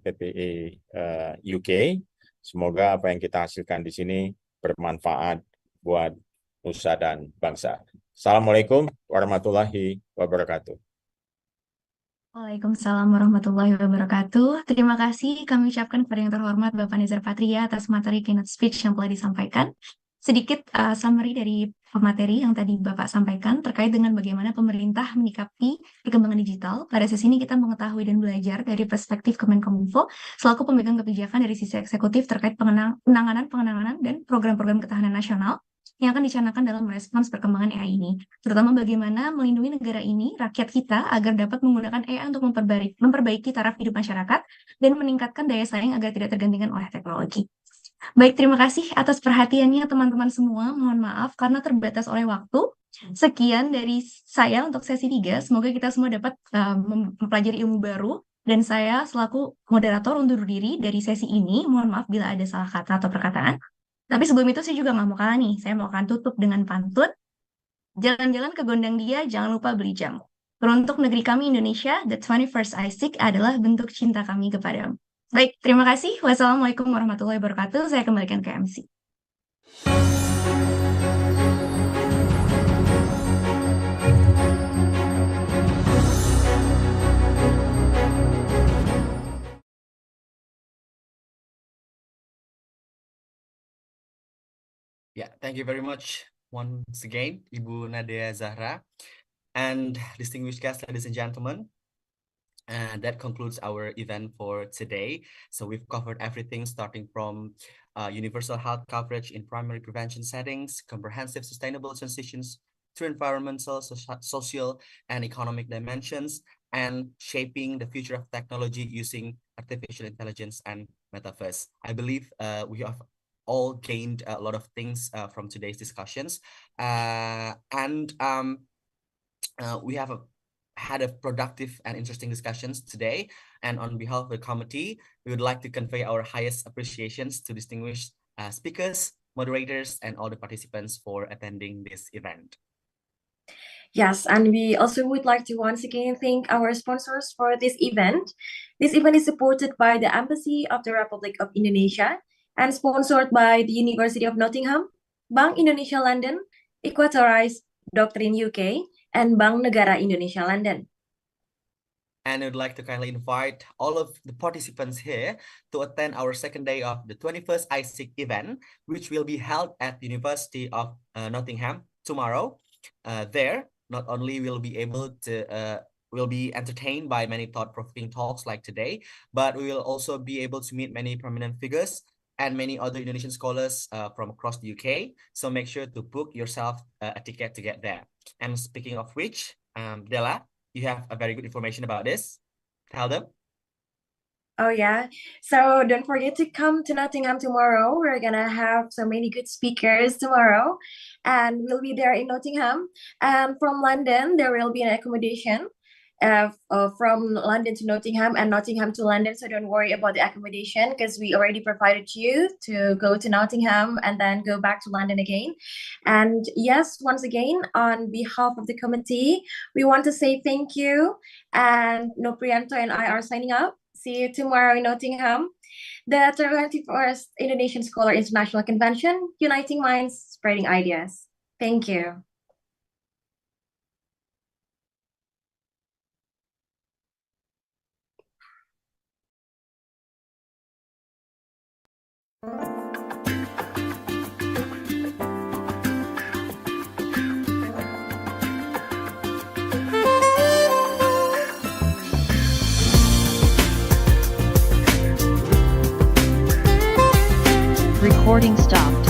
PPI UK. Semoga apa yang kita hasilkan di sini bermanfaat buat nusa dan bangsa. Assalamualaikum warahmatullahi wabarakatuh. Waalaikumsalam warahmatullahi wabarakatuh. Terima kasih kami ucapkan kepada yang terhormat Bapak Nezar Patria atas materi keynote speech yang telah disampaikan. Sedikit summary dari materi yang tadi Bapak sampaikan terkait dengan bagaimana pemerintah menyikapi perkembangan digital. Pada sesi ini kita mengetahui dan belajar dari perspektif Kemenkominfo selaku pemegang kebijakan dari sisi eksekutif terkait penanganan dan program-program ketahanan nasional yang akan dicanangkan dalam merespons perkembangan AI ini, terutama bagaimana melindungi negara ini, rakyat kita, agar dapat menggunakan AI untuk memperbaiki taraf hidup masyarakat dan meningkatkan daya saing agar tidak tergantikan oleh teknologi. Baik, terima kasih atas perhatiannya teman-teman semua. Mohon maaf karena terbatas oleh waktu. Sekian dari saya untuk sesi 3. Semoga kita semua dapat mempelajari ilmu baru. Dan saya selaku moderator undur diri dari sesi ini. Mohon maaf bila ada salah kata atau perkataan. Tapi sebelum itu saya juga nggak mau kalah nih. Saya mau akan tutup dengan pantun. Jalan-jalan ke Gondang Dia, jangan lupa beli jamu. Teruntuk negeri kami Indonesia, the 21st ISIC adalah bentuk cinta kami kepadamu. Baik, terima kasih. Wassalamualaikum warahmatullahi wabarakatuh. Saya kembalikan ke MC. Yeah, thank you very much once again, Ibu Nadia Zahra, and distinguished guests, ladies and gentlemen. And that concludes our event for today. So we've covered everything starting from universal health coverage in primary prevention settings, comprehensive sustainable transitions through environmental, social, and economic dimensions, and shaping the future of technology using artificial intelligence and metaverse. I believe we have all gained a lot of things from today's discussions. we have had a productive and interesting discussions today. And on behalf of the committee, we would like to convey our highest appreciations to distinguished speakers, moderators, and all the participants for attending this event. Yes, and we also would like to once again thank our sponsors for this event. This event is supported by the Embassy of the Republic of Indonesia and sponsored by the University of Nottingham, Bank Indonesia London, Equatorize Doctrine UK, and Bank Negara Indonesia London. And I'd like to kindly invite all of the participants here to attend our second day of the 21st ISIC event, which will be held at the University of Nottingham tomorrow. There, not only will be able to will be entertained by many thought-provoking talks like today, but we will also be able to meet many prominent figures and many other Indonesian scholars from across the UK. So make sure to book yourself a ticket to get there. And speaking of which, Della, you have a very good information about this. Tell them. Oh yeah, so don't forget to come to Nottingham tomorrow. We're gonna have so many good speakers tomorrow, and we'll be there in Nottingham. And from London, there will be an accommodation from London to Nottingham and Nottingham to London. So don't worry about the accommodation because we already provided you to go to Nottingham and then go back to London again. And yes, once again, on behalf of the committee, we want to say thank you. And Noprianto and I are signing up. See you tomorrow in Nottingham. The 21st Indonesian Scholar International Convention, uniting minds, spreading ideas. Thank you. Recording stop.